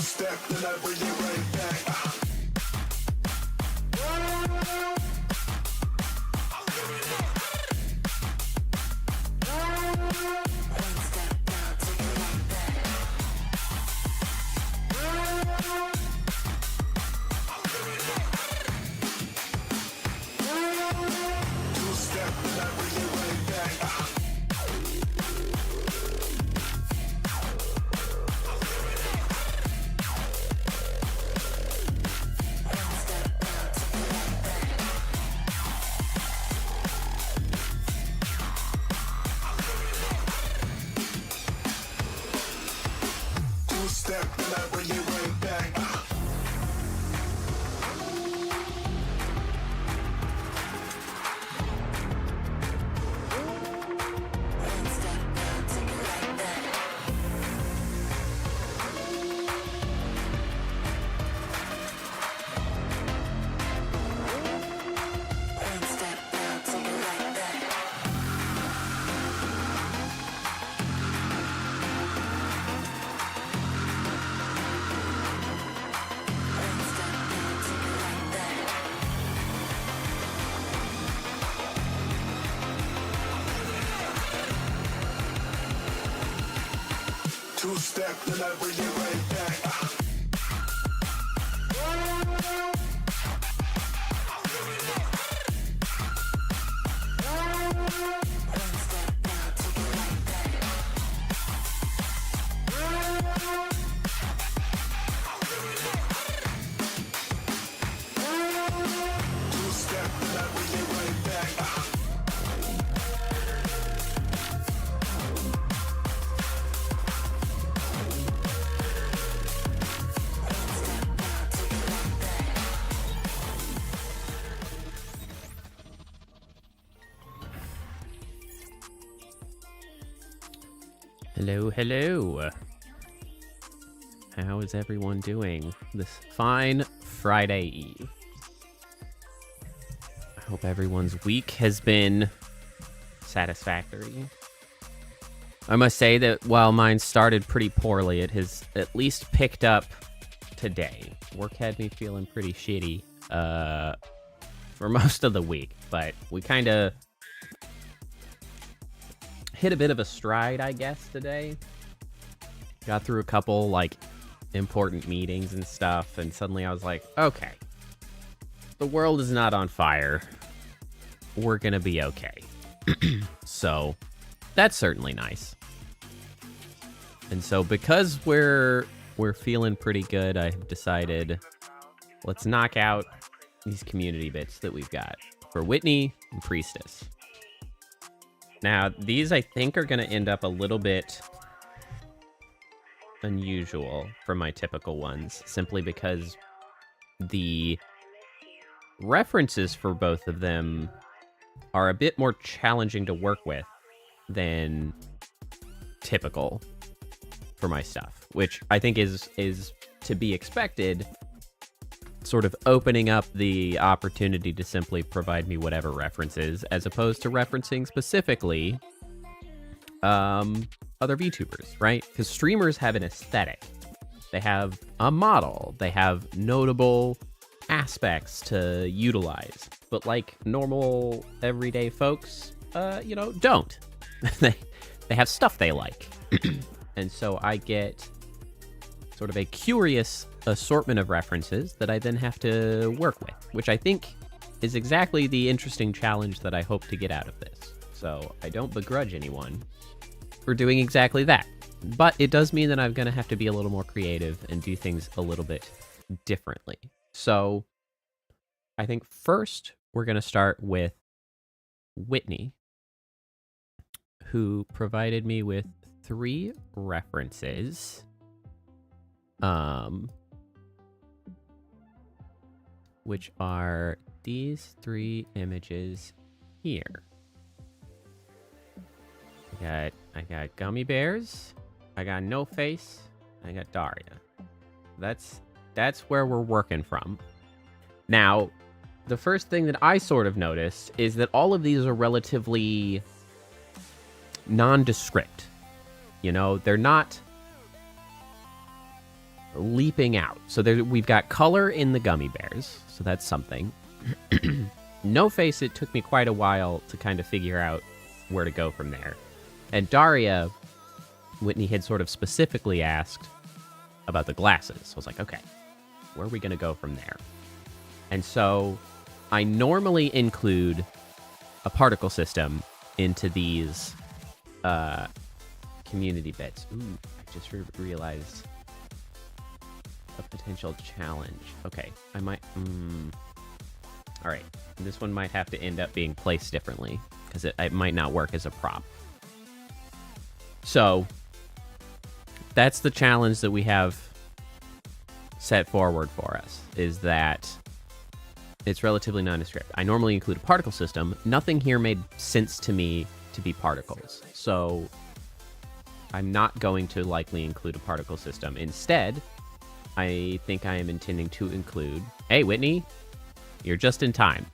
Two-step, then I bring it right back. Two-step, then I bring it right back. Two-step, then I bring it right back. Two-step, then I bring it right back. Hello, hello. How is everyone doing this fine Friday Eve? I hope everyone's week has been satisfactory. I must say that while mine started pretty poorly, it has at least picked up today. Work had me feeling pretty shitty for most of the week, but we kind of hit a bit of a stride, I guess, today. Got through a couple, like, important meetings and stuff, and suddenly I was like, okay, the world is not on fire. We're gonna be okay. So, that's certainly nice. And so, because we're feeling pretty good, I've decided, let's knock out these community bits that we've got for Whitney and Priestess. Now, these I think are going to end up a little bit unusual for my typical ones, simply because the references for both of them are a bit more challenging to work with than typical for my stuff, which I think is to be expected, sort of opening up the opportunity to simply provide me whatever references, as opposed to referencing specifically other VTubers, right? Because streamers have an aesthetic. They have a model. They have notable aspects to utilize. But like normal, everyday folks, don't. they have stuff they like. And so I get sort of a curious assortment of references that I then have to work with, which I think is exactly the interesting challenge that I hope to get out of this. So I don't begrudge anyone for doing exactly that. But it does mean that I'm going to have to be a little more creative and do things a little bit differently. So I think first we're going to start with Whitney, who provided me with 3 references. Which are these 3 images here. I got Gummy Bears, I got No Face, I got Daria. That's where we're working from. Now, the first thing that I sort of noticed is that all of these are relatively nondescript. You know, they're not leaping out. So we've got color in the gummy bears, so that's something. No face, it took me quite a while to kind of figure out where to go from there. And Daria, Whitney had sort of specifically asked about the glasses. So I was like, okay, where are we going to go from there? And so I normally include a particle system into these community bits. Ooh, I just realized a potential challenge. Okay, I might... All right, this one might have to end up being placed differently because it might not work as a prop. So that's the challenge that we have set forward for us, is that it's relatively nondescript. I normally include a particle system. Nothing here made sense to me to be particles. So I'm not going to likely include a particle system. Instead, I think I am intending to include... Hey, Whitney, you're just in time.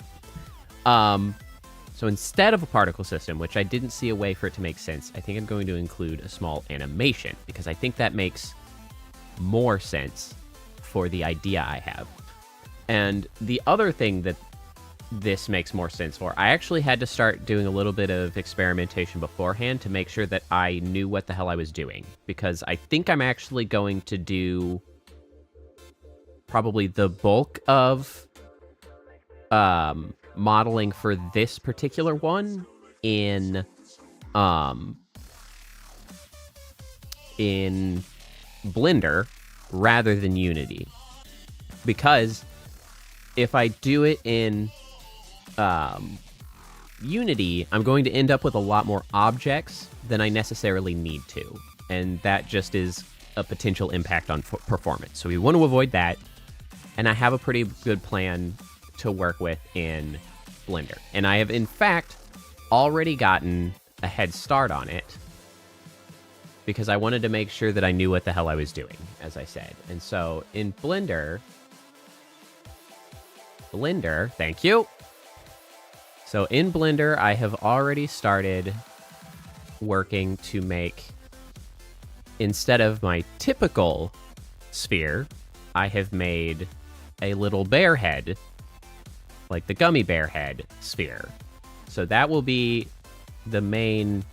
So instead of a particle system, which I didn't see a way for it to make sense, I think I'm going to include a small animation, because I think that makes more sense for the idea I have. And the other thing that this makes more sense for, I actually had to start doing a little bit of experimentation beforehand to make sure that I knew what the hell I was doing, because I think I'm actually going to do probably the bulk of modeling for this particular one in Blender rather than Unity, because if I do it in Unity, I'm going to end up with a lot more objects than I necessarily need to, and that just is a potential impact on performance. So we want to avoid that, and I have a pretty good plan to work with in Blender. And I have, in fact, already gotten a head start on it because I wanted to make sure that I knew what the hell I was doing, as I said. And so in Blender, thank you. So in Blender, I have already started working to make, instead of my typical sphere, I have made a little bear head, like the gummy bear head sphere. So that will be the main,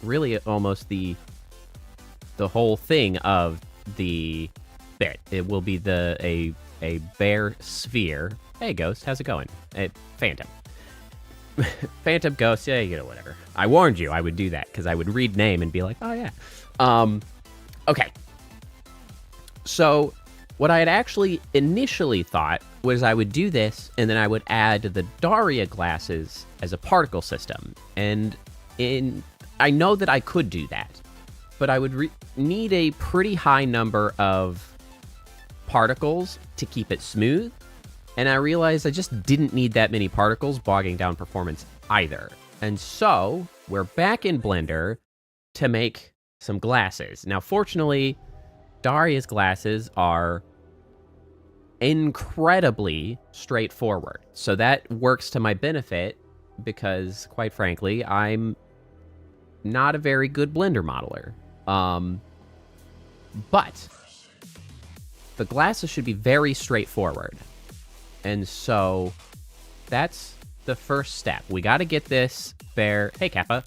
really almost the whole thing of the bit. It will be a bear sphere. Hey, Ghost, how's it going? Phantom. Phantom, Ghost, yeah, you know, whatever. I warned you I would do that, because I would read name and be like, oh, yeah. Okay. So what I had actually initially thought was I would do this, and then I would add the Daria glasses as a particle system. And I know that I could do that, but I would need a pretty high number of particles to keep it smooth. And I realized I just didn't need that many particles bogging down performance either. And so we're back in Blender to make some glasses. Now, fortunately, Daria's glasses are incredibly straightforward. So that works to my benefit because, quite frankly, I'm not a very good Blender modeler. But the glasses should be very straightforward. And so that's the first step. We got to get this bear... Hey, Kappa.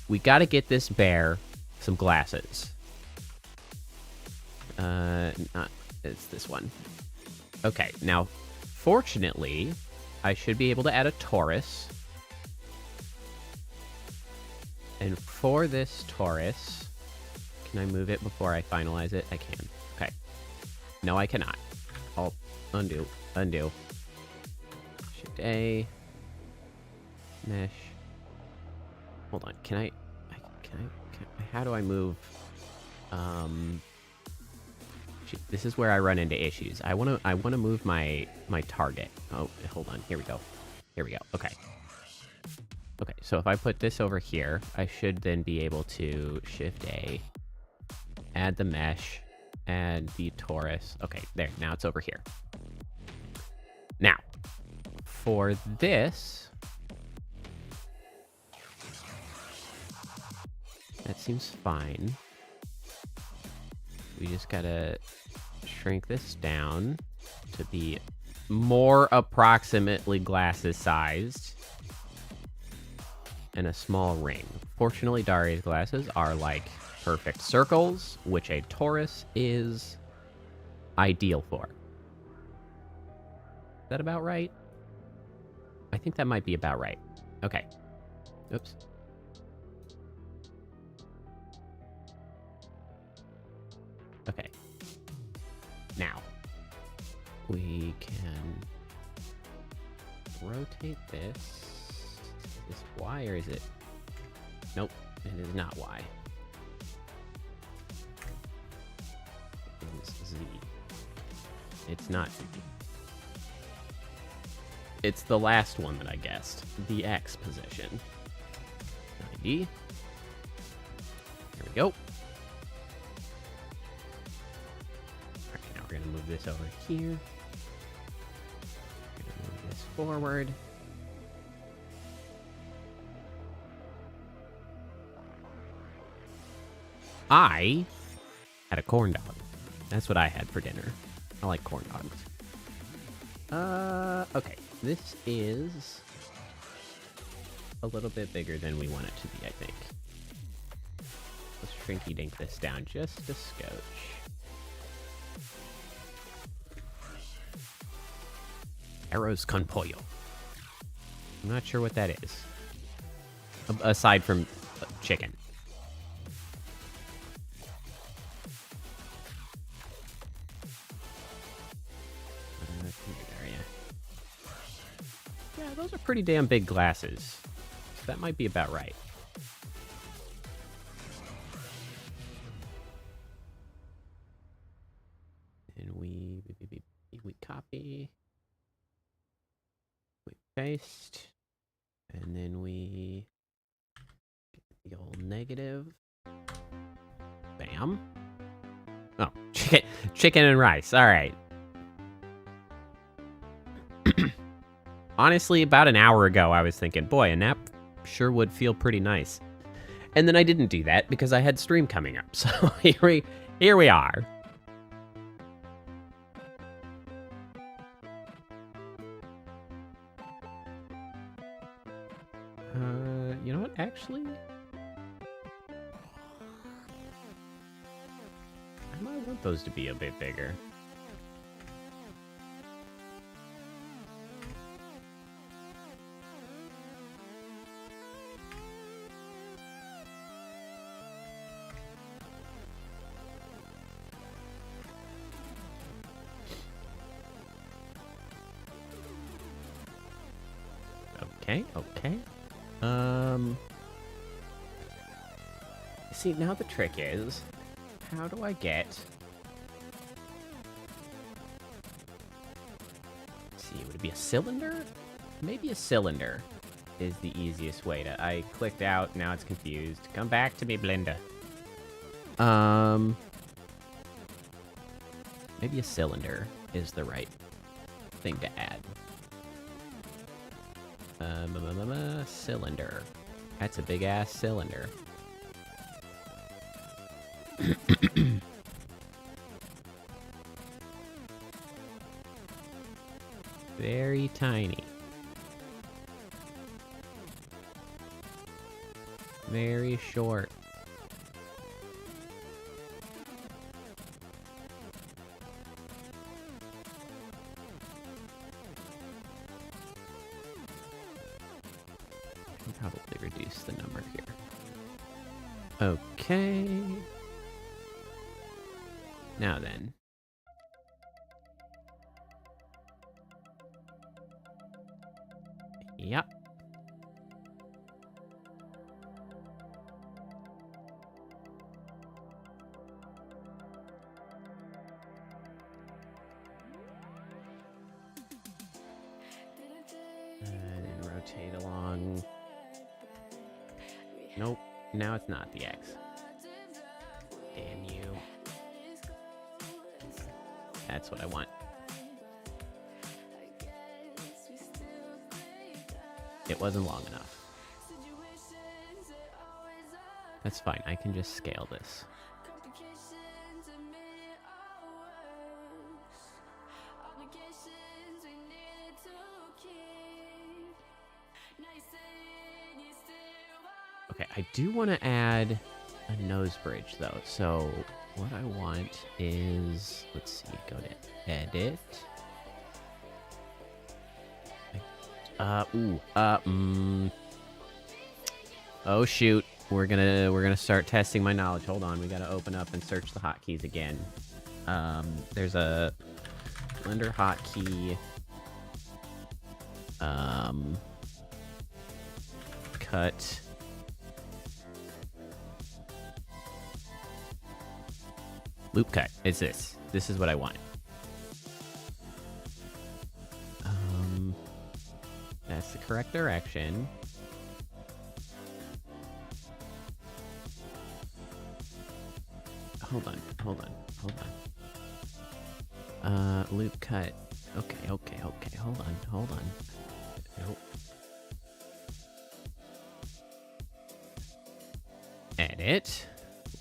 We got to get this bear some glasses. It's this one. Okay, now, fortunately, I should be able to add a torus. And for this torus, can I move it before I finalize it? I can. Okay. No, I cannot. I'll undo. Shift A. Mesh. Hold on. Can I how do I move? This is where I run into issues. I want to move my target. Oh, hold on. Here we go. Okay. Okay, so if I put this over here, I should then be able to Shift A, add the mesh, add the torus. Okay, there. Now it's over here. Now, for this, that seems fine. We just gotta shrink this down to be more approximately glasses sized. And a small ring. Fortunately, Daria's glasses are like perfect circles, which a torus is ideal for. Is that about right? I think that might be about right. Okay. Oops. Okay. Now, we can rotate this. Is this Y or is it? Nope, it is not Y. It is Z. It's not Z. It's the last one that I guessed. The X position. 90. Here we go. Alright, now we're gonna move this over here. We're gonna move this forward. I had a corn dog. That's what I had for dinner. I like corn dogs. Okay. This is a little bit bigger than we want it to be, I think. Let's shrinky dink this down just a scotch. Arroz con pollo. I'm not sure what that is. Aside from chicken. Yeah, those are pretty damn big glasses. So that might be about right. And we copy. We paste. And then we get the old negative. Bam. Oh, chicken and rice. All right. Honestly, about an hour ago, I was thinking, boy, a nap sure would feel pretty nice. And then I didn't do that because I had stream coming up. So here we are. You know what? Actually, I might want those to be a bit bigger. Okay. See, now the trick is, how do I get... Let's see, would it be a cylinder? Maybe a cylinder is the easiest way to... I clicked out, now it's confused. Come back to me, Blinda. Maybe a cylinder is the right thing to add. Cylinder. That's a big ass cylinder. Very tiny. Very short. Probably reduce the number here. Okay. Now then. Yep. And rotate along. Nope, now it's not the X. Damn you. That's what I want. It wasn't long enough. That's fine, I can just scale this. I do want to add a nose bridge, though. So what I want is... Let's see. Go to edit. Oh, shoot. We're gonna start testing my knowledge. Hold on. We gotta open up and search the hotkeys again. There's a Blender hotkey. Cut. Loop cut. It's this. This is what I want. That's the correct direction. Hold on. Loop cut. Okay. Hold on. Nope. Edit.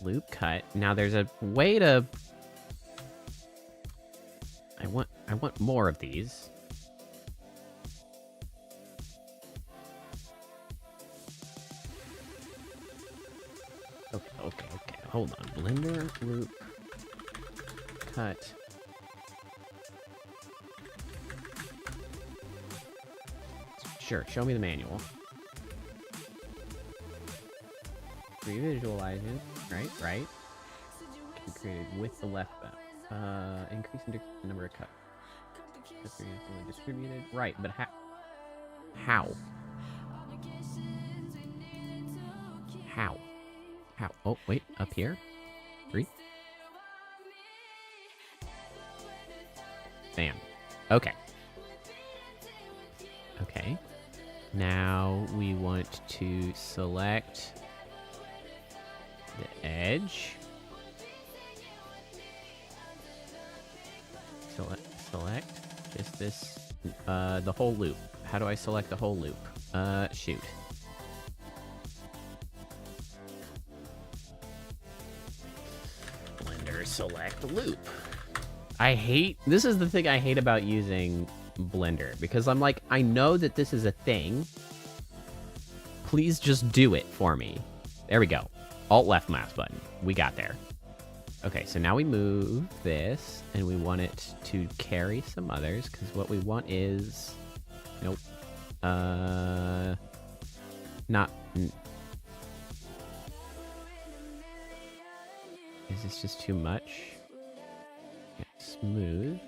Loop cut. Now there's a way to... I want more of these. Okay. Hold on. Blender, loop, cut. Sure, show me the manual. Revisualize it. Right. Can create it with the left button. Increase and decrease the number of cuts. Distributed. Right, but how? Oh, wait, up here? 3? Bam. Okay. Now we want to select the edge. Select just this, the whole loop. How do I select the whole loop? Shoot. Blender select loop. This is the thing I hate about using Blender, because I'm like, I know that this is a thing. Please just do it for me. There we go. Alt left mouse button. We got there. Okay, so now we move this, and we want it to carry some others, because what we want is... Nope. Not... Is this just too much? Yeah, smooth.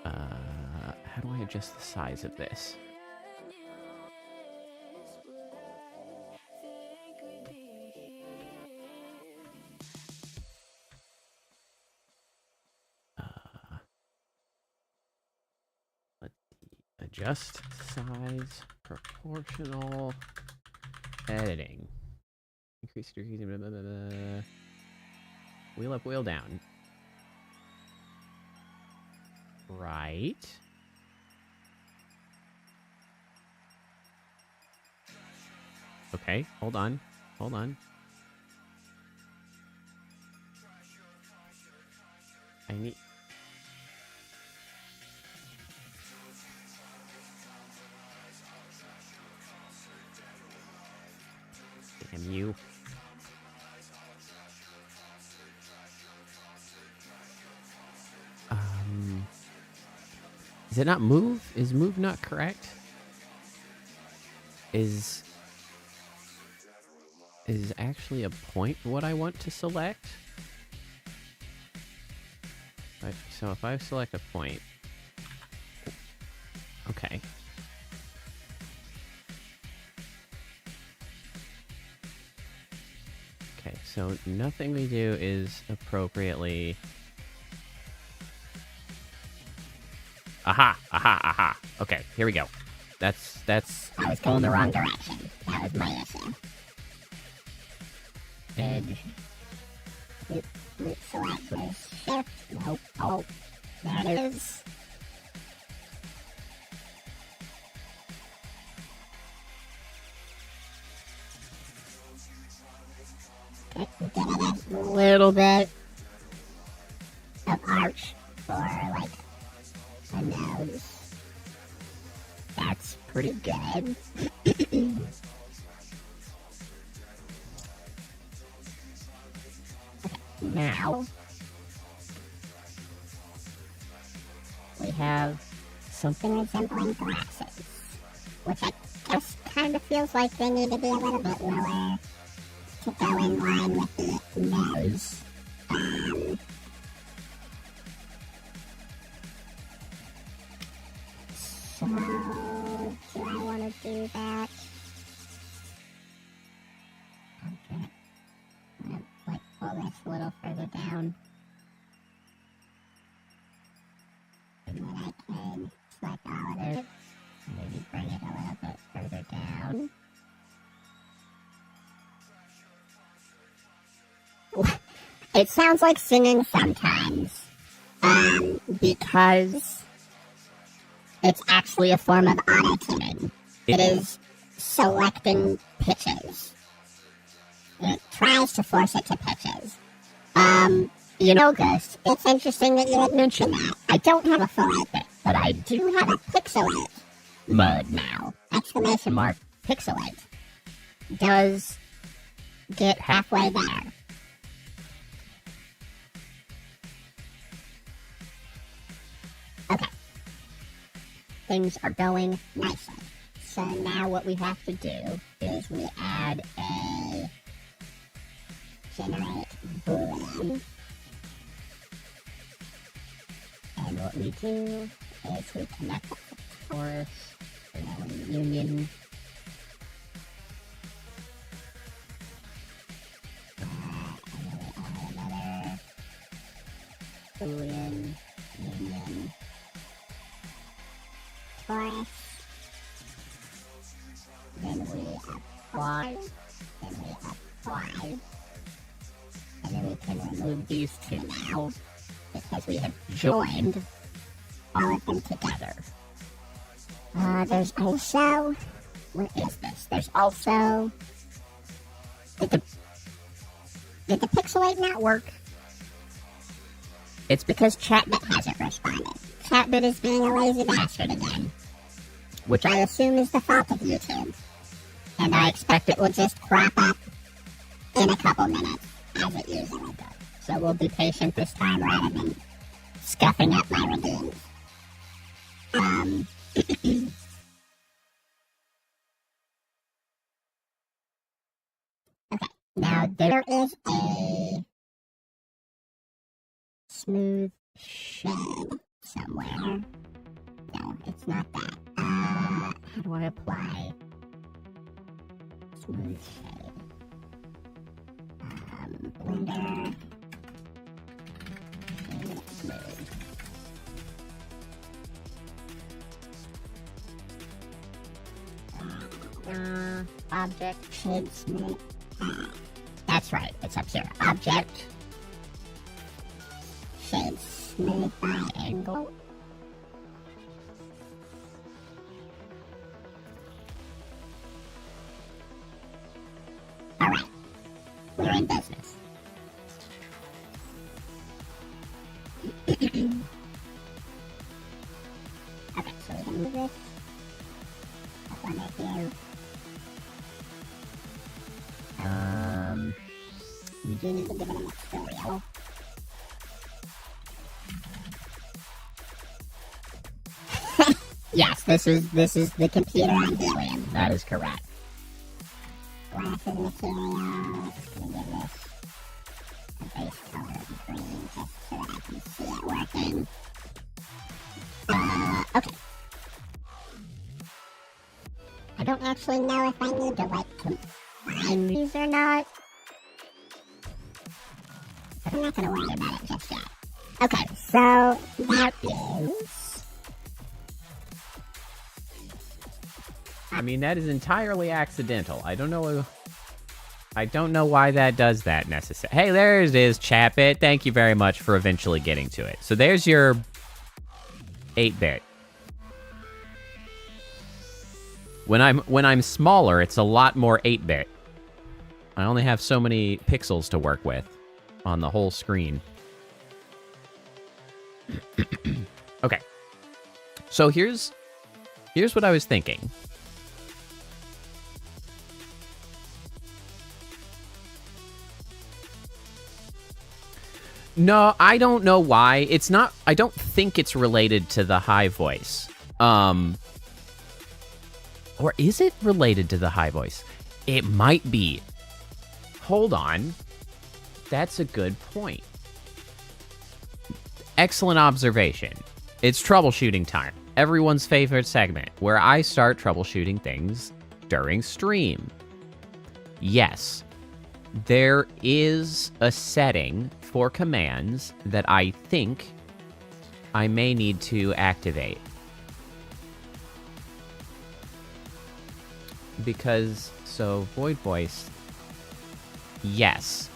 How do I adjust the size of this? Let's see. Adjust size, proportional, editing. Increase, decrease, blah, blah, blah, blah. Wheel up, wheel down. Right. Okay, hold on. I need... Damn you. Is it not move? Is move not correct? Is actually a point what I want to select? Right, so if I select a point... Okay. Okay, so nothing we do is appropriately... Aha! Okay, here we go. That's... I was going the wrong direction. That was my issue. Edge. Select with shift. Nope. Oh, there it is. Okay, give it a little bit of arch for like a nose. That's pretty good. Now, we have something resembling glasses, which I guess kind of feels like they need to be a little bit lower to go in line with the nose. So, do I want to do that? Okay. I'm gonna like pull this a little further down. And then I can select all of it. Maybe bring it a little bit further down. It sounds like singing sometimes. Because it's actually a form of auto-tuning. It is selecting pitches. It tries to force it to pitches. Ghost, it's interesting that you had mentioned that. I don't have a full 8-bit, but I do have a pixelate mode now. Exclamation mark, pixelate. Does get halfway there. Okay. Things are going nicely. So now what we have to do is we add a generate boolean. And what we do is we connect the force, and then we union. And then we add another boolean union force. Then we apply. Then we apply. And then we can remove these two now, because we have joined all of them together. There's also, where is this? There's also, did the pixelate not work? It's because Chatbit hasn't responded. Chatbit is being a lazy bastard again, which I assume is the fault of YouTube. And I expect it will just crop up in a couple minutes, as it usually does. So we'll be patient this time rather than scuffing up my reviews. Okay, now there is a smooth shade somewhere. No, it's not that. How do I apply smooth shade? Blender. Shade smooth. Object shade smooth. That's right, it's up here. Object shade smooth by angle. Alright, we're in business. Okay, so we can move this. Up on it here. We do need to give it an exterior. Yes, this is the computer I'm doing. That is correct. Glasses material. Just gonna give this a base color of green just so that I can see it working. Okay. I don't actually know if I need to like combine these or not. But I'm not gonna worry about it just yet. Okay, so that is. I mean, that is entirely accidental. I don't know why that does that necessarily. Hey, there it is, Chatbit. Thank you very much for eventually getting to it. So there's your 8-bit. When I'm smaller, it's a lot more 8-bit. I only have so many pixels to work with on the whole screen. Okay. So here's what I was thinking. No, I don't know why. It's not... I don't think it's related to the high voice. Or is it related to the high voice? It might be. Hold on. That's a good point. Excellent observation. It's troubleshooting time. Everyone's favorite segment, where I start troubleshooting things during stream. Yes, there is a setting for commands that I think I may need to activate. Because, so, void voice, yes.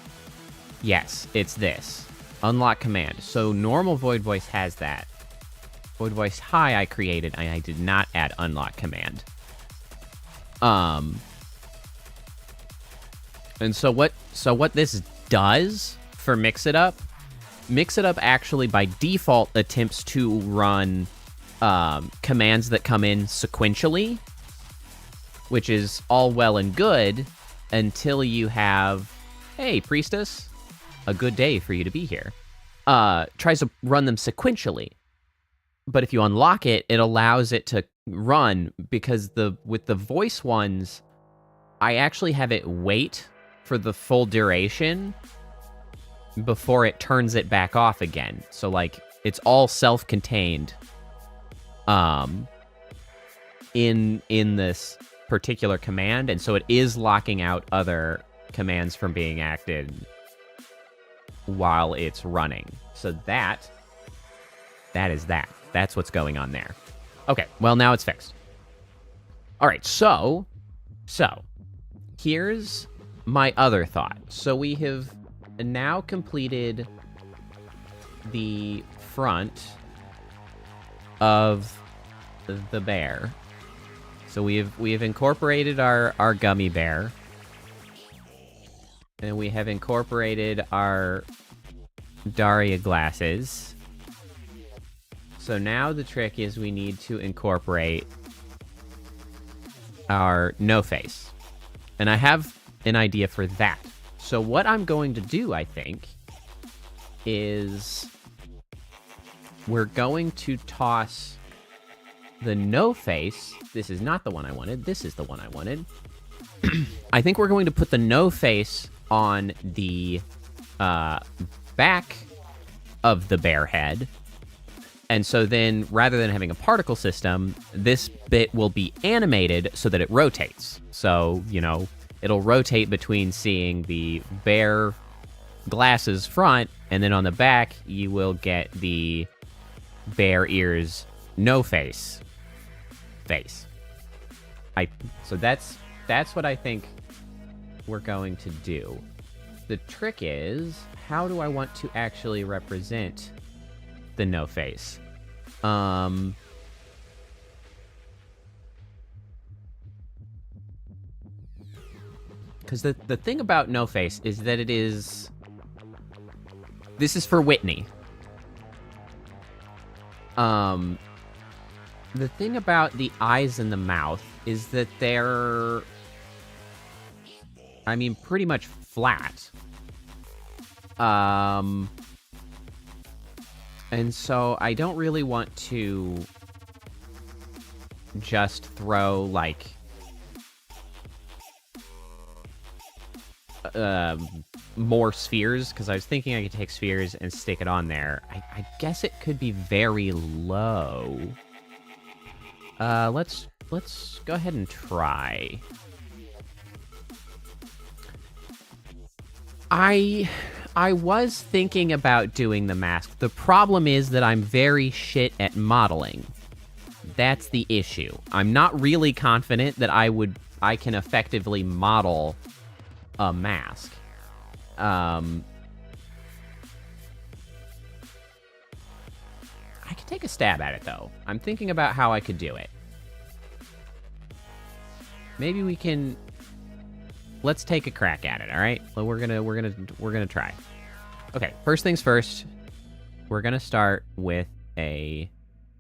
Yes, it's this. Unlock command. So normal void voice has that. Void voice high I created, and I did not add unlock command. And so what this does for Mix It Up actually by default attempts to run commands that come in sequentially, which is all well and good until you have, hey, priestess, a good day for you to be here. Tries to run them sequentially. But if you unlock it, it allows it to run, because with the voice ones, I actually have it wait for the full duration before it turns it back off again. So, like, it's all self-contained in this particular command, and so it is locking out other commands from being acted while it's running. So that is that. That's what's going on there. Okay, well, now it's fixed. All right, so here's my other thought. So we have now completed the front of the bear. So we have incorporated our gummy bear. And we have incorporated our Daria glasses. So now the trick is we need to incorporate our no face. And I have an idea for that. So what I'm going to do, I think, is we're going to toss the no face. This is not the one I wanted. This is the one I wanted. I think we're going to put the no face on the back of the bear head. And so then, rather than having a particle system, this bit will be animated so that it rotates. So, you know, it'll rotate between seeing the bear glasses front, and then on the back, you will get the bear ears no face. So that's what I think we're going to do. The trick is, how do I want to actually represent the no face? Because the thing about no face is that this is for Whitney. The thing about the eyes and the mouth is that they're, I mean, pretty much flat. And so I don't really want to just throw, like, more spheres, because I was thinking I could take spheres and stick it on there. I guess it could be very low. Let's go ahead and try. I was thinking about doing the mask. The problem is that I'm very shit at modeling. That's the issue. I'm not really confident that I can effectively model a mask. I could take a stab at it, though. I'm thinking about how I could do it. Maybe we can. Let's take a crack at it. All right. Well, we're gonna try. Okay. First things first. We're gonna start with a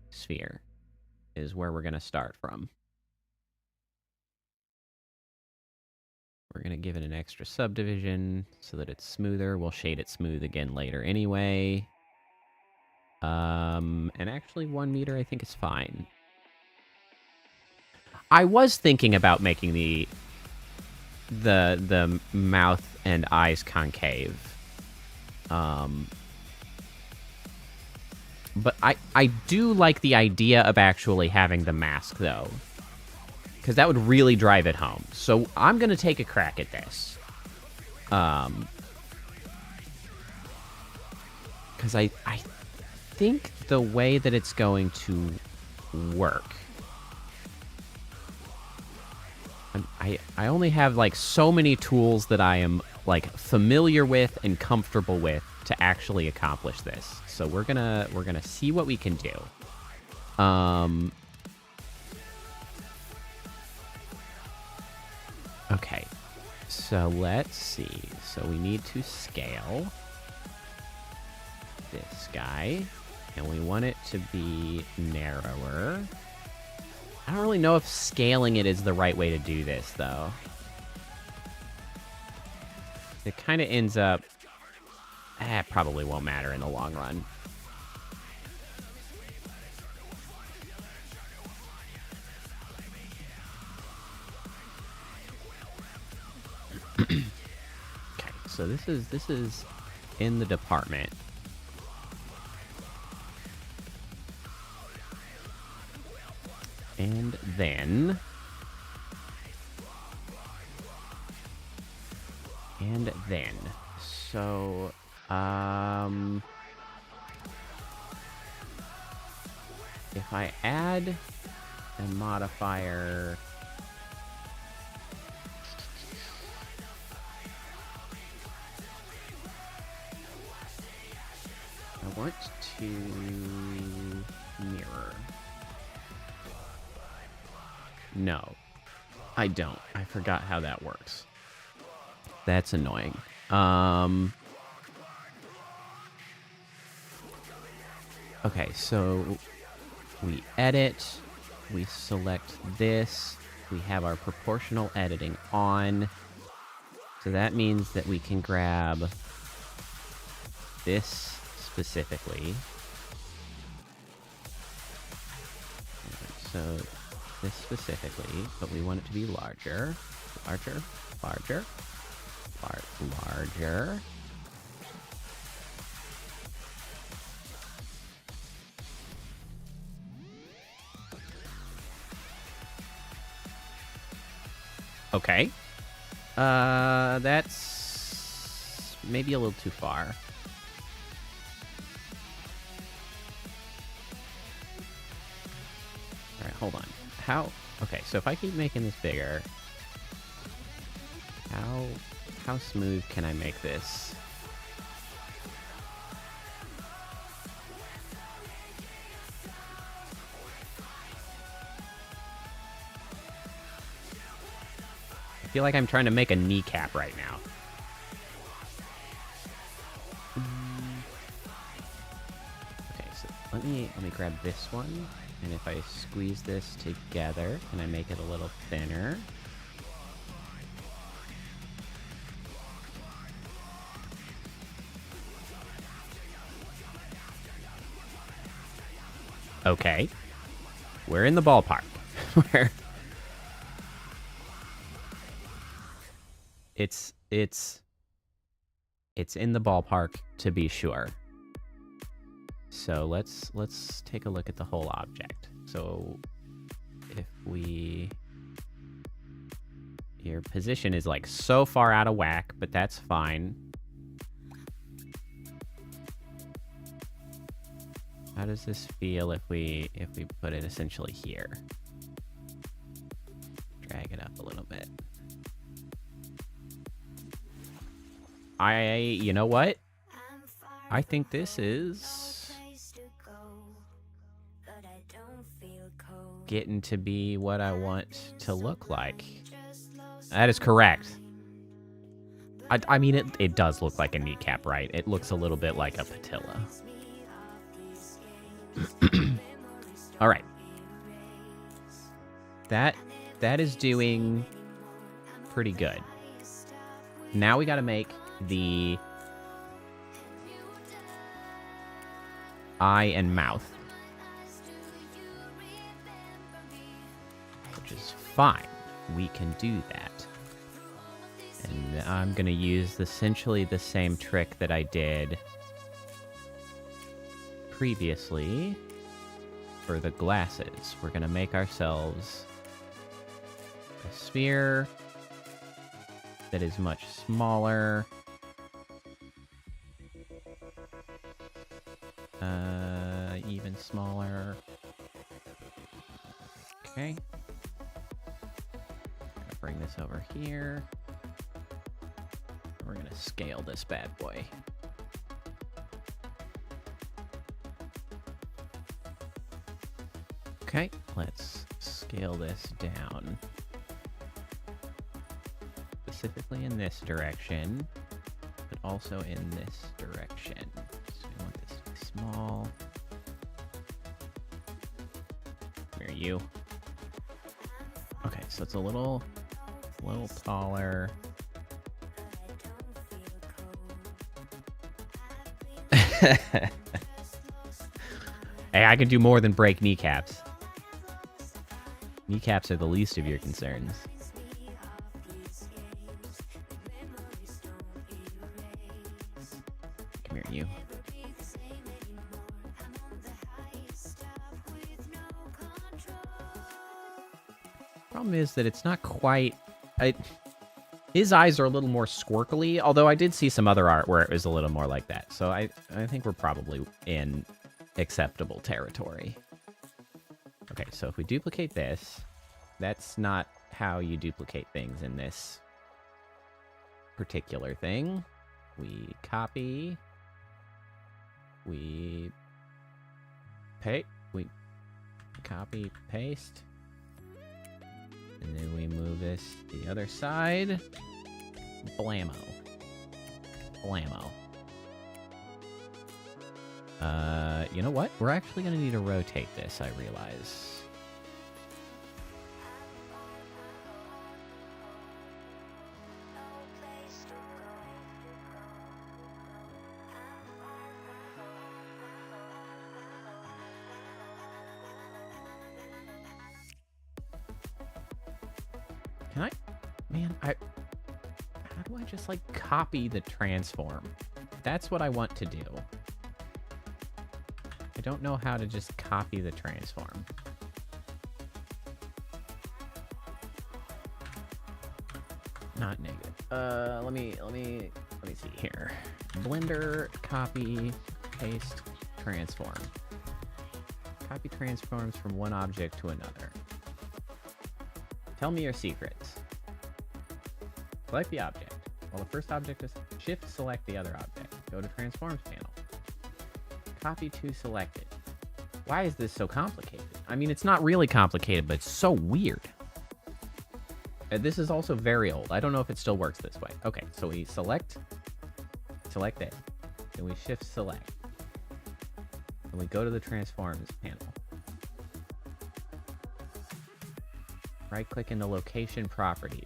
sphere. Is where we're gonna start from. We're going to give it an extra subdivision so that it's smoother. We'll shade it smooth again later anyway. And actually 1 meter I think is fine. I was thinking about making the mouth and eyes concave. But I do like the idea of actually having the mask, though. Because that would really drive it home. So I'm going to take a crack at this. Because I think the way that it's going to work... I only have, like, so many tools that I am, like, familiar with and comfortable with to actually accomplish this. So we're gonna see what we can do. Okay. So let's see. So we need to scale this guy. And we want it to be narrower. I don't really know if scaling it is the right way to do this, though. It kind of ends up... it probably won't matter in the long run. Okay, so this is in the department. And then... So, if I add a modifier... I want to mirror. No, I don't. I forgot how that works. That's annoying. Okay, so we edit, we select this, we have our proportional editing on. So that means that we can grab this specifically. So this specifically, but we want it to be larger, larger, larger. Larger. Okay. That's maybe a little too far. All right, hold on. How? Okay, so if I keep making this bigger, how smooth can I make this? I feel like I'm trying to make a kneecap right now. Okay, so let me grab this one, and if I squeeze this together, can I make it a little thinner? Okay. We're in the ballpark. Where it's in the ballpark, to be sure. So let's take a look at the whole object. So if your position is like so far out of whack, but that's fine. How does this feel if we put it essentially here? Drag it up a little bit. You know what? I think this is getting to be what I want to look like. That is correct. I mean, it does look like a kneecap, right? It looks a little bit like a patella. All right. That is doing pretty good. Now we got to make the eye and mouth, which is fine. We can do that. And I'm going to use essentially the same trick that I did previously for the glasses. We're going to make ourselves a sphere that is much smaller. Even smaller. Okay. Bring this over here. We're gonna scale this bad boy. Okay, let's scale this down. Specifically in this direction, but also in this direction. So we want this to be small. Where are you? Okay, so it's a little taller. Hey, I can do more than break kneecaps. Kneecaps are the least of your concerns. Come here, you. Problem is that it's not quite... his eyes are a little more squirkly, although I did see some other art where it was a little more like that. So I think we're probably in acceptable territory. Okay, so if we duplicate this, that's not how you duplicate things in this particular thing. We copy. We copy, paste. And then we move this to the other side. Blammo. Blammo. You know what? We're actually going to need to rotate this, I realize. Can I? Man, how do I just, like, copy the transform? That's what I want to do. I don't know how to just copy the transform. Not negative. Let me see here. Blender, copy, paste, transform. Copy transforms from one object to another. Tell me your secrets. Select the object. While the first object is shift, select the other object. Go to transforms panel. Copy to selected. Why is this so complicated? I mean, it's not really complicated, but it's so weird. This is also very old. I don't know if it still works this way. Okay, so we select it. Then we shift select. And we go to the transforms panel. Right click in the location properties.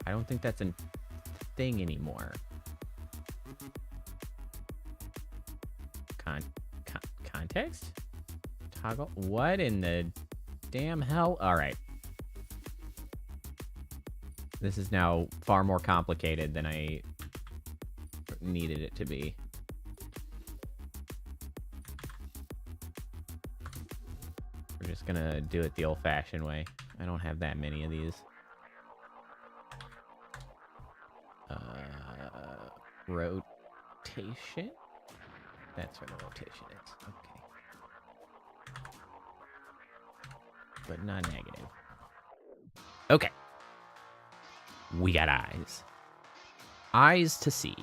I don't think that's a thing anymore. Context? Toggle? What in the damn hell? Alright. This is now far more complicated than I needed it to be. We're just gonna do it the old-fashioned way. I don't have that many of these. Rotation? That's where the rotation is. Okay. But not negative. Okay. We got eyes. Eyes to see.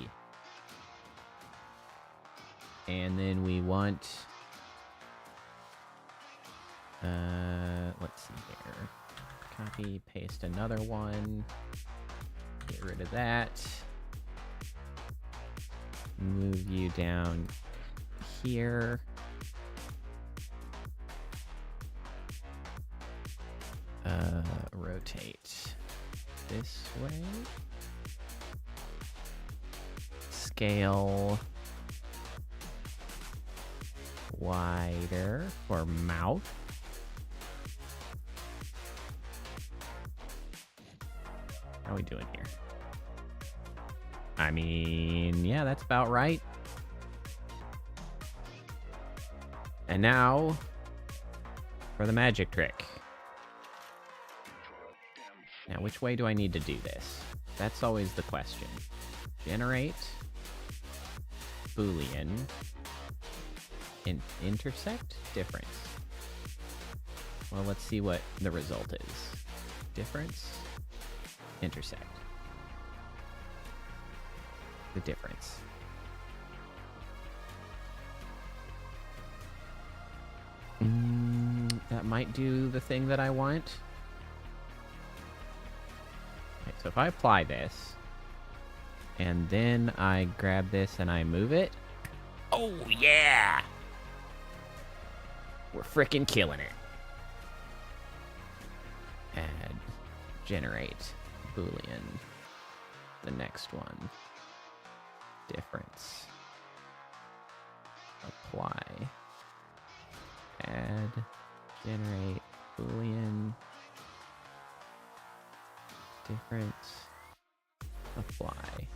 And then we want... let's see here. Copy, paste another one. Get rid of that. Move you down here. Rotate this way. scale wider for mouth. How are we doing here? I mean, yeah, that's about right. And now for the magic trick. Now, which way do I need to do this? That's always the question. Generate Boolean intersect difference. Well, let's see what the result is. Difference, intersect. The difference. That might do the thing that I want. Okay, so if I apply this, and then I grab this and I move it. Oh, yeah! We're frickin' killing it. Add, generate, Boolean. The next one. Difference. Apply. Add, generate, Boolean. Difference. Apply.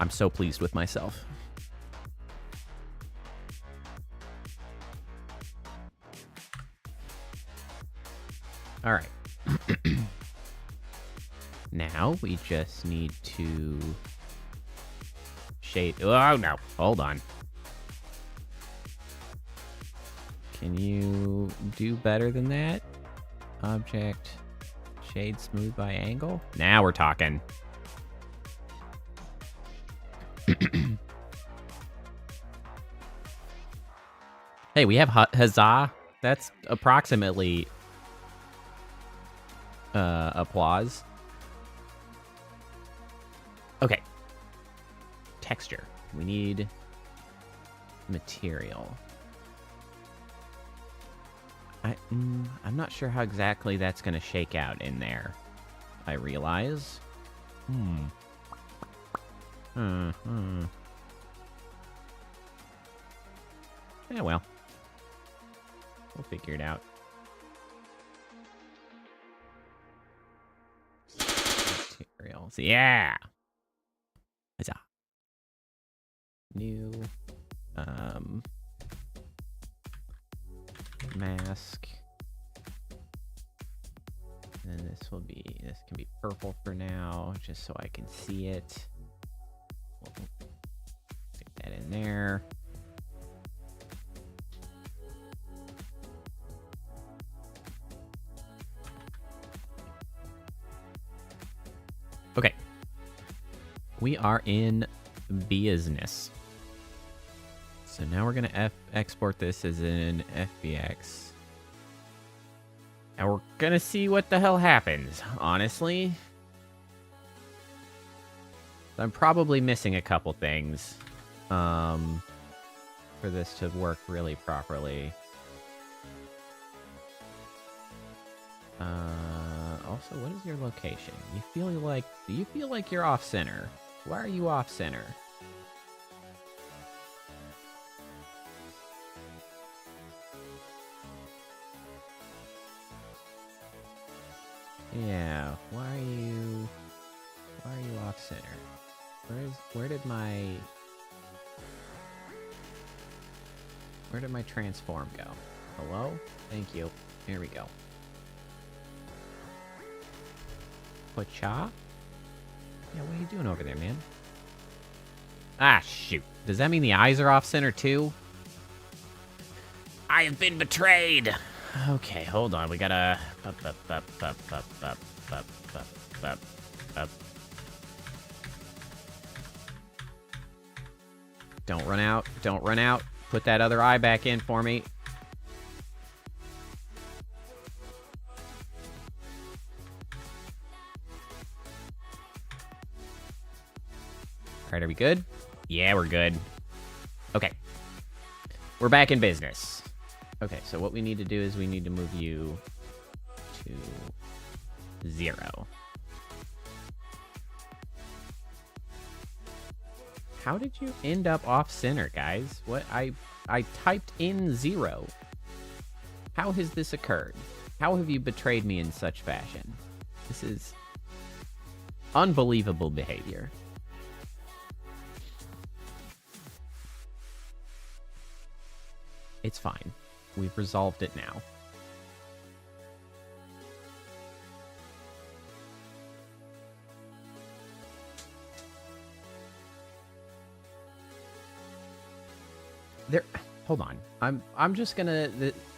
I'm so pleased with myself. All right. Now we just need to shade. Oh, no. Hold on. Can you do better than that? Object, shade smooth by angle. Now we're talking. Hey, we have huzzah. That's approximately applause. Okay. Texture. We need material. I'm not sure how exactly that's going to shake out in there. I realize. Yeah, well. We'll figure it out. Materials. Yeah! Huzzah. New. Mask. And this can be purple for now, just so I can see it. We'll stick that in there. Okay. We are in business. So now we're going to export this as an FBX. And we're going to see what the hell happens, honestly. I'm probably missing a couple things for this to work really properly. Also, what is your location? Do you feel like you're off center? Why are you off center? Yeah, why are you off center? Where did my transform go? Hello? Thank you. Here we go. Cha? Yeah, what are you doing over there, man? Ah, shoot. Does that mean the eyes are off center too? I have been betrayed! Okay, hold on. We gotta... Don't run out. Don't run out. Put that other eye back in for me. Alright, are we good? Yeah, we're good. Okay. We're back in business. Okay, so what we need to do is we need to move you to 0. How did you end up off center, guys? What? I typed in 0. How has this occurred? How have you betrayed me in such fashion? This is unbelievable behavior. It's fine. We've resolved it now. Hold on. I'm just gonna...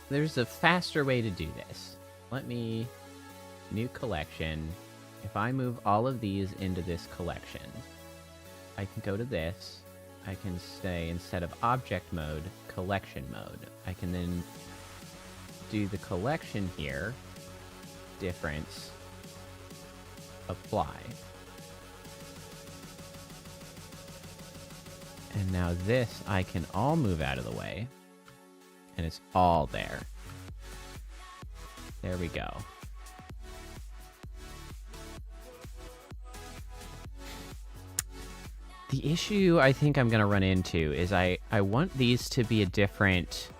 There's a faster way to do this. Let me... New collection. If I move all of these into this collection, I can go to this. I can say, instead of object mode, collection mode. I can then do the collection here. Difference. Apply. And now this, I can all move out of the way. And it's all there. There we go. The issue I think I'm going to run into is I want these to be a different...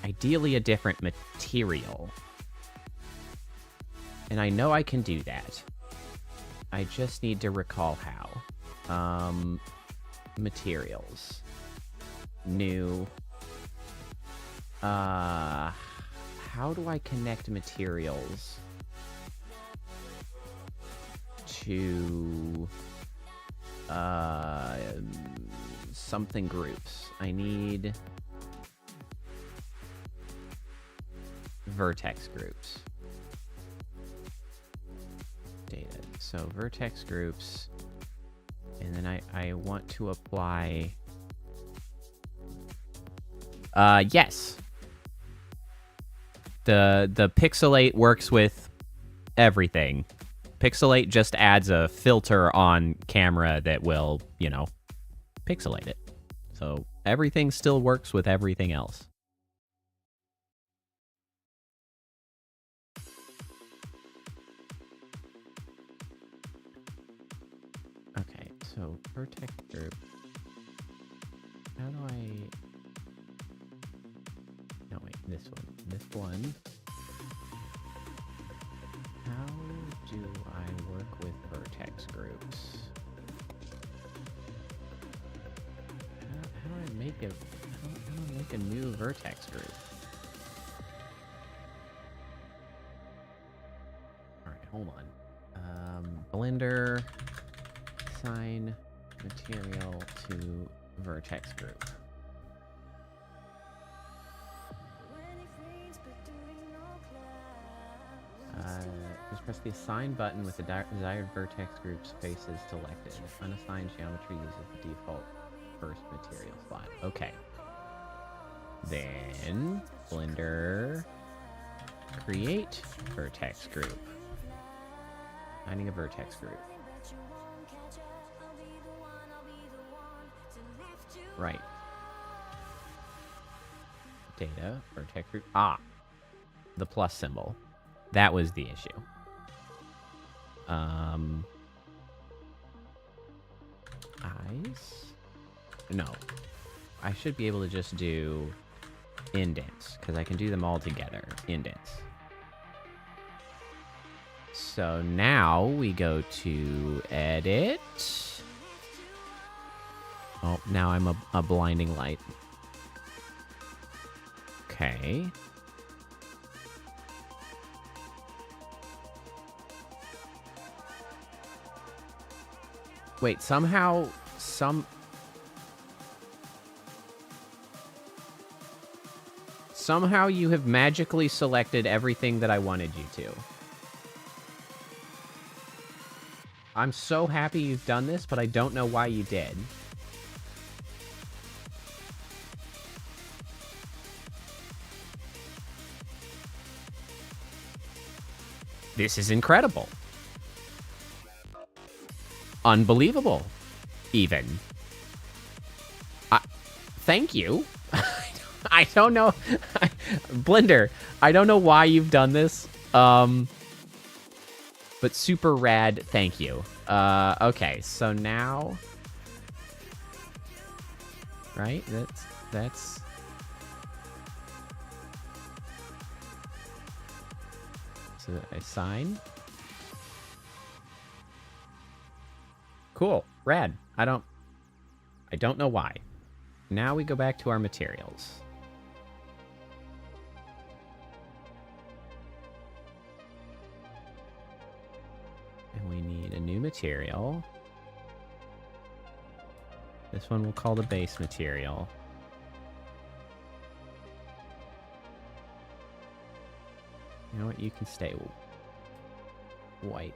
Ideally a different material. And I know I can do that. I just need to recall how. Materials. New. How do I connect materials to something groups? I need vertex groups. Data. So vertex groups. And then I want to apply... yes. The pixelate works with everything. Pixelate just adds a filter on camera that will, you know, pixelate it. So everything still works with everything else. Okay, so vertex group. How do I... No, wait, this one. This one. How do I work with vertex groups? How do I make it? How do I make a new vertex group? All right, hold on. Blender, assign material to vertex group. Just press the assign button with the desired vertex group's faces selected. Unassigned geometry uses the default first material slot. Okay. Then Blender create vertex group. Finding a vertex group. Right. Data, vertex group. Ah, the plus symbol. That was the issue. Eyes? No. I should be able to just do indents, because I can do them all together. Indents. So now we go to edit. Oh, now I'm a blinding light. Okay. Wait, somehow you have magically selected everything that I wanted you to. I'm so happy you've done this, but I don't know why you did. This is incredible. Unbelievable, even. Thank you. I don't know. Blender, I don't know why you've done this. But super rad, thank you. Okay, so now... Right? That's... So I sign. Cool. Rad. I don't know why. Now we go back to our materials. And we need a new material. This one we'll call the base material. You know what? You can stay white.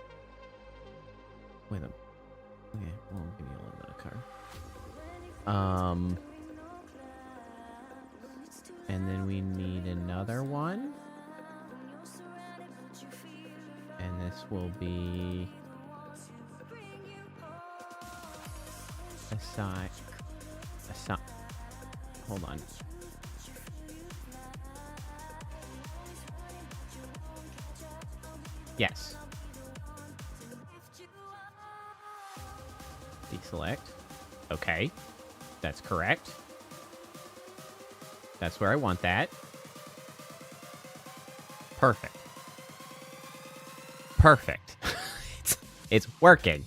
With them. Okay, we'll give you a little bit of color. And then we need another one. And this will be a side. Hold on. Yes. Deselect. Okay. That's correct. That's where I want that. Perfect. Perfect. It's working.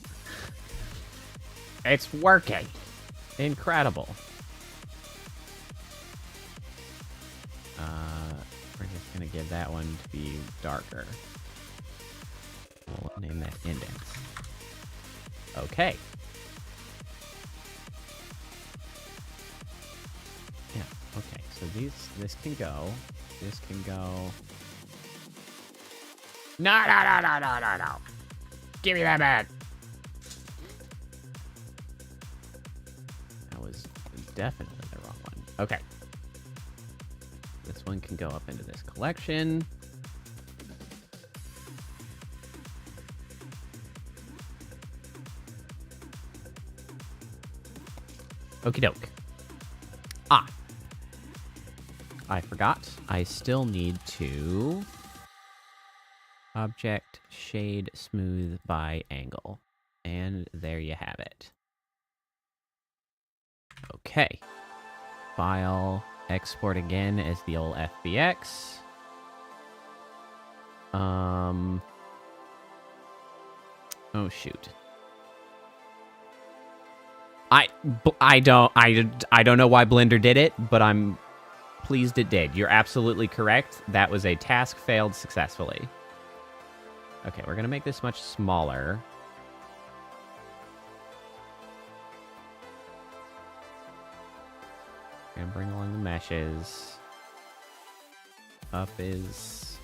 It's working. Incredible. We're just gonna give that one to be darker. We'll name that index. Okay. Yeah, okay. So this can go. This can go. No. Give me that back. That was definitely the wrong one. Okay. This one can go up into this collection. Okie doke. I forgot. I still need to object shade smooth by angle. And there you have it. Okay. File, export again as the old FBX. Oh shoot. I don't know why Blender did it, but I'm pleased it did. You're absolutely correct. That was a task failed successfully. Okay, we're gonna make this much smaller. Gonna bring along the meshes. Up is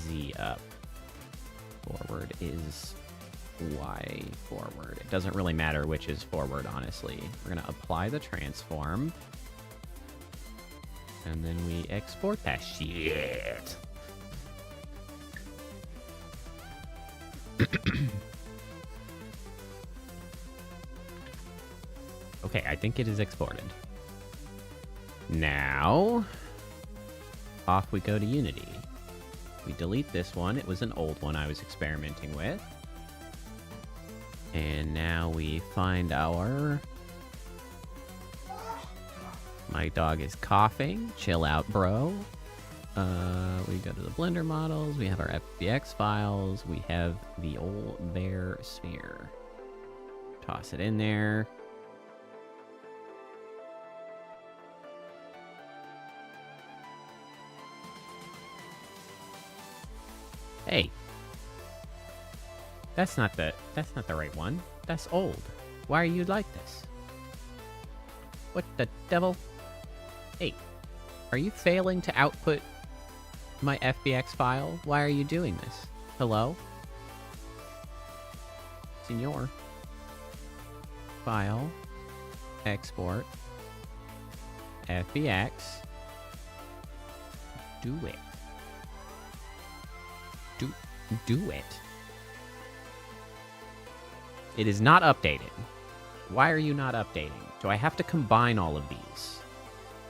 Z up. Forward is Y forward. It doesn't really matter which is forward, honestly. We're gonna apply the transform. And then we export that shit. Okay, I think it is exported. Now, off we go to Unity. We delete this one. It was an old one I was experimenting with. And now we find our... My dog is coughing. Chill out, bro. We go to the Blender models. We have our FBX files. We have the old bear sphere. Toss it in there. Hey. That's not the right one. That's old. Why are you like this? What the devil? Hey, are you failing to output my FBX file? Why are you doing this? Hello? Senor. File. Export. FBX. Do it. Do it. It is not updated. Why are you not updating? Do I have to combine all of these?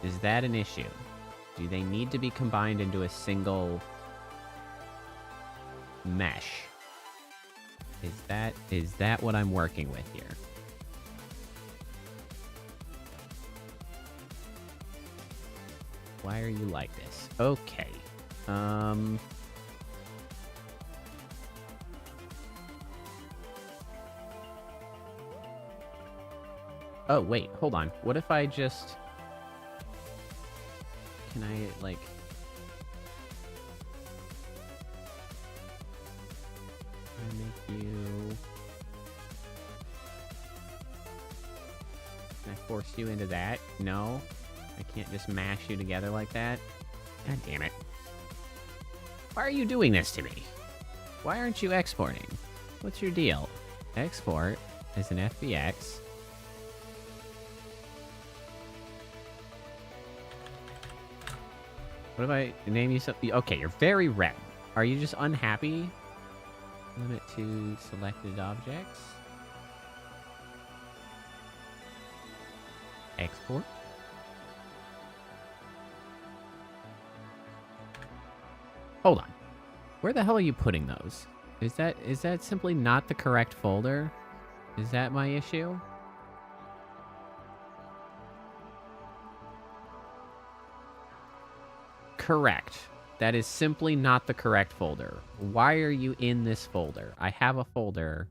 Is that an issue? Do they need to be combined into a single mesh? Is that what I'm working with here? Why are you like this? Okay. Oh, wait, hold on. What if I just... Can I, like... Can I make you... Can I force you into that? No? I can't just mash you together like that? God damn it. Why are you doing this to me? Why aren't you exporting? What's your deal? Export as an FBX. What if I name you something? Okay, you're very red. Are you just unhappy? Limit to selected objects. Export. Hold on. Where the hell are you putting those? Is that simply not the correct folder? Is that my issue? Correct. That is simply not the correct folder. Why are you in this folder? I have a folder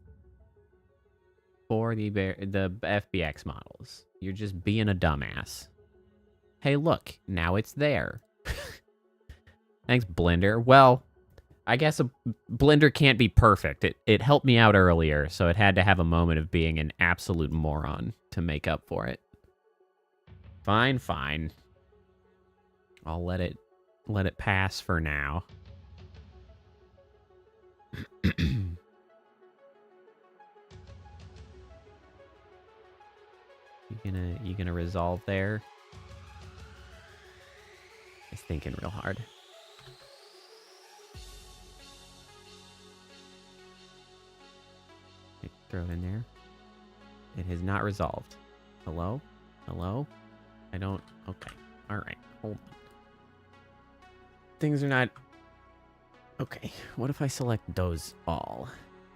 for the FBX models. You're just being a dumbass. Hey, look. Now it's there. Thanks, Blender. Well, I guess Blender can't be perfect. It helped me out earlier, so it had to have a moment of being an absolute moron to make up for it. Fine, fine. I'll let it pass for now. You gonna resolve there? He's thinking real hard. Throw it in there. It has not resolved. Hello? Hello? I don't... Okay. Alright. Hold on. Things are not... Okay. What if I select those all?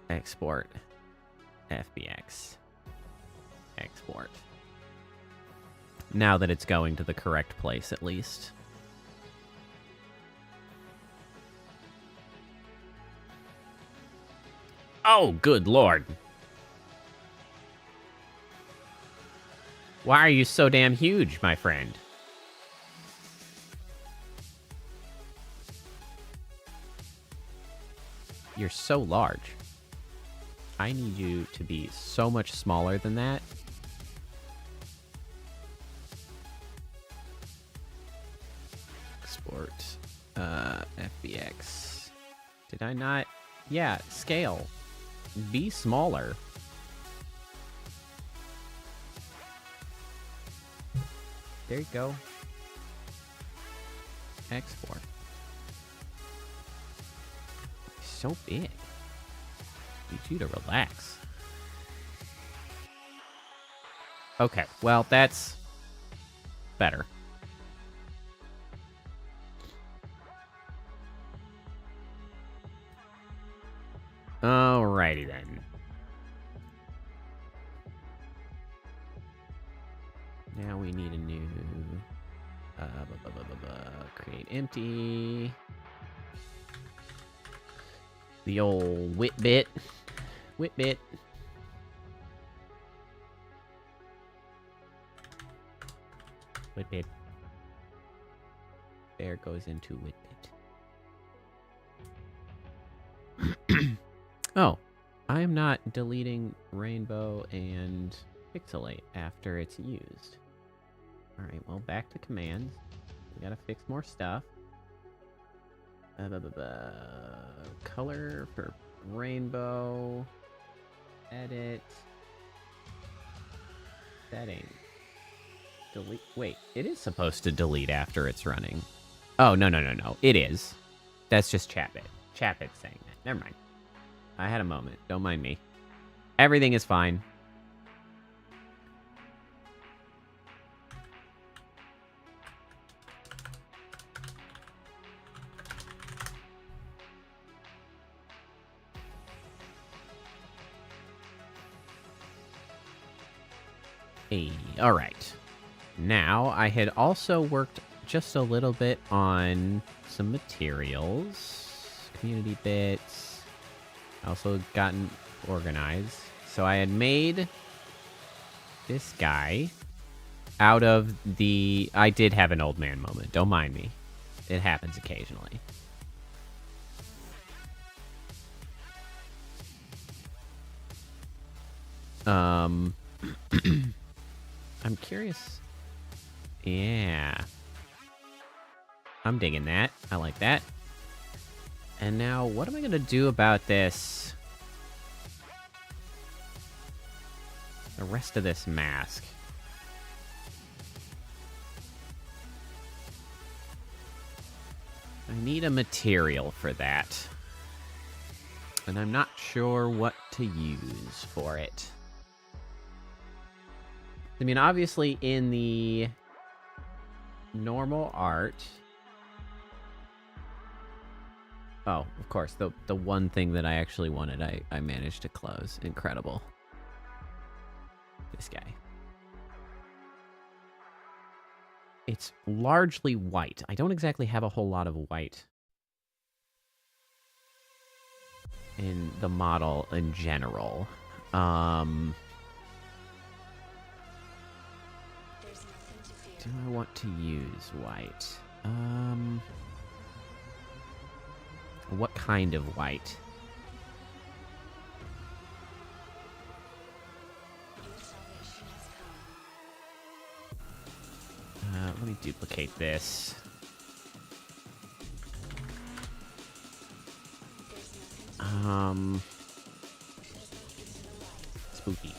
Export. FBX. Export. Now that it's going to the correct place, at least. Oh, good lord. Why are you so damn huge, my friend? You're so large. I need you to be so much smaller than that. Export. FBX. Did I not? Yeah, scale. Be smaller. There you go. Export. So big. Need you to relax. Okay, well, that's better. Alrighty then. Now we need a new create empty. The old whitbit. Whitbit. Whitbit. There goes into whitbit. Oh, I am not deleting rainbow and pixelate after it's used. Alright, well, back to commands. We gotta fix more stuff. Color for rainbow. Edit. Setting. Delete. Wait, it is supposed to delete after it's running. Oh, no. It is. That's just Chatbit. Chatbit's saying that. Never mind. I had a moment. Don't mind me. Everything is fine. Hey, all right. Now, I had also worked just a little bit on some materials. Community bits. Also gotten organized. So I had made this guy out of the... I did have an old man moment. Don't mind me. It happens occasionally. I'm curious. Yeah. I'm digging that. I like that. And now, what am I going to do about this? The rest of this mask. I need a material for that. And I'm not sure what to use for it. I mean, obviously, in the normal art... Oh, of course, the one thing that I actually wanted, I managed to close. Incredible. This guy. It's largely white. I don't exactly have a whole lot of white in the model in general. Do I want to use white? What kind of white? Let me duplicate this. Spooky.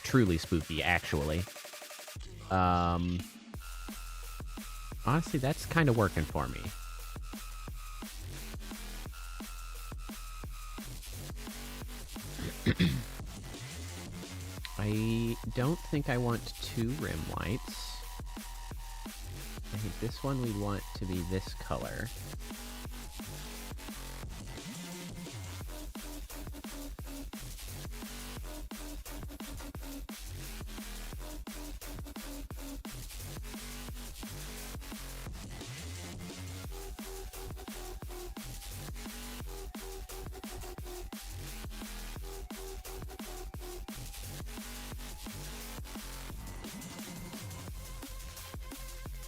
Truly spooky, actually. Honestly, that's kind of working for me. I don't think I want 2 rim lights. I think this one we want to be this color.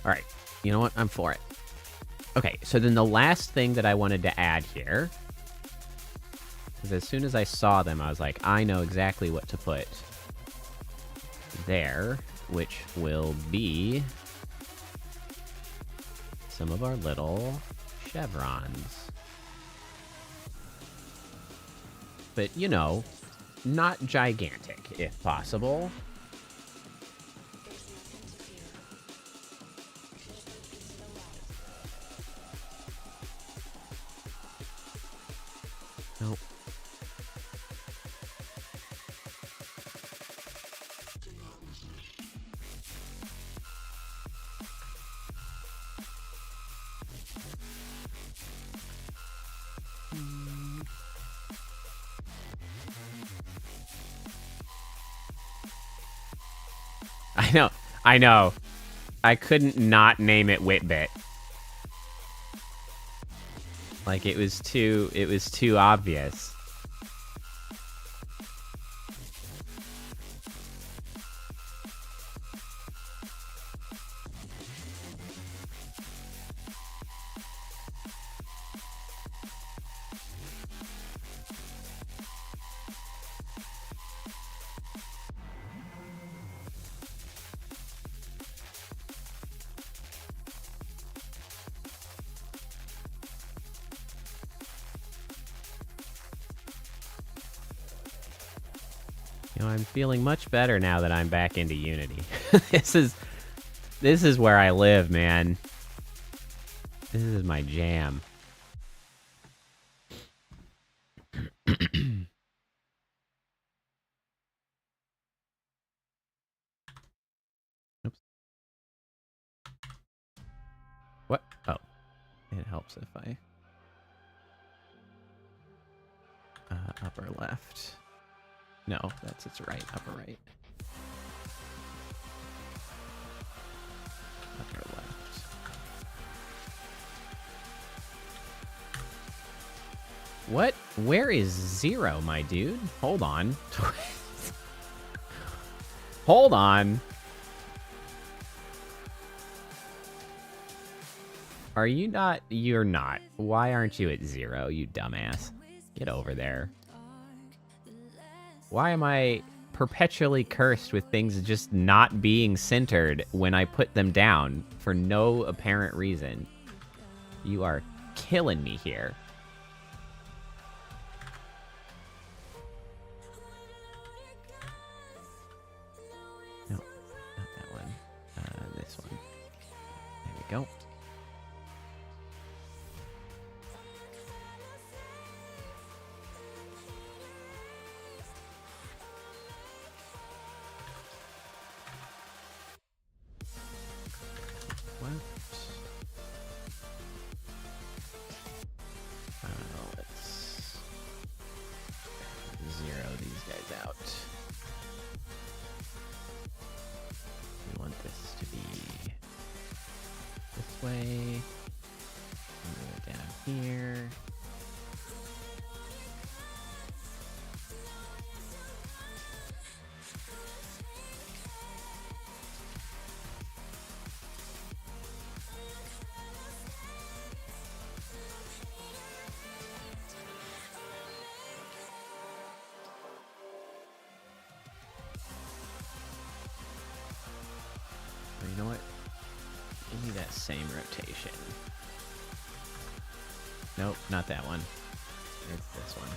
Alright, you know what? I'm for it. Okay, so then the last thing that I wanted to add here, because as soon as I saw them, I was like, I know exactly what to put there, which will be some of our little chevrons. But, you know, not gigantic, if possible. Nope. I know. I couldn't not name it Whitbit. Like, it was too obvious. You know, I'm feeling much better now that I'm back into Unity. This is where I live, man. This is my jam. Oops. What? Oh. It helps if I... Upper left. No, that's its right. Upper right. Upper left. What? Where is 0, my dude? Hold on. Hold on. Are you not? You're not. Why aren't you at 0, you dumbass? Get over there. Why am I perpetually cursed with things just not being centered when I put them down for no apparent reason? You are killing me here. No, not that one. This one. There we go. Let's 0 these guys out. We want this to be this way. Move it down here. You know what? Give me that same rotation. Nope, not that one. It's this one.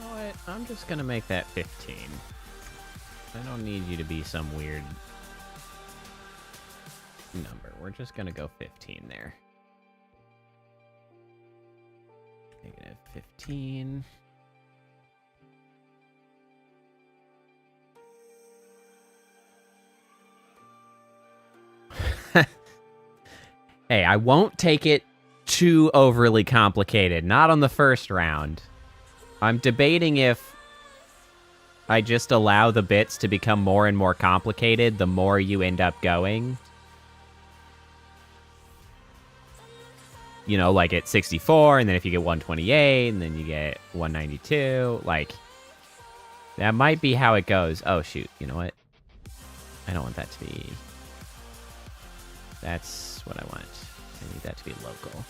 You know what? I'm just gonna make that 15. I don't need you to be some weird number. We're just gonna go 15 there. -15. Hey, I won't take it too overly complicated. Not on the first round. I'm debating if I just allow the bits to become more and more complicated the more you end up going. You know, like at 64, and then if you get 128, and then you get 192. Like, that might be how it goes. Oh, shoot. You know what? I don't want that to be... That's what I want. I need that to be local.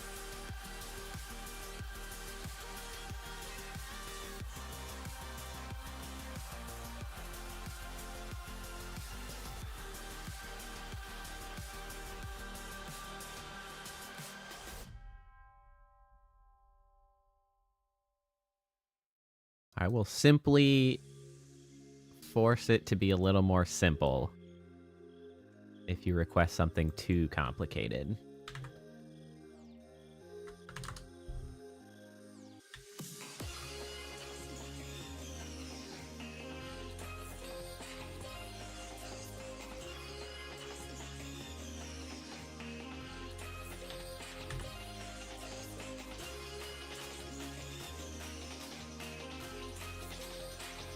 I will simply force it to be a little more simple if you request something too complicated.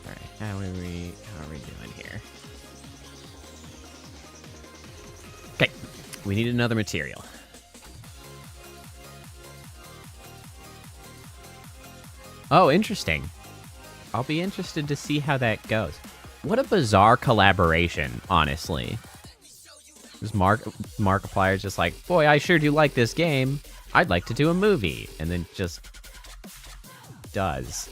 Alright, how are we doing here? Okay, we need another material. Oh, interesting. I'll be interested to see how that goes. What a bizarre collaboration, honestly. This Markiplier's just like, boy, I sure do like this game. I'd like to do a movie. And then just does.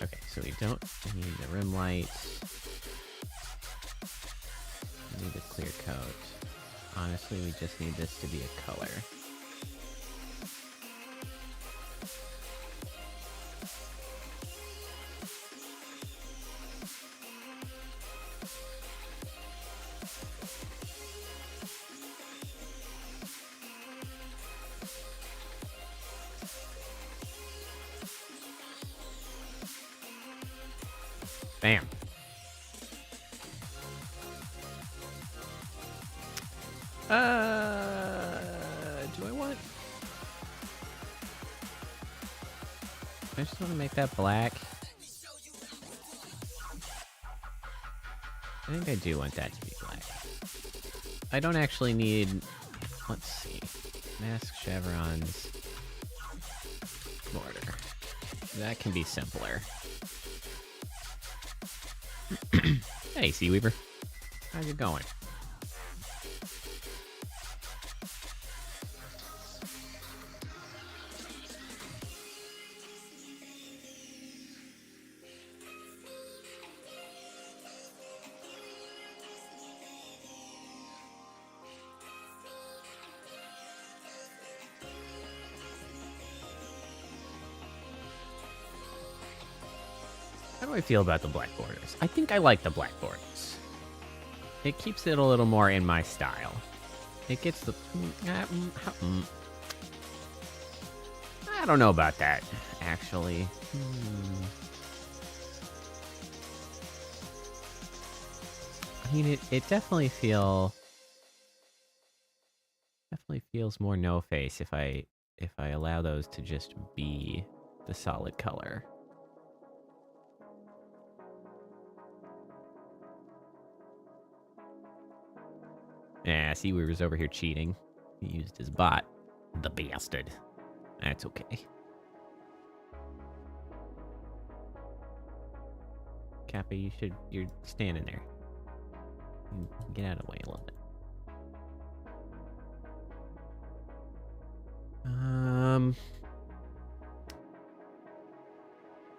Okay, so we don't need the rim light. We need the clear coat. Honestly, we just need this to be a color. Bam. I just want to make that black. I think I do want that to be black. I don't actually need... Let's see. Mask chevrons. Border. That can be simpler. Hey, Sea Weaver. How's it going? How do I feel about the black borders? I think I like the black borders. It keeps it a little more in my style. It gets the... I don't know about that, actually. I mean, it definitely feels more no face if I allow those to just be the solid color. Yeah, Seaweaver's over here cheating. He used his bot. The bastard. That's okay. Kappa, you're standing there. Get out of the way a little bit.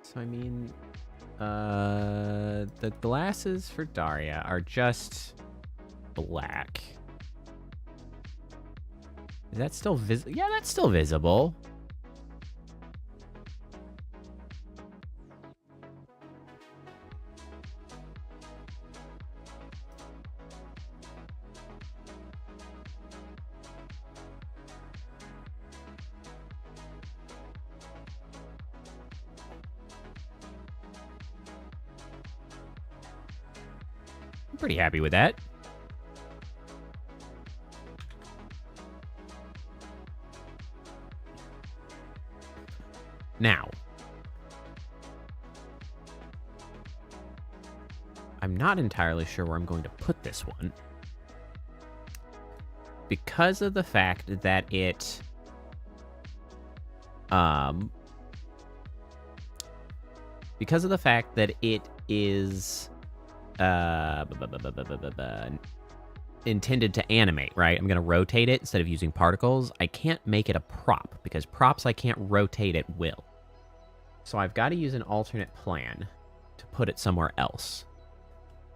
So I mean, the glasses for Daria are just black. Is that still visible? Yeah, that's still visible. I'm pretty happy with that. Now, I'm not entirely sure where I'm going to put this one. Because of the fact that it... because of the fact that it is... intended to animate, right? I'm going to rotate it instead of using particles. I can't make it a prop because props I can't rotate at will. So I've got to use an alternate plan to put it somewhere else.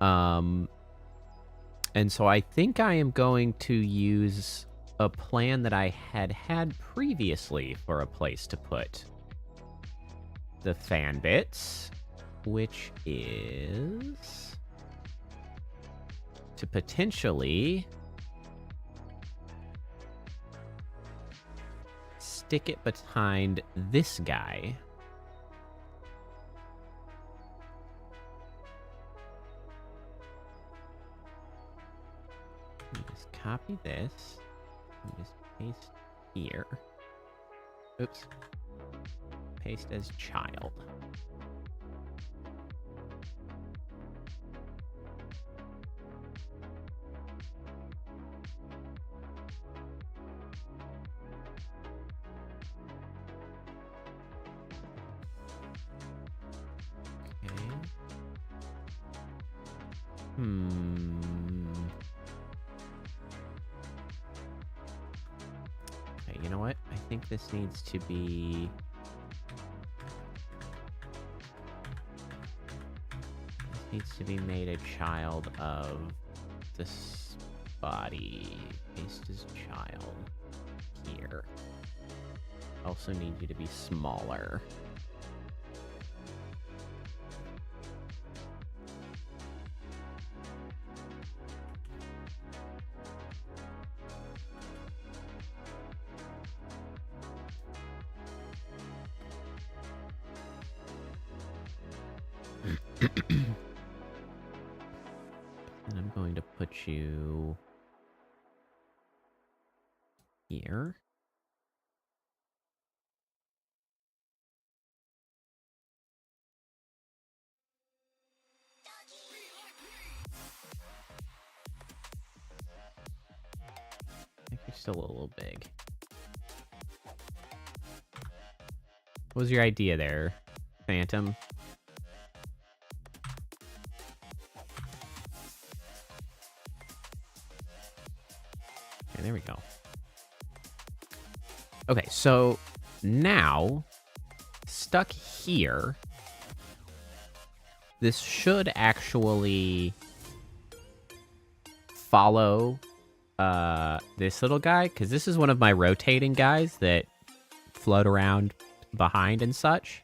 And so I think I am going to use a plan that I had previously for a place to put the fan.bits, which is to potentially stick it behind this guy. Just copy this and just paste here. Oops. Paste as child. Okay, you know what? I think this needs to be... This needs to be made a child of this body. Paste as child here. Also need you to be smaller. And I'm going to put you here. You're still a little big. What was your idea there, Phantom? Okay, there we go. Okay, so now, stuck here, this should actually follow this little guy, because this is one of my rotating guys that float around behind and such.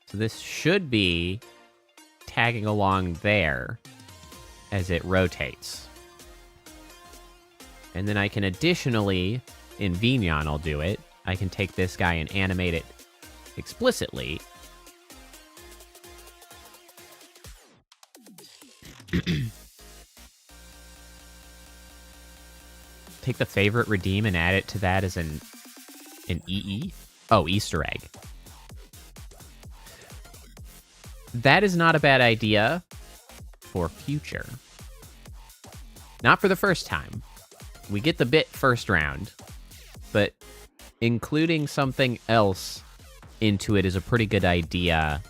So this should be tagging along there as it rotates. And then I can additionally, in Vignon I'll do it, I can take this guy and animate it explicitly. Take the favorite redeem and add it to that as an EE. Oh, Easter egg. That is not a bad idea for future. Not for the first time. We get the bit first round, but including something else into it is a pretty good idea.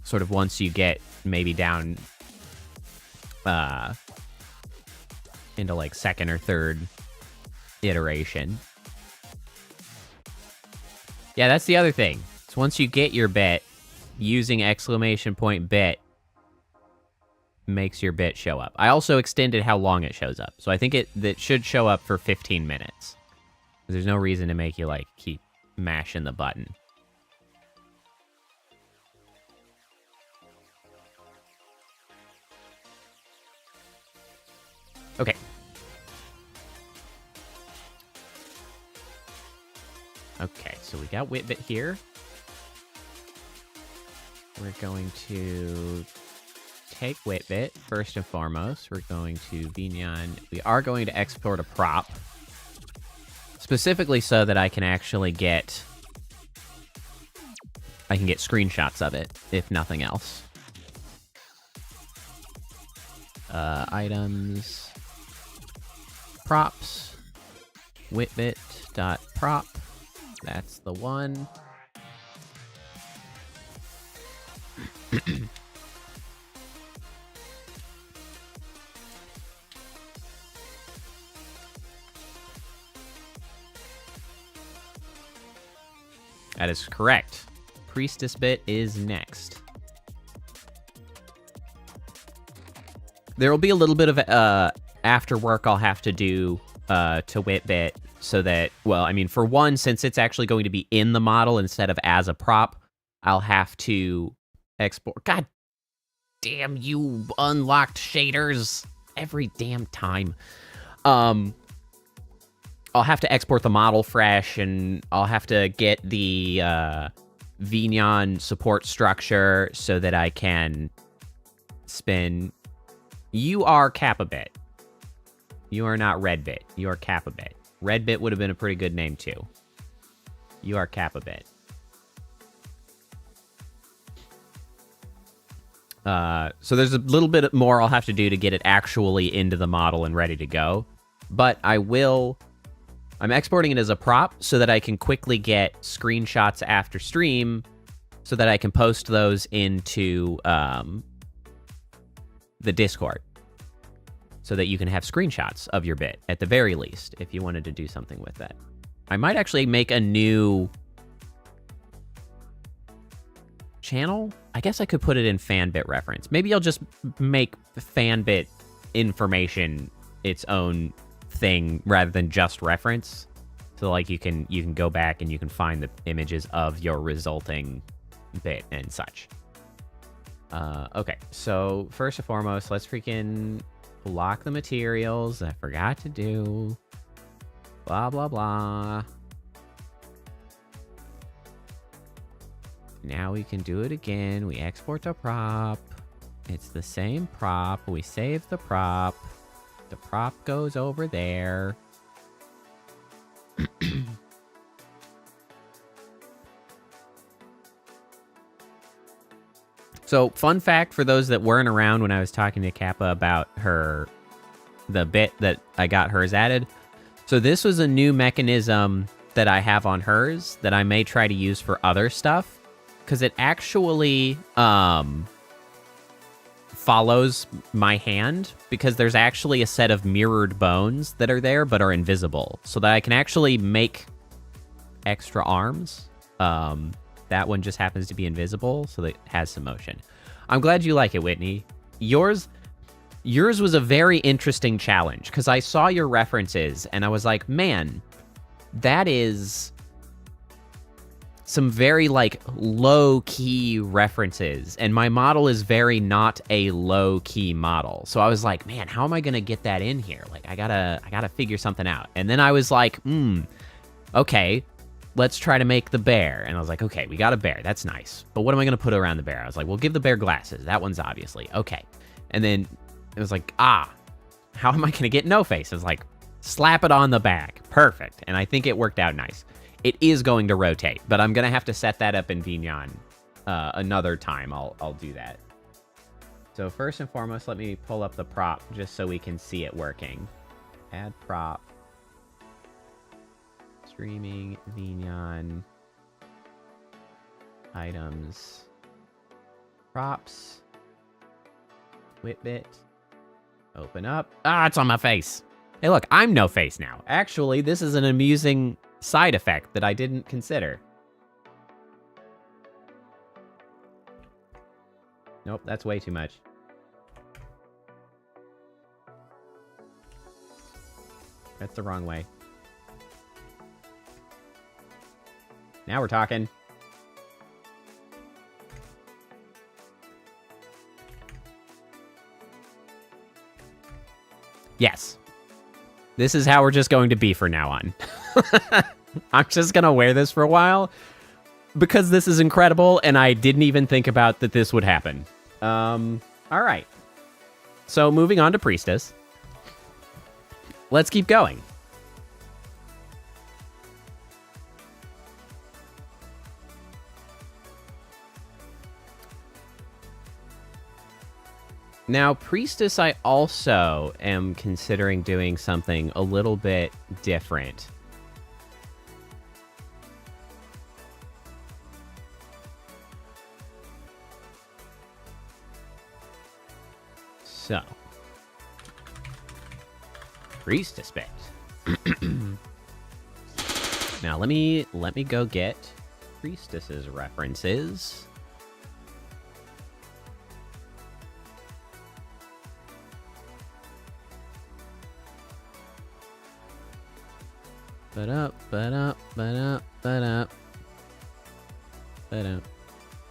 Sort of once you get maybe down into like second or third iteration. Yeah, that's the other thing. So once you get your bit, using !bit makes your bit show up. I also extended how long it shows up. So I think it should show up for 15 minutes. There's no reason to make you like keep mashing the button. Okay. Okay, so we got Whitbit here. We're going to take Whitbit first and foremost. We're going to Vignon. We are going to export a prop. Specifically so that I can actually get... I can get screenshots of it, if nothing else. Items... Props. Whitbit.prop. That's the one. That is correct. Priestess bit is next. There will be a little bit of after work I'll have to do to Whitbit so that, well, I mean, for one, since it's actually going to be in the model instead of as a prop, I'll have to export. God damn you unlocked shaders every damn time. I'll have to export the model fresh, and I'll have to get the Vignon support structure so that I can spin. You are Kappa bit. You are not Red bit. You are Kappa bit. Red bit would have been a pretty good name too. You are Kappa bit. So there's a little bit more I'll have to do to get it actually into the model and ready to go. But I'm exporting it as a prop so that I can quickly get screenshots after stream so that I can post those into the Discord. So that you can have screenshots of your bit, at the very least, if you wanted to do something with that. I might actually make a new channel. I guess I could put it in fan.bit reference. Maybe I'll just make fan.bit information its own thing rather than just reference. So like you can go back and you can find the images of your resulting bit and such. Okay, so first and foremost, let's freaking block the materials. I forgot to do. Blah, blah, blah. Now we can do it again. We export the prop. It's the same prop. We save the prop. The prop goes over there. So, fun fact for those that weren't around when I was talking to Kappa about the bit that I got hers added. So this was a new mechanism that I have on hers that I may try to use for other stuff, because it actually follows my hand, because there's actually a set of mirrored bones that are there but are invisible, so that I can actually make extra arms. That one just happens to be invisible, so that it has some motion. I'm glad you like it, Whitney. Yours was a very interesting challenge, because I saw your references and I was like, man, that is some very, like, low-key references, and my model is very not a low-key model. So I was like, man, how am I gonna get that in here? Like, I gotta figure something out. And then I was like, okay, let's try to make the bear. And I was like, okay, we got a bear. That's nice. But what am I gonna put around the bear? I was like, well, give the bear glasses. That one's obviously. Okay. And then it was like, how am I gonna get No Face? I was like, slap it on the back. Perfect. And I think it worked out nice. It is going to rotate, but I'm going to have to set that up in Vignon another time. I'll do that. So first and foremost, let me pull up the prop just so we can see it working. Add prop. Streaming, Vignon. Items. Props. Whitbit. Open up. It's on my face. Hey, look, I'm No Face now. Actually, this is an amusing side effect that I didn't consider. Nope, that's way too much. That's the wrong way. Now we're talking. Yes. This is how we're just going to be from now on. I'm just going to wear this for a while because this is incredible, and I didn't even think about that this would happen. All right. So moving on to Priestess. Let's keep going. Now, Priestess, I also am considering doing something a little bit different. So, Priestess bit. Now, let me go get Priestess's references. Ba-da, ba-da, ba-da, ba-da. Ba-da.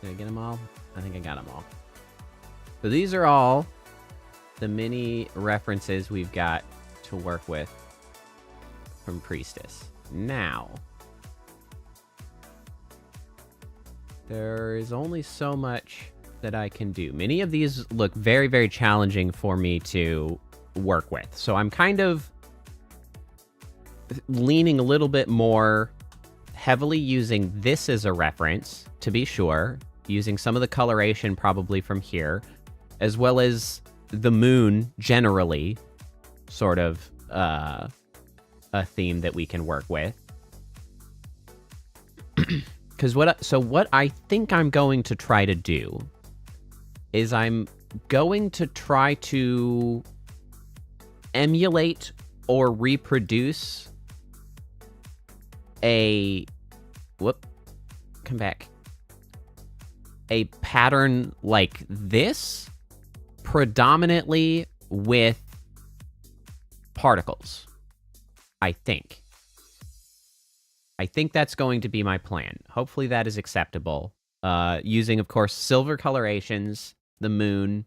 Did I get them all? I think I got them all. So these are all the mini references we've got to work with from Priestess. Now, there is only so much that I can do. Many of these look very, very challenging for me to work with. So I'm kind of leaning a little bit more heavily using this as a reference, to be sure, using some of the coloration probably from here, as well as the moon generally, sort of a theme that we can work with. Because what I think I'm going to try to do is I'm going to try to emulate or reproduce a pattern like this, predominantly with particles. I think that's going to be my plan. Hopefully that is acceptable. Using, of course, silver colorations, the moon,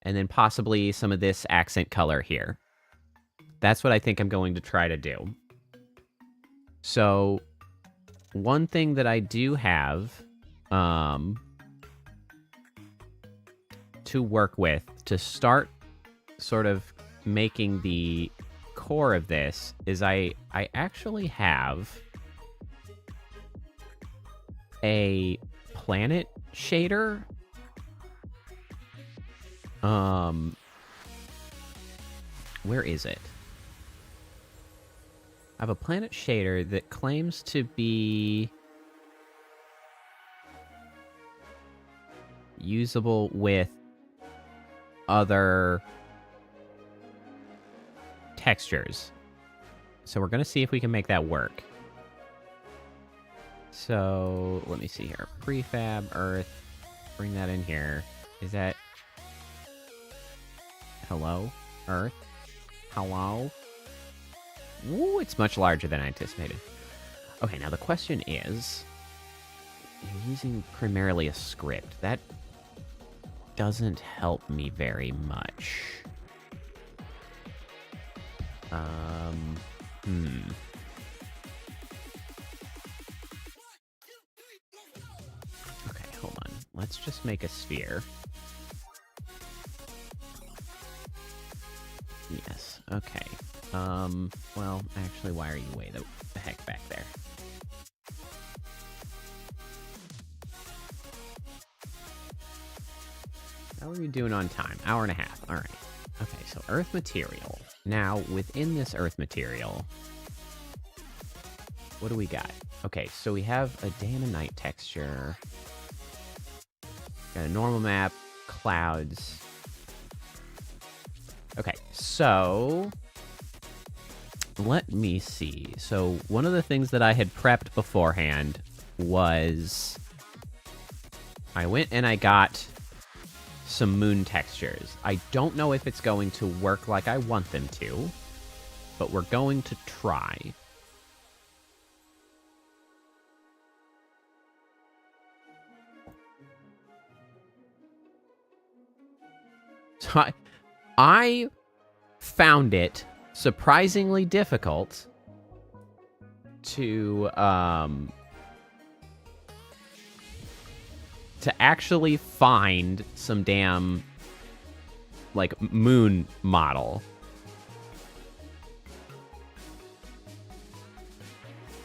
and then possibly some of this accent color here. That's what I think I'm going to try to do. So, one thing that I do have to work with to start sort of making the core of this is I actually have a planet shader. Where is it? I have a planet shader that claims to be usable with other textures. So we're going to see if we can make that work. So let me see here. Prefab, Earth. Bring that in here. Is that... Hello? Earth? Hello? Ooh, it's much larger than I anticipated. Okay, now the question is... You're using primarily a script. That doesn't help me very much. Okay, hold on. Let's just make a sphere. Yes, okay. Well, actually, why are you way the heck back there? How are you doing on time? Hour and a half. All right. Okay, so earth material. Now, within this earth material, what do we got? Okay, so we have a day and a night texture. Got a normal map, clouds. Okay, so let me see. So one of the things that I had prepped beforehand was I went and I got some moon textures. I don't know if it's going to work like I want them to, but we're going to try. So I found it surprisingly difficult to actually find some damn, like, moon model.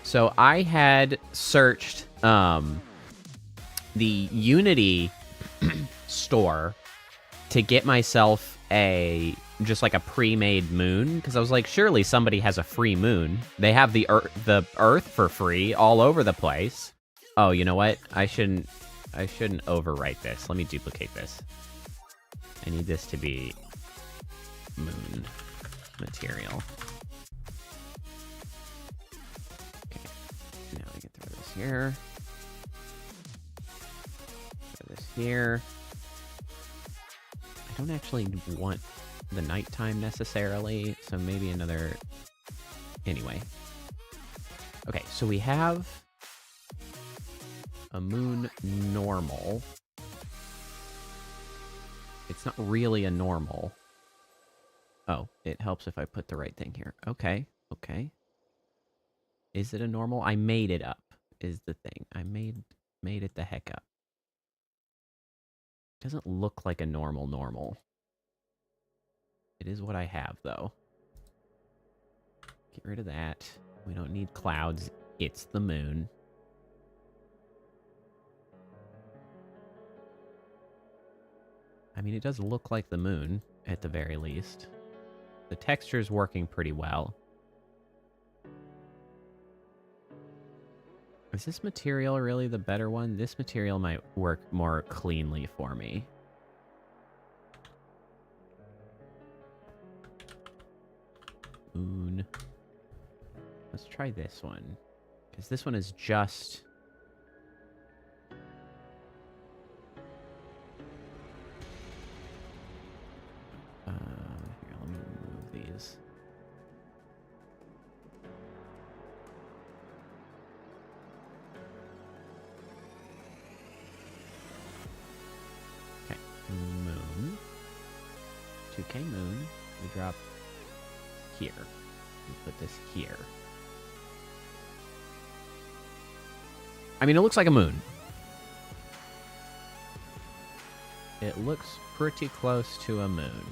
So I had searched the Unity store to get myself just like a pre-made moon, because I was like, surely somebody has a free moon. They have the Earth for free all over the place. Oh, you know what? I shouldn't overwrite this. Let me duplicate this. I need this to be moon material. Okay. Now I can throw this here. Throw this here. I don't actually want the nighttime necessarily, so maybe another... Anyway. Okay, so we have a moon normal. It's not really a normal. Oh, it helps if I put the right thing here. Okay, okay. Is it a normal? I made it up, is the thing. I made it the heck up. It doesn't look like a normal. It is what I have, though. Get rid of that. We don't need clouds. It's the moon. I mean, it does look like the moon, at the very least. The texture's working pretty well. Is this material really the better one? This material might work more cleanly for me. Moon. Let's try this one. Because this one is just... here, let me remove these. Okay, moon. 2K moon. We drop here. We put this here. I mean, it looks like a moon. It looks pretty close to a moon.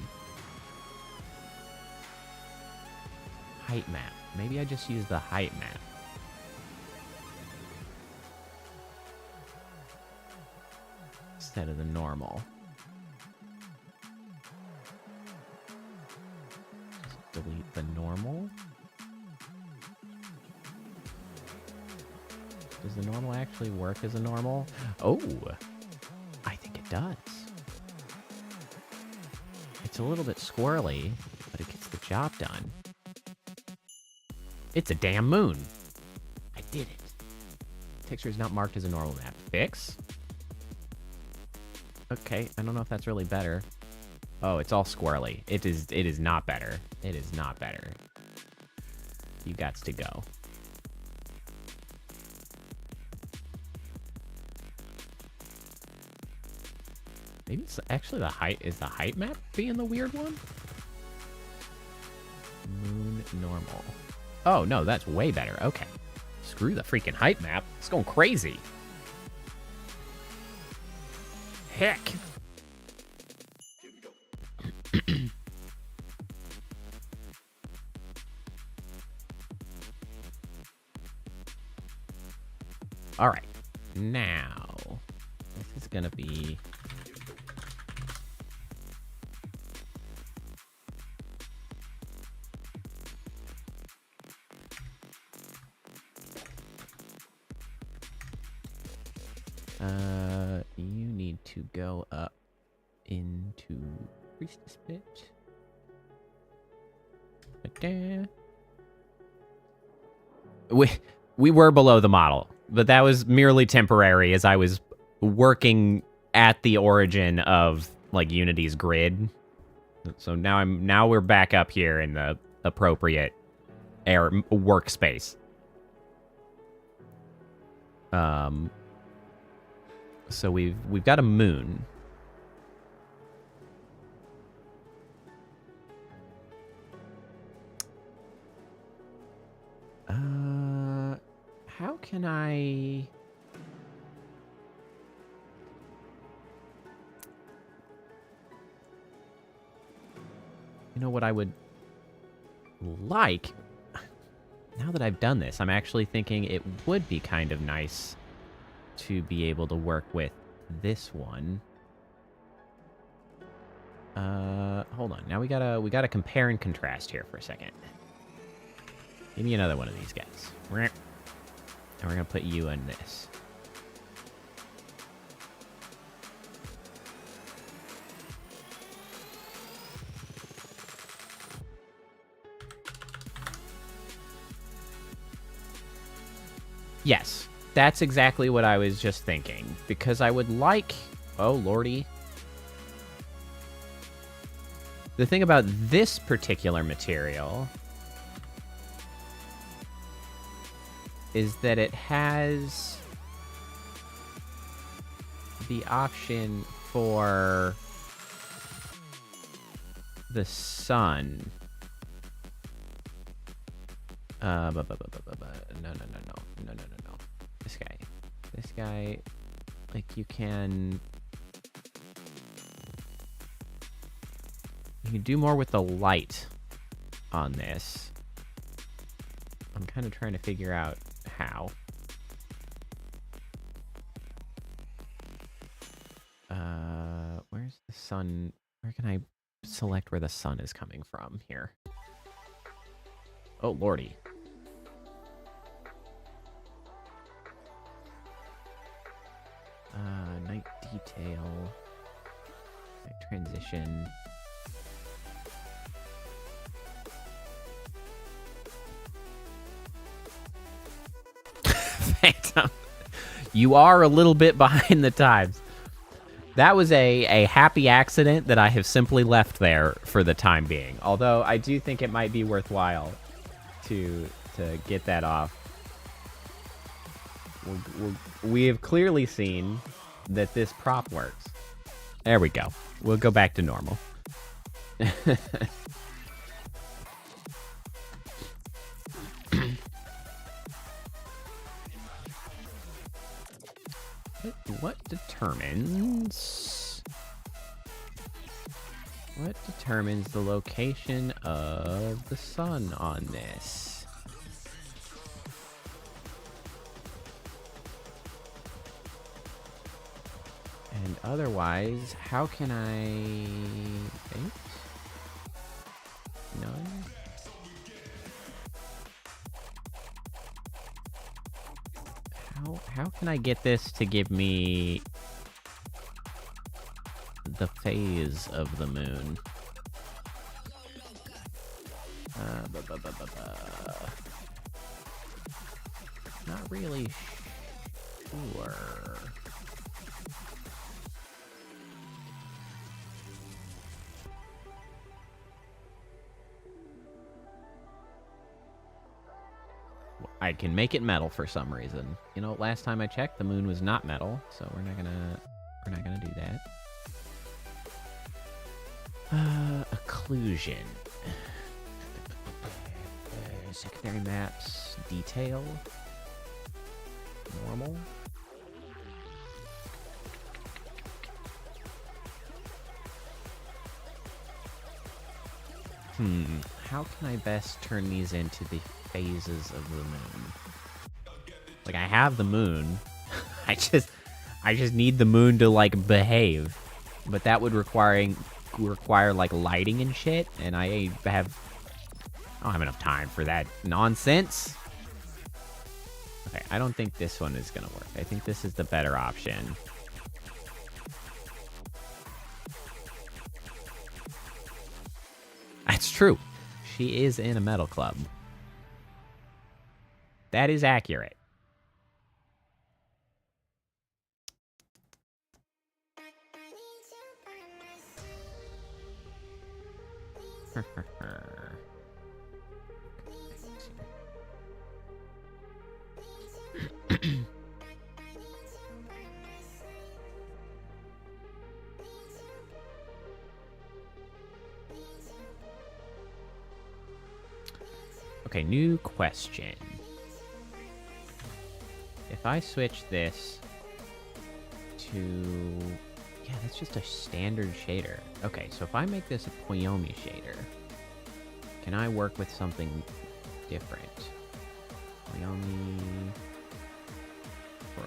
Height map. Maybe I just use the height map. Instead of the normal. Just delete the normal. Does the normal actually work as a normal? Oh, I think it does. It's a little bit squirrely, but it gets the job done. It's a damn moon. I did it. Texture is not marked as a normal map. Fix? Okay, I don't know if that's really better. Oh, it's all squirrely. It is not better. It is not better. You gots to go. Maybe it's actually the height. Is the height map being the weird one? Moon normal. Oh, no, that's way better. Okay. Screw the freaking height map. It's going crazy. Heck. All right. Now, this is going to be... you need to go up into Priestess Pit. We were below the model, but that was merely temporary as I was working at the origin of like Unity's grid. So now we're back up here in the appropriate workspace. So we've got a moon. How can I... You know what I would like? Now that I've done this, I'm actually thinking it would be kind of nice to be able to work with this one. Hold on. Now we gotta compare and contrast here for a second. Give me another one of these guys. And we're gonna put you in this. Yes, that's exactly what I was just thinking. Because I would like... Oh, lordy. The thing about this particular material is that it has the option for the sun. No. This guy, like you can do more with the light on this. I'm kind of trying to figure out how. Where's the sun? Where can I select where the sun is coming from here? Oh, lordy. Night detail. Night transition. Phantom. You are a little bit behind the times. That was a happy accident that I have simply left there for the time being. Although I do think it might be worthwhile to get that off. We have clearly seen that this prop works. There we go. We'll go back to normal. What determines the location of the sun on this? And otherwise, how can I... Eight? None? How How can I get this to give me the phase of the moon? Not really sure. I can make it metal for some reason. You know, last time I checked, the moon was not metal, so we're not gonna do that. Occlusion. Secondary maps, detail, normal. How can I best turn these into the phases of the moon? Like, I have the moon. I just need the moon to, like, behave. But that would require like lighting and shit, and I don't have enough time for that nonsense. Okay, I don't think this one is gonna work. I think this is the better option. That's true. She is in a metal club. That is accurate. Okay, new question. If I switch this to... Yeah, that's just a standard shader. Okay, so if I make this a Poyomi shader, can I work with something different? Poyomi Pro.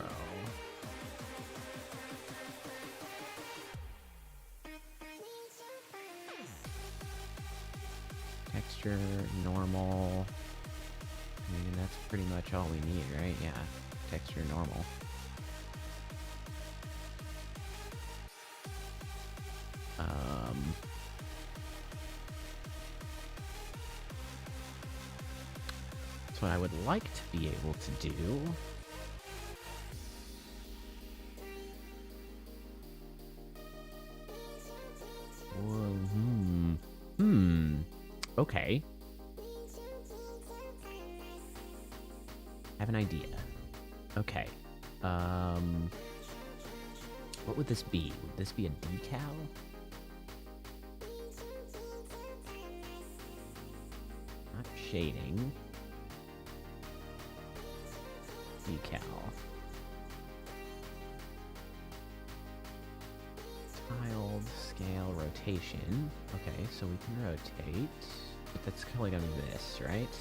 Texture, normal. I mean, that's pretty much all we need, right? Yeah, texture, normal. That's what I would like to be able to do. Okay. I have an idea. Okay. What would this be? Would this be a decal? Not shading. Decal. Tiled scale rotation. Okay, so we can rotate. But that's kind of like this, right?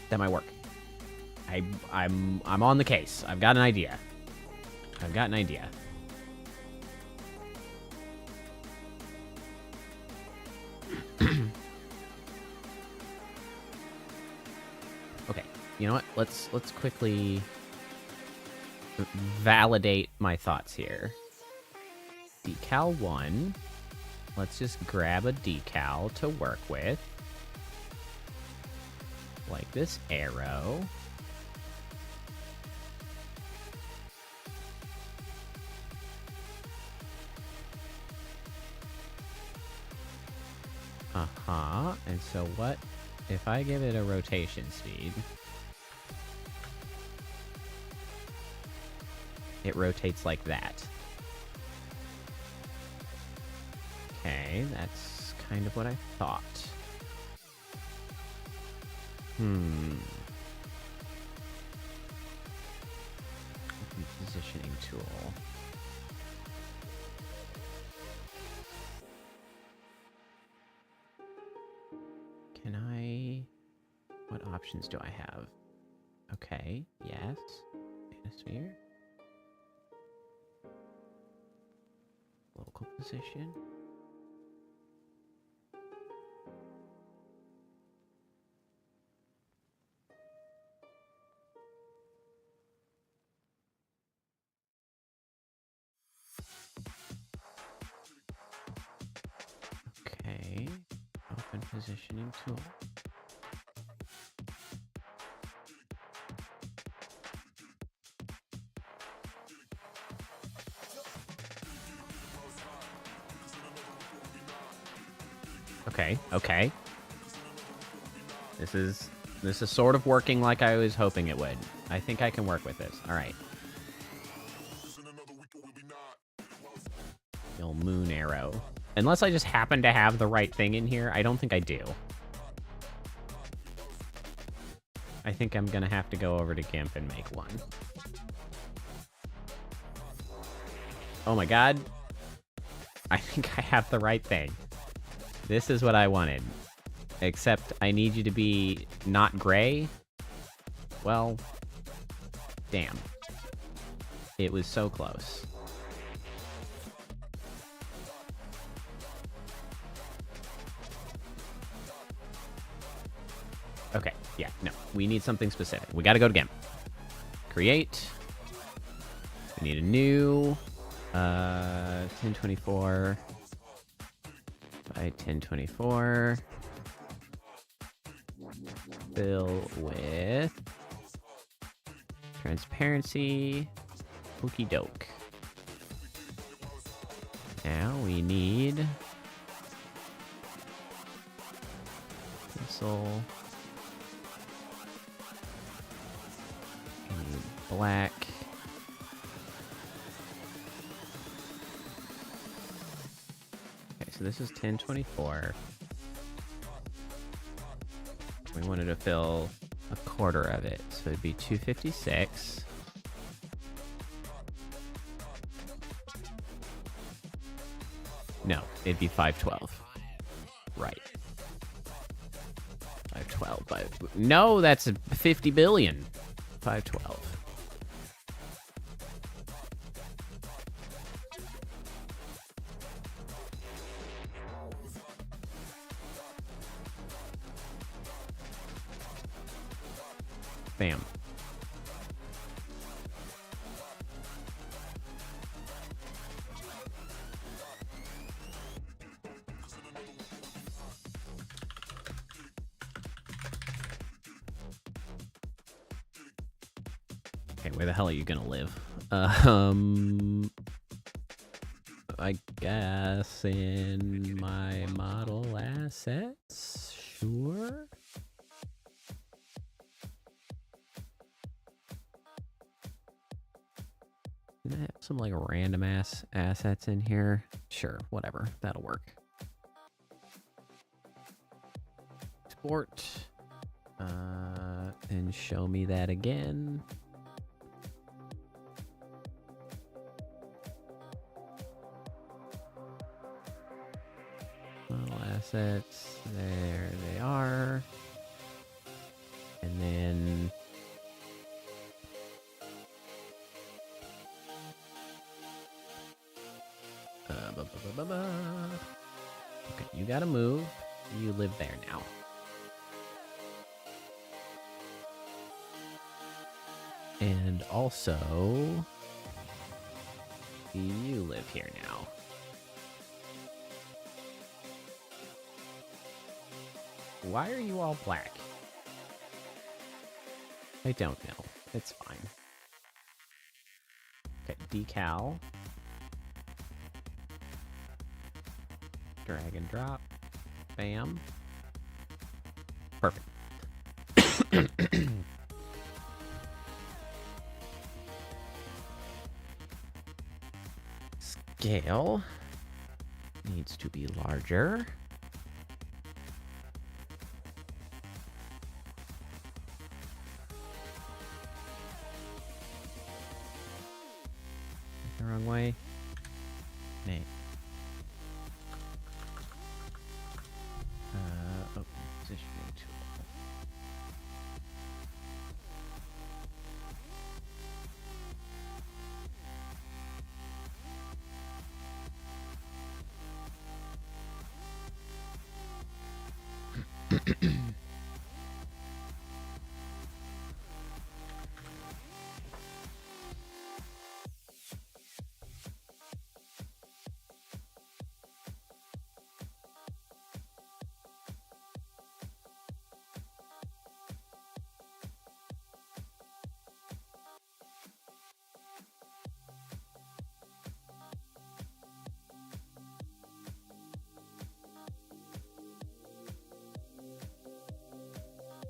That might work. I'm on the case. I've got an idea. Okay, you know what? Let's quickly validate my thoughts here. Decal 1. Let's just grab a decal to work with. Like this arrow. And so what if I give it a rotation speed? It rotates like that. Okay, that's kind of what I thought. Positioning tool. Can I... What options do I have? Okay, yes. Manosphere. Local position. Okay. Open positioning tool. Okay, okay. This is sort of working like I was hoping it would. I think I can work with this. All right. The old moon arrow. Unless I just happen to have the right thing in here. I don't think I do. I think I'm gonna have to go over to GIMP and make one. Oh my god. I think I have the right thing. This is what I wanted. Except I need you to be not gray. Well, damn. It was so close. Okay, yeah, no. We need something specific. We gotta go to GIMP. Create. We need a new 1024 by 1024. Fill with transparency. Okie doke. Now we need pencil. We need black. Okay, so this is 1024. We wanted to fill a quarter of it, so it'd be 256. No, it'd be 512. Right. 512. No, that's 50 billion. 512. Bam. Okay, where the hell are you gonna live? I guess in my model assets? Sure. Can I have some like random ass assets in here? Sure, whatever. That'll work. Export. And show me that again. Model assets. There they are. And then okay, you gotta move. You live there now. And also, you live here now. Why are you all black? I don't know. It's fine. Okay, decal. Drag and drop. Bam. Perfect. Scale needs to be larger. The wrong way. Nay. Open positioning tool.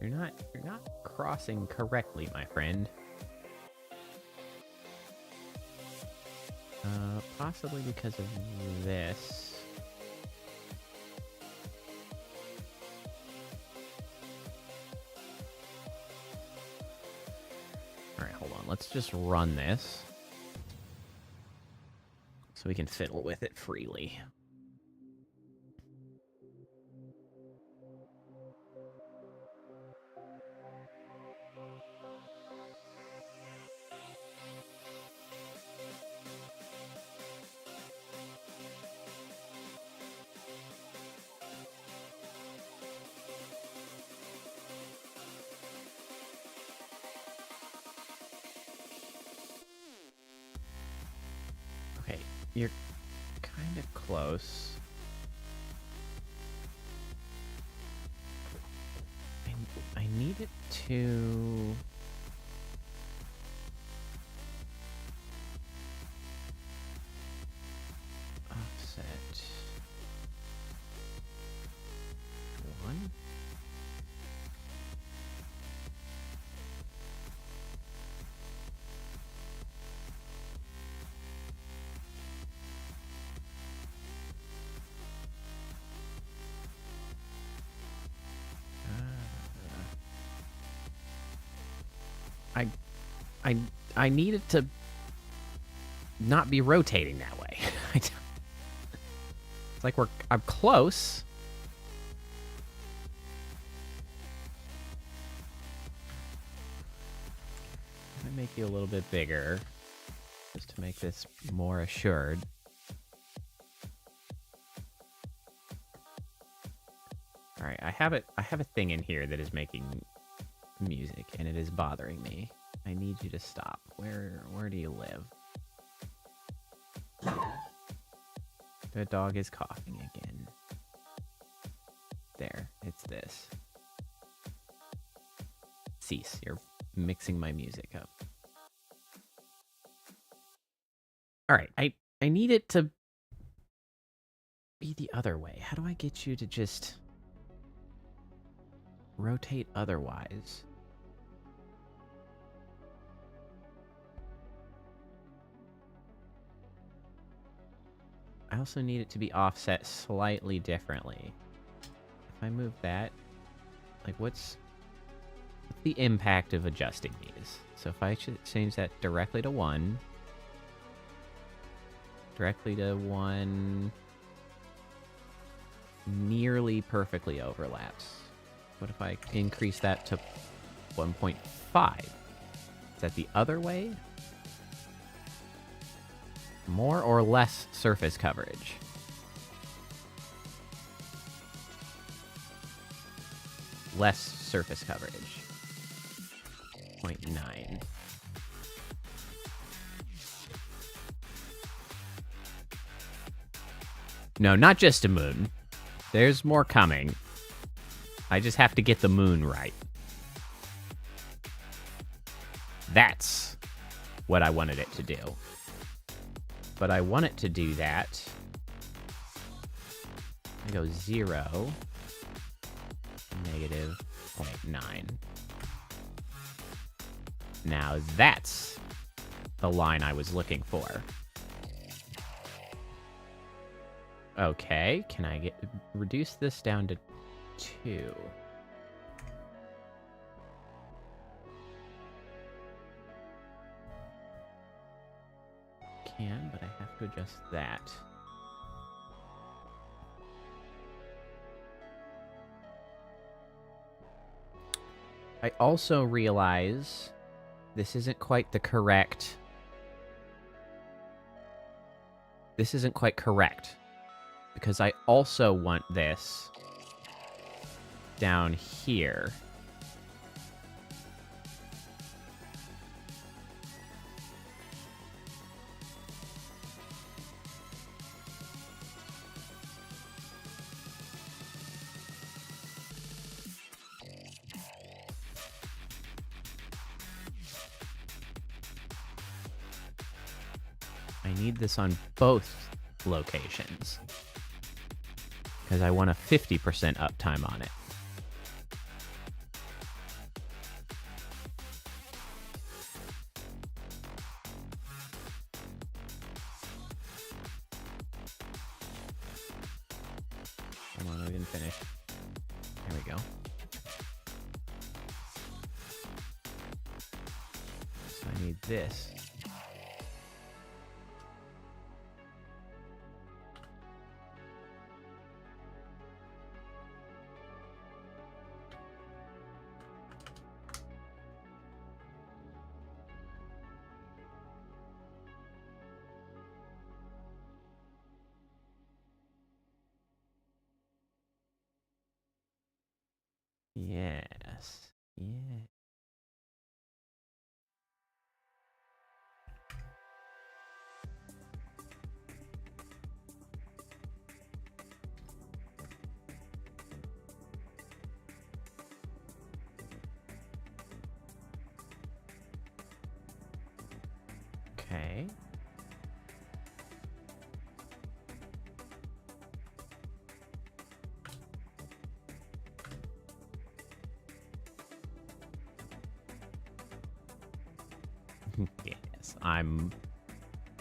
You're not crossing correctly, my friend. Possibly because of this. Alright, hold on. Let's just run this. So we can fiddle with it freely. Okay, you're kind of close. I need it to... offset... 1? I need it to not be rotating that way. It's like I'm close. I'm gonna make you a little bit bigger just to make this more assured. All right, I have a thing in here that is making music and it is bothering me. I need you to stop. Where do you live? The dog is coughing again. There, it's this. Cease, you're mixing my music up. Alright, I need it to be the other way. How do I get you to just rotate otherwise? I also need it to be offset slightly differently. If I move that, like what's the impact of adjusting these? So if I should change that directly to 1, nearly perfectly overlaps. What if I increase that to 1.5? Is that the other way? More or less surface coverage? Less surface coverage. 0.9. No, not just a moon. There's more coming. I just have to get the moon right. That's what I wanted it to do. But I want it to do that. I go 0, negative 0.9. Now that's the line I was looking for. Okay, can I reduce this down to 2? Can, but I have to adjust that. I also realize this isn't quite the correct... This isn't quite correct. Because I also want this down here. I need this on both locations because I want a 50% uptime on it. didn't finish. There we go. So I need this. Yes. Yeah. Okay. Yes, I'm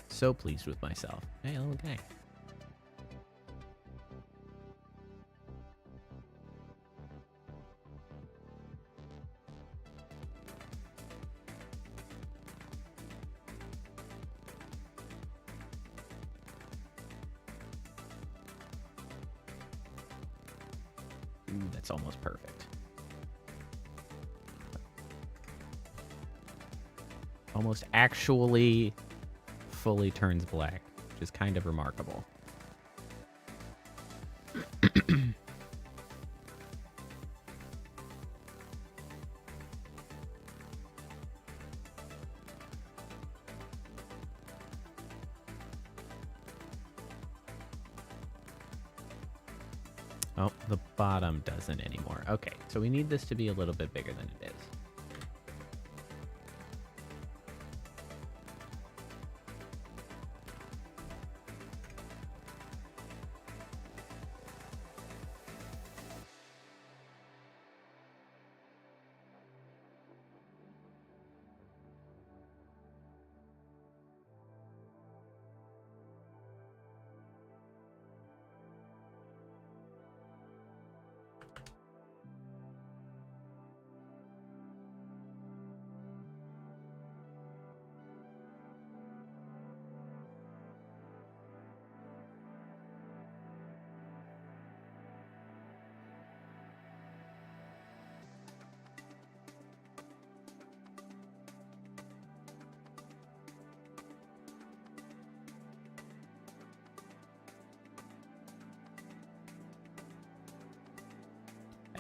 so pleased with myself. Hey, little guy. Ooh, that's almost perfect. Almost actually fully turns black, which is kind of remarkable. Oh, the bottom doesn't anymore. Okay, so we need this to be a little bit bigger than it is.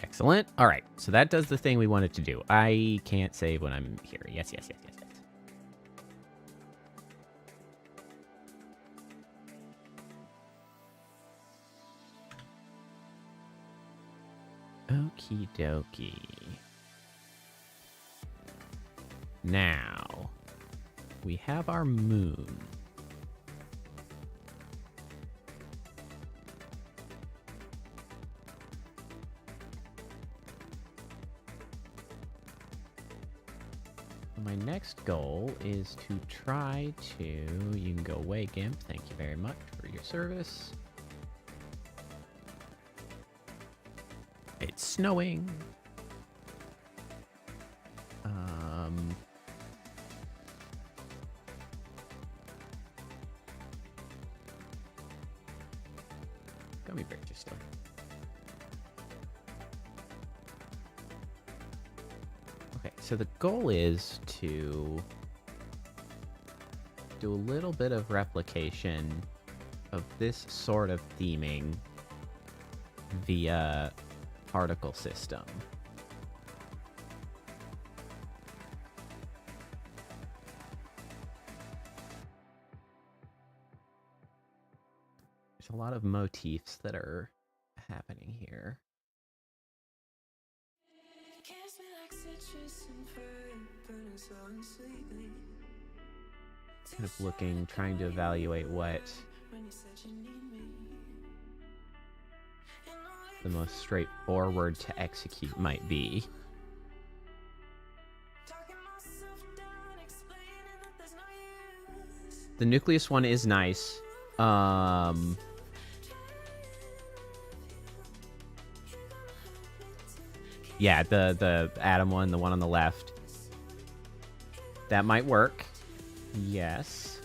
Excellent. All right, so that does the thing we wanted to do. I can't save when I'm here. Yes, yes, yes, yes, yes. Okie dokie. Now, we have our moon. My next goal is to try to... You can go away, Gimp. Thank you very much for your service. It's snowing. Gummy bear just still. Okay, so the goal is to do a little bit of replication of this sort of theming via particle system. There's a lot of motifs that are happening here. Kind of looking, trying to evaluate what the most straightforward to execute might be. The nucleus one is nice. Yeah, the Adam one, the one on the left. That might work. Yes.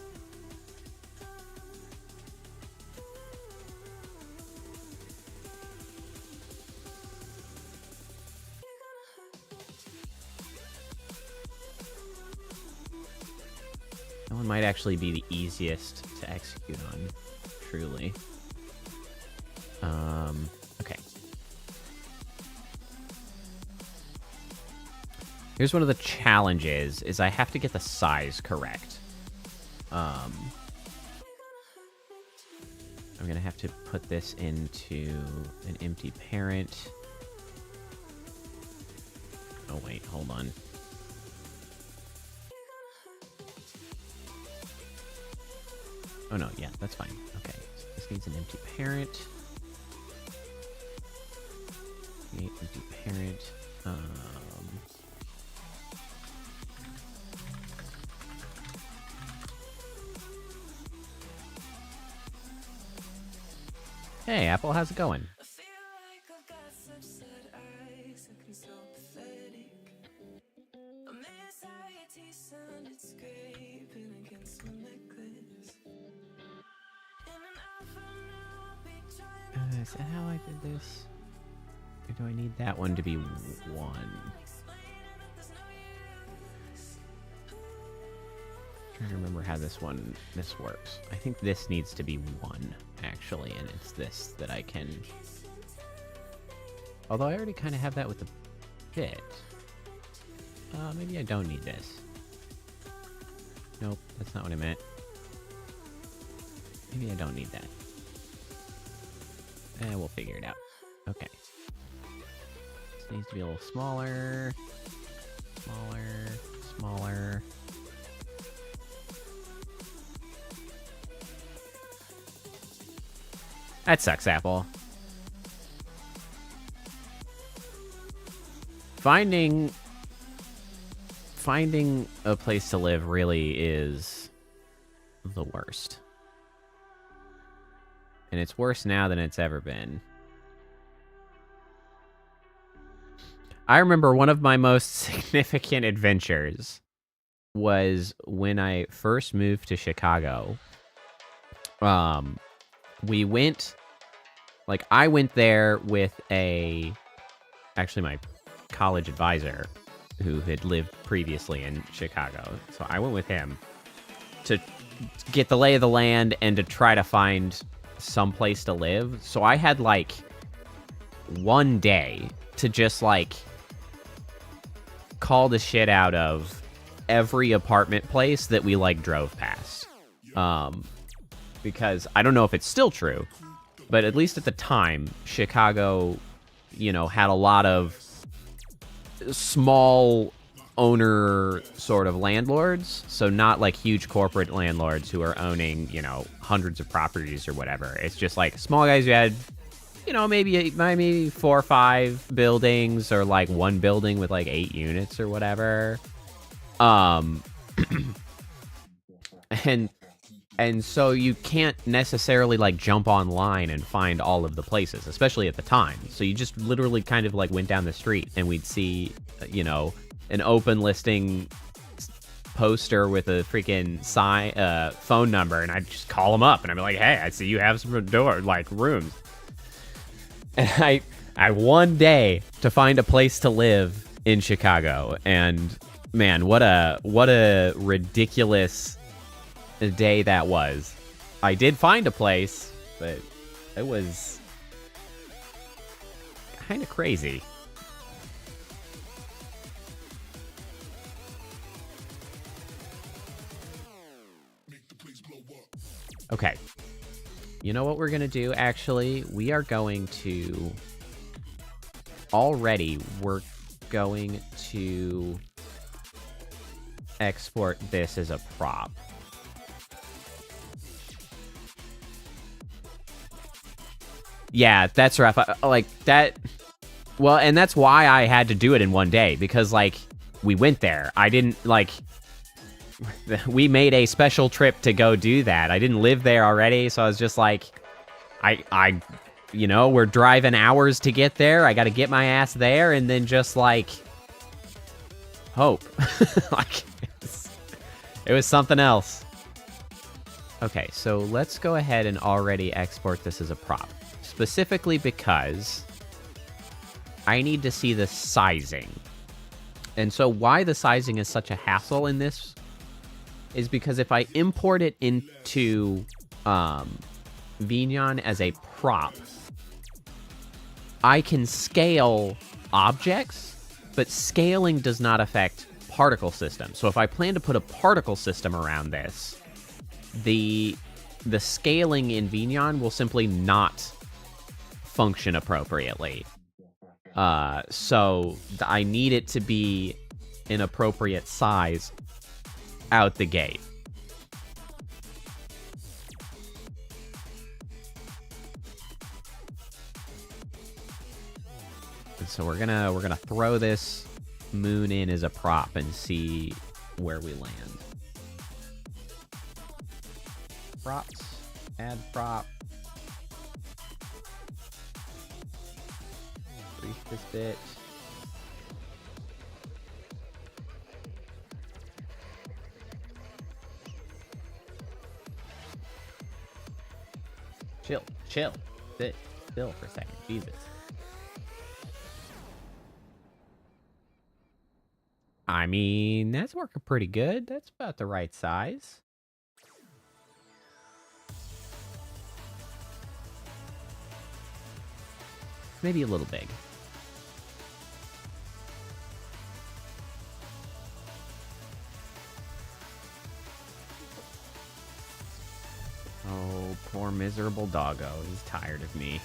That one might actually be the easiest to execute on, truly. Okay. Here's one of the challenges, is I have to get the size correct. I'm gonna have to put this into an empty parent. Oh wait, hold on. Oh no, yeah, that's fine. Okay, so this needs an empty parent. Create empty parent. Hey, Apple, how's it going? Is that how I did this? Or do I need that one to be 1? Trying to remember how this works. I think this needs to be 1, actually, and it's this that I can... Although I already kind of have that with the bit. Maybe I don't need this. Nope, that's not what I meant. Maybe I don't need that. We'll figure it out. Okay. This needs to be a little smaller. Smaller. That sucks, Apple. Finding a place to live really is the worst. And it's worse now than it's ever been. I remember one of my most significant adventures was when I first moved to Chicago. We went... Like, I went there with actually my college advisor who had lived previously in Chicago. So I went with him to get the lay of the land and to try to find some place to live. So I had, like, one day to just, like, call the shit out of every apartment place that we, like, drove past. Because I don't know if it's still true, but at least at the time, Chicago, you know, had a lot of small owner sort of landlords. So not like huge corporate landlords who are owning, you know, hundreds of properties or whatever. It's just like small guys who had, you know, maybe 4 or 5 buildings, or like one building with like 8 units or whatever. And so you can't necessarily, like, jump online and find all of the places, especially at the time. So you just literally kind of, like, went down the street and we'd see, you know, an open listing poster with a freaking phone number, and I'd just call them up, and I'd be like, hey, I see you have some rooms. And I one day to find a place to live in Chicago, and, man, what a ridiculous day that was. I did find a place, but it was kind of crazy. Okay. You know what we're going to do, actually? We're going to export this as a prop. Yeah, that's rough. Like, that... Well, and that's why I had to do it in one day, because, like, we went there. I didn't, like... We made a special trip to go do that. I didn't live there already, so I was just like... I you know, we're driving hours to get there. I got to get my ass there and then just, like, hope. Like, it was something else. Okay, so let's go ahead and already export this as a prop. Specifically because I need to see the sizing. And so why the sizing is such a hassle in this is because if I import it into Vignon as a prop, I can scale objects, but scaling does not affect particle systems. So if I plan to put a particle system around this, the scaling in Vignon will simply not function appropriately. So I need it to be an appropriate size out the gate. And so we're gonna throw this moon in as a prop and see where we land. Props, add prop. Brief this bit. Chill. Sit still for a second. Jesus. I mean, that's working pretty good. That's about the right size. Maybe a little big. Oh, poor miserable doggo. He's tired of me.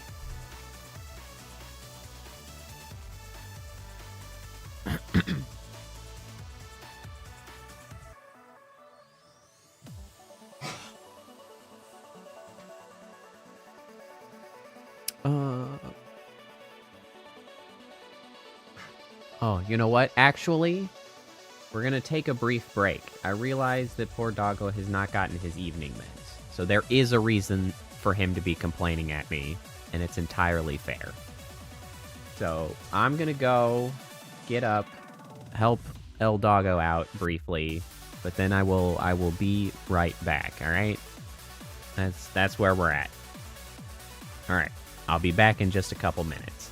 Oh, you know what? Actually, we're going to take a brief break. I realize that poor doggo has not gotten his evening meds. So there is a reason for him to be complaining at me, and it's entirely fair. So I'm going to go get up, help El Doggo out briefly, but then I will be right back, all right? That's where we're at. All right. I'll be back in just a couple minutes.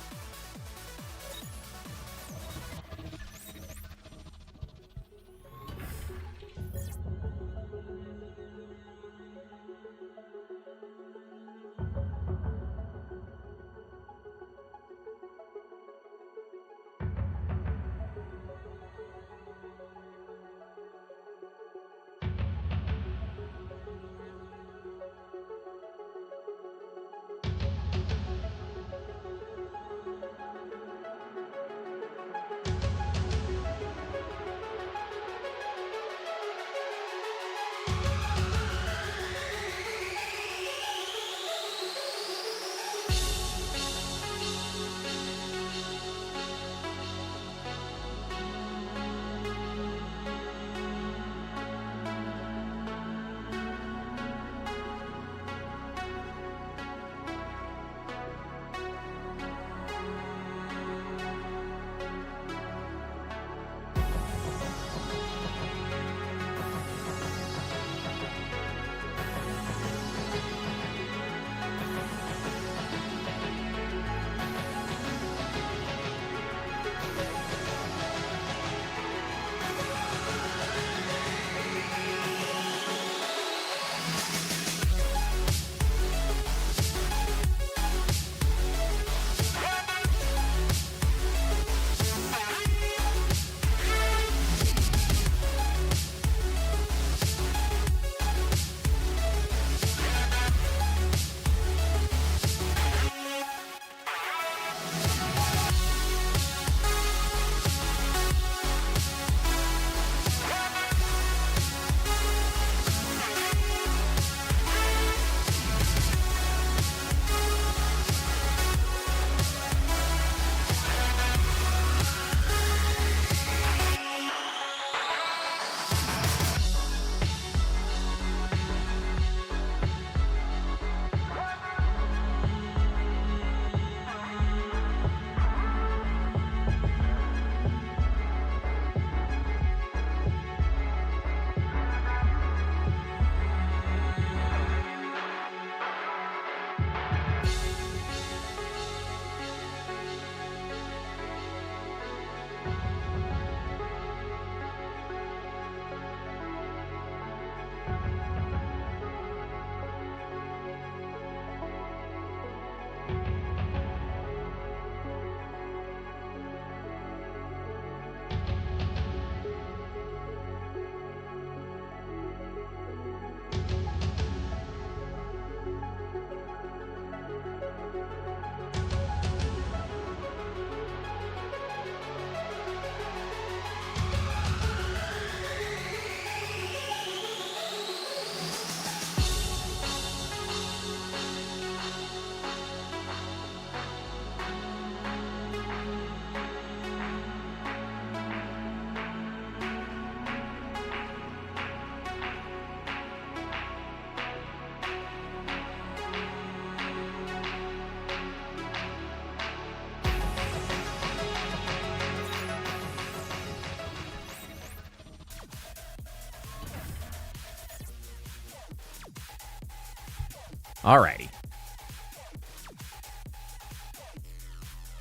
Alrighty.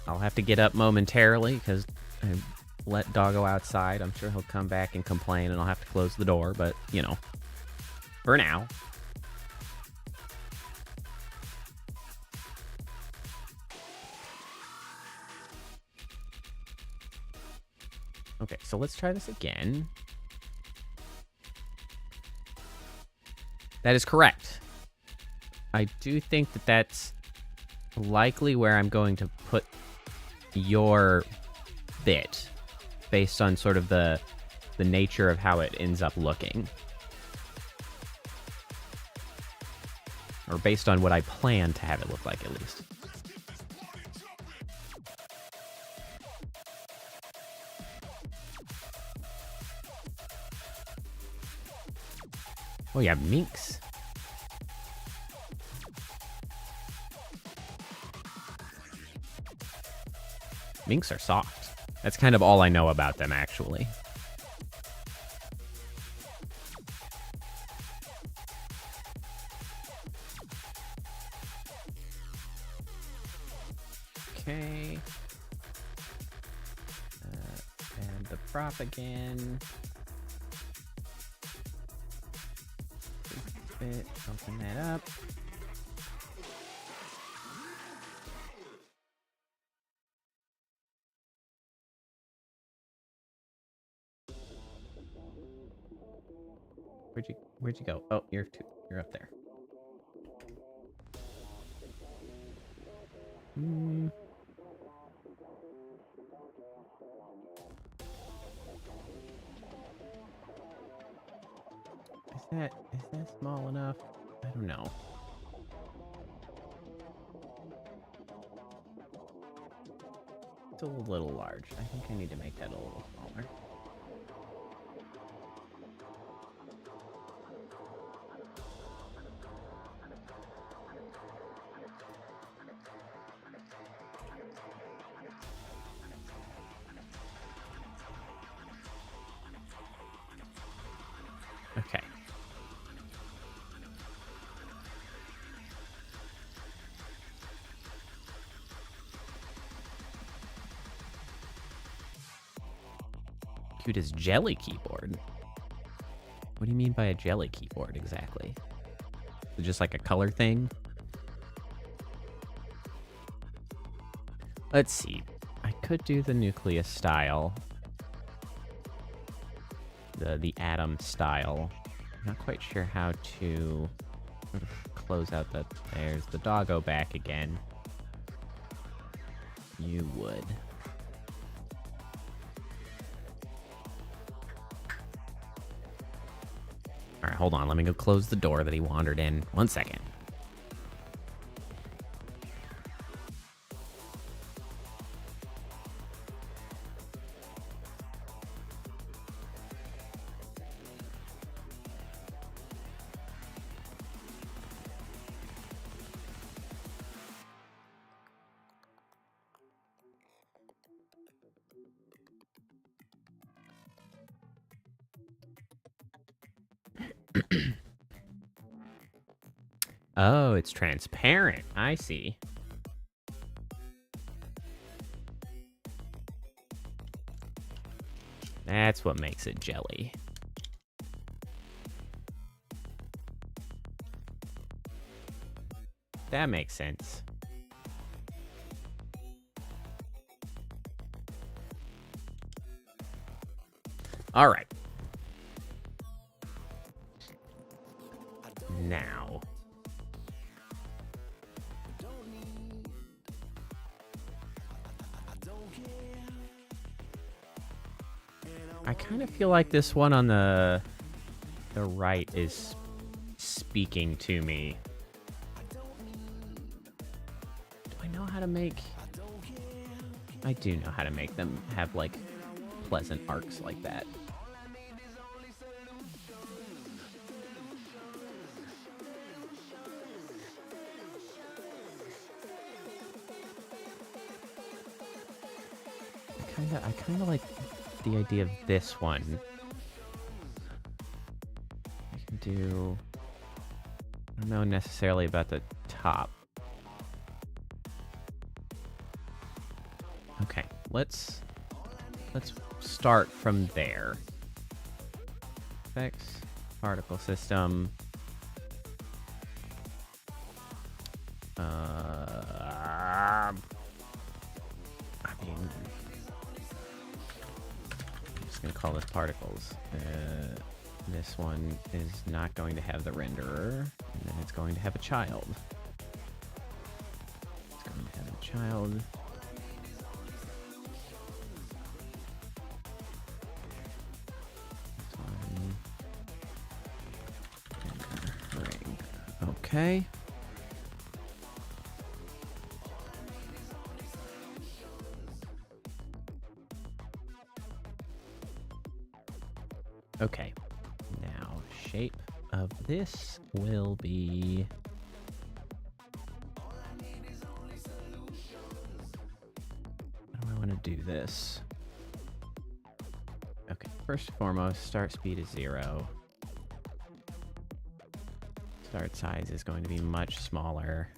I'll have to get up momentarily because I let Doggo outside. I'm sure he'll come back and complain and I'll have to close the door, but, you know, for now. Okay, so let's try this again. That is correct. I do think that that's likely where I'm going to put your bit based on sort of the nature of how it ends up looking. Or based on what I plan to have it look like, at least. Oh yeah, minks. Minks are soft. That's kind of all I know about them, actually. Okay. And the prop again. Bit, open that up. Where'd you go? Oh, you're up there. Is that small enough? I don't know. It's a little large. I think I need to make that a little smaller. Okay. Cute as jelly keyboard. What do you mean by a jelly keyboard exactly? Is it just like a color thing? Let's see. I could do the nucleus style. The atom style. I'm not quite sure how to sort of close out the... There's the doggo back again. You would. Alright, hold on. Let me go close the door that he wandered in. 1 second. Oh, it's transparent. I see. That's what makes it jelly. That makes sense. All right. Now. I kind of feel like this one on the right is speaking to me. Do I know how to make... I do know how to make them have, like, pleasant arcs like that. I kind of like the idea of this one. I can do... I don't know necessarily about the top. Okay, let's start from there. Effects, particle system. I mean, I'm just gonna call this particles. This one is not going to have the renderer, and then it's going to have a child. It's going to have a child. This one. And ring. Okay. Okay. Now, shape of this will be... How do I want to do this? Okay, first and foremost, start speed is 0. Start size is going to be much smaller.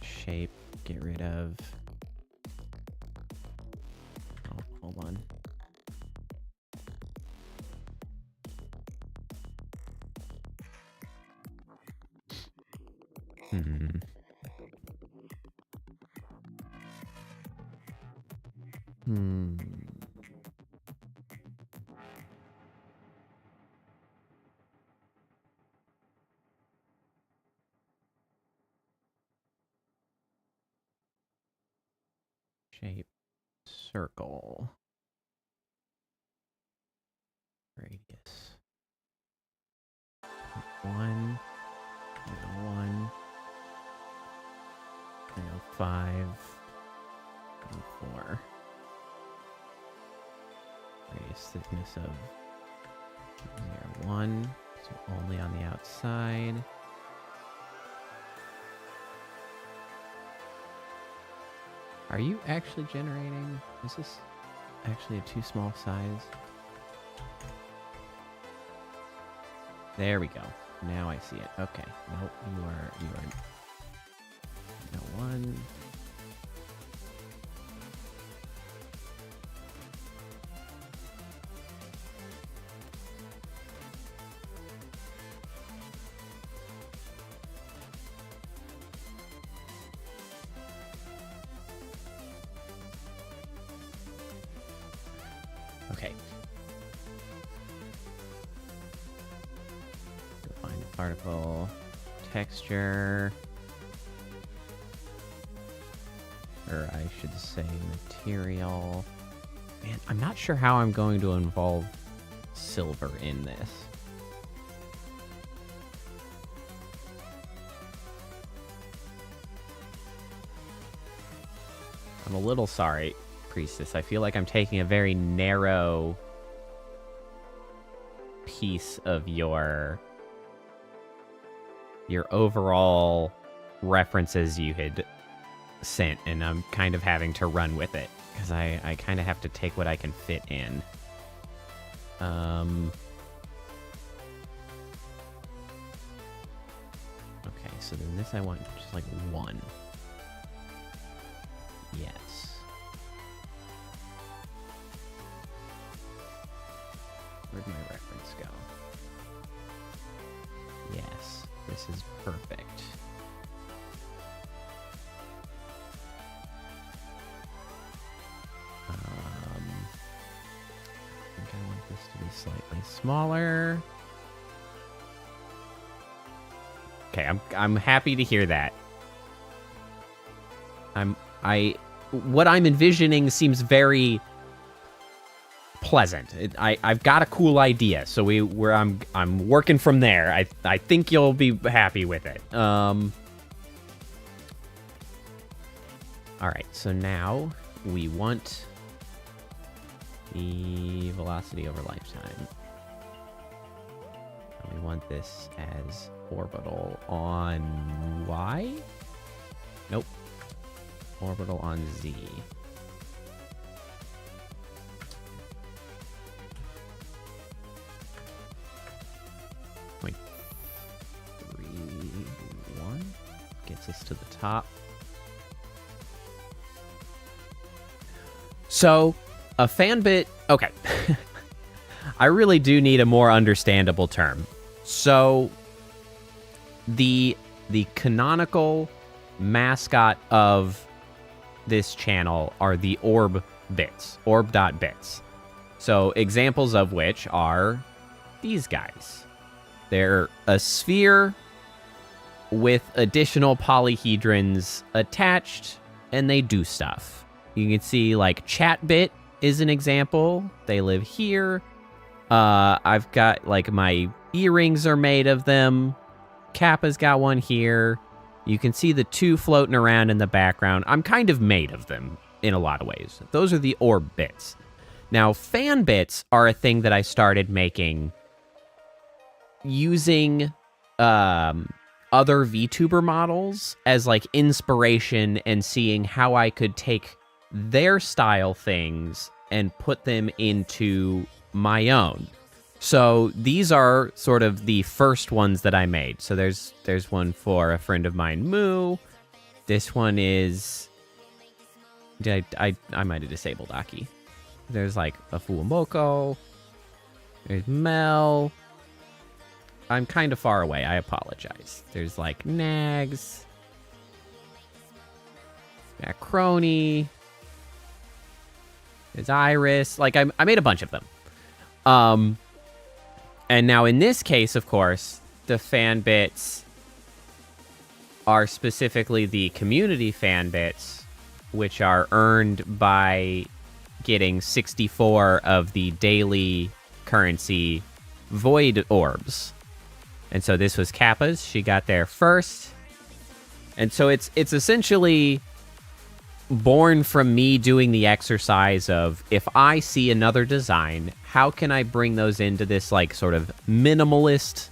Shape, get rid of... Oh, hold on. Shape, circle, radius. 1, 1, 5, 4. Radius thickness of 1, so only on the outside. Are you actually generating? Is this actually a too small size? There we go. Now I see it. Okay. Nope. You are. No, 1. Okay. Define the particle texture. Or I should say material. Man, I'm not sure how I'm going to involve silver in this. I'm a little sorry, Priestess. I feel like I'm taking a very narrow piece of your overall references you had sent, and I'm kind of having to run with it because I kind of have to take what I can fit in. Okay, so then this I want just like 1. Yes. Where'd my reference go? Yes, this is perfect. I think I want this to be slightly smaller. Okay, I'm happy to hear that. What I'm envisioning seems very pleasant. I've got a cool idea, so I'm working from there. I think you'll be happy with it. All right, so now we want the velocity over lifetime. We want this as orbital on Y? Nope. Orbital on Z. to the top. So, a fan.bit... Okay. I really do need a more understandable term. So, the canonical mascot of this channel are the orb bits, orb.bits. So, examples of which are these guys. They're a sphere with additional polyhedrons attached, and they do stuff. You can see, like, Chatbit is an example. They live here. I've got, like, my earrings are made of them. Kappa's got one here. You can see the two floating around in the background. I'm kind of made of them in a lot of ways. Those are the orb bits. Now, fan bits are a thing that I started making using other VTuber models as, like, inspiration and seeing how I could take their style things and put them into my own. So these are sort of the first ones that I made. So there's one for a friend of mine, Moo. This one is... I might have disabled Aki. There's, like, a Fuumoko. There's Mel. I'm kind of far away. I apologize. There's, like, Nags. Macroni. There's Iris. Like, I made a bunch of them. And now in this case, of course, the fan bits are specifically the community fan bits, which are earned by getting 64 of the daily currency void orbs. And so this was Kappa's. She got there first. And so it's essentially born from me doing the exercise of, if I see another design, how can I bring those into this, like, sort of minimalist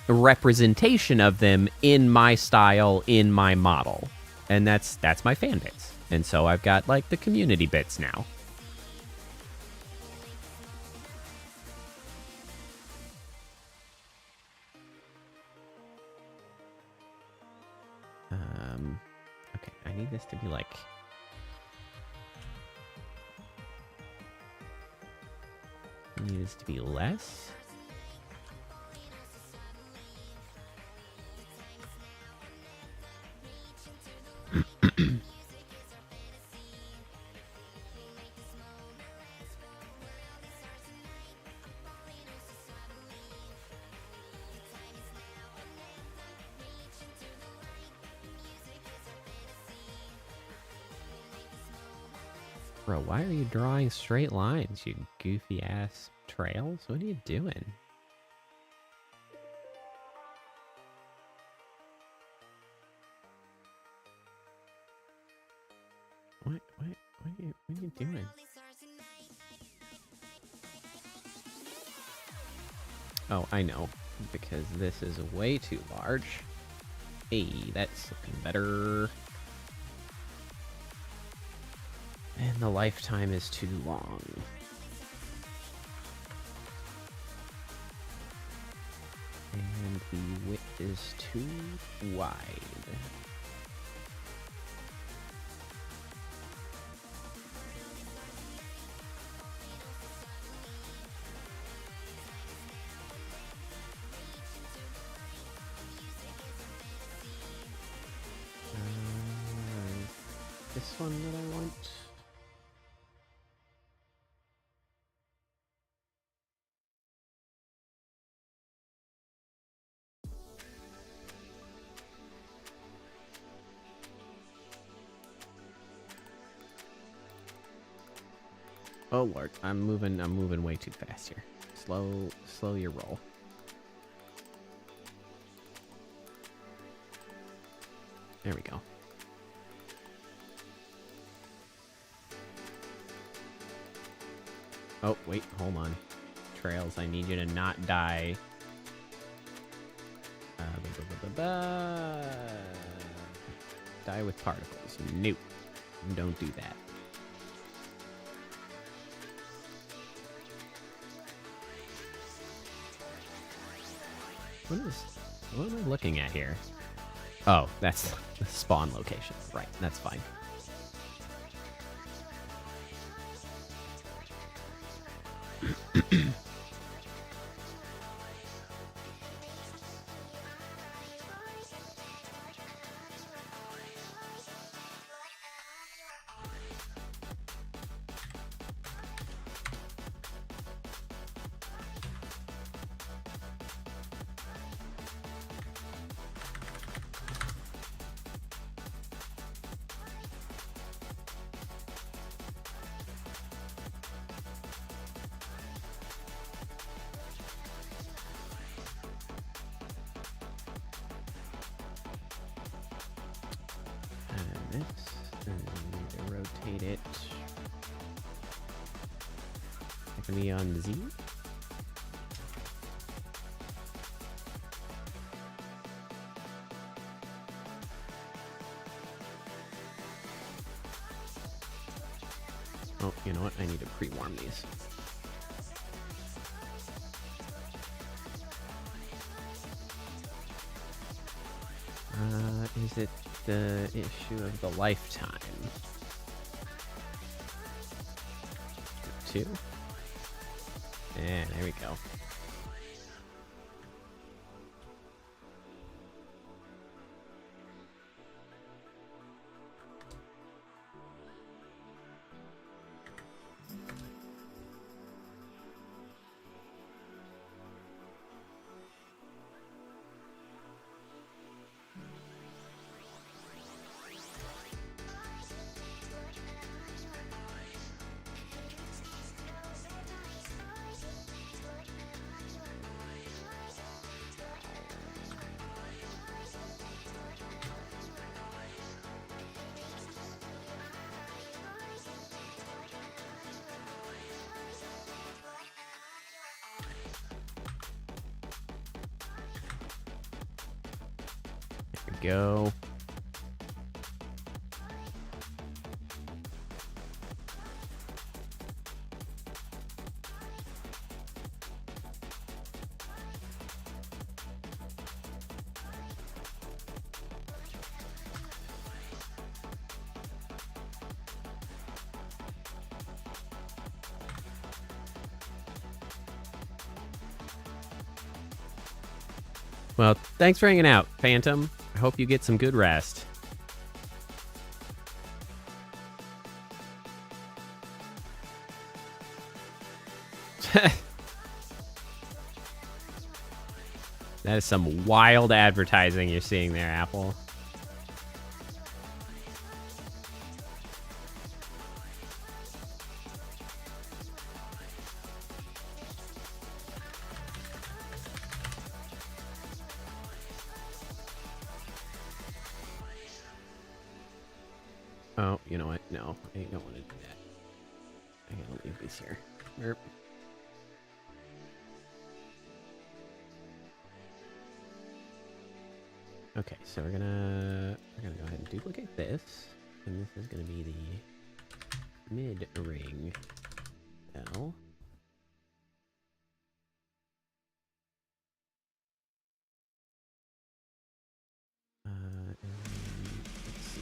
representation of them in my style, in my model. And that's my fan bits. And so I've got, like, the community bits now. Okay, I need this to be, like... I need this to be less. Bro, why are you drawing straight lines, you goofy ass trails? What are you doing? What are you doing? Oh, I know. Because this is way too large. Hey, that's looking better. And the lifetime is too long. And the width is too wide. This one that I want. Oh Lord, I'm moving way too fast here. Slow your roll. There we go. Oh, wait, hold on. Trails, I need you to not die. Die with particles. Nope. Don't do that. What am I looking at here? Oh, that's the spawn location. Right, that's fine. And we need to rotate it. That can be on Z. Oh, you know what? I need to pre-warm these. Is it the issue of the lifetime? 2? And there we go. Go. Well, thanks for hanging out, Phantom. I hope you get some good rest. That is some wild advertising you're seeing there, Apple. Oh, you know what? No, I don't want to do that. I gotta leave these here. Erp. Okay, so we're gonna go ahead and duplicate this, and this is gonna be the mid ring L. And let's see.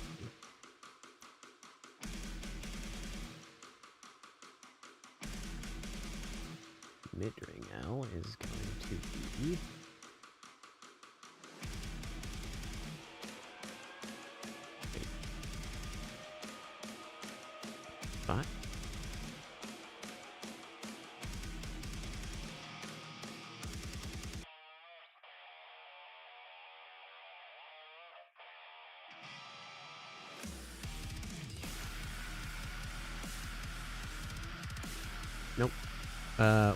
Mid ring L is going to be spot. Nope.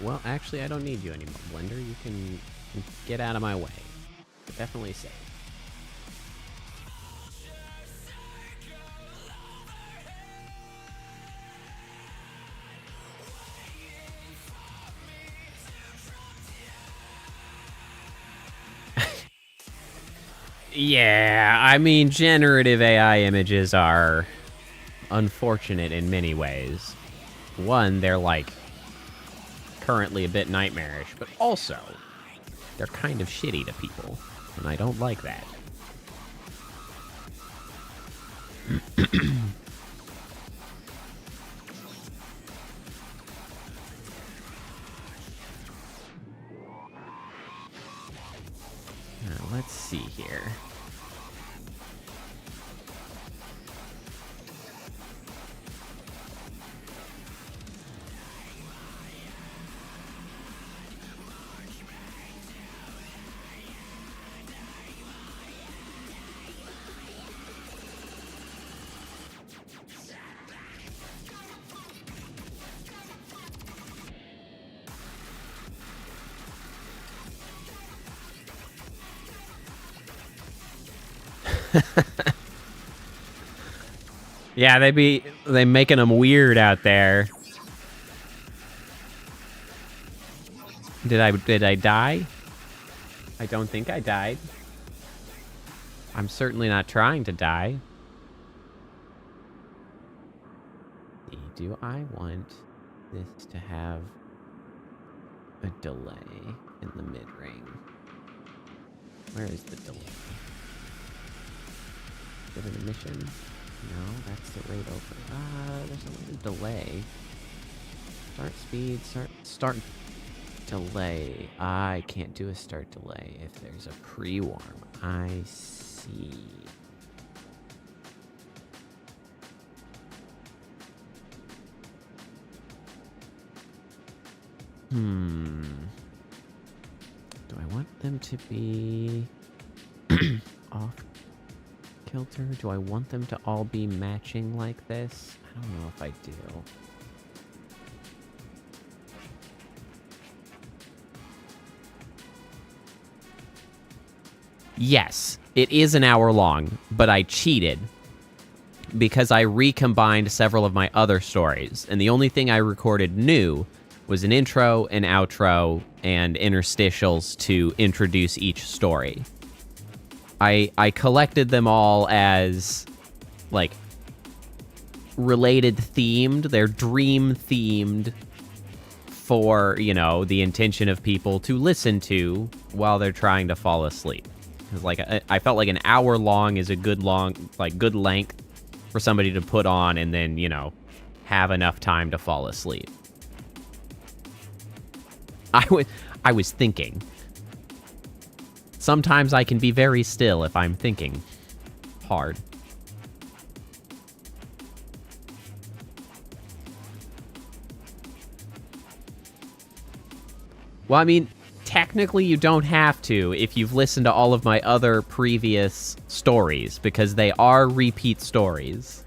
Well, actually, I don't need you anymore, Blender. You can get out of my way. Definitely safe. Yeah, I mean, generative AI images are unfortunate in many ways. One, they're like currently a bit nightmarish, but also they're kind of shitty to people, and I don't like that. Yeah, they making them weird out there. Did I die? I don't think I died. I'm certainly not trying to die. Do I want this to have a delay in the mid-ring? Where is the delay? Is it an emission? No, that's the rate over. There's a little delay. Start speed, start delay. I can't do a start delay if there's a pre-warm. I see. Do I want them to be off kilter? Do I want them to all be matching like this? I don't know if I do. Yes, it is an hour long, but I cheated because I recombined several of my other stories, and the only thing I recorded new was an intro, an outro, and interstitials to introduce each story. I collected them all as, like, related themed. They're dream themed for, you know, the intention of people to listen to while they're trying to fall asleep. 'Cause, like, I felt like an hour long is a good length for somebody to put on and then, you know, have enough time to fall asleep. I was thinking. Sometimes I can be very still if I'm thinking hard. Well, I mean, technically you don't have to if you've listened to all of my other previous stories, because they are repeat stories.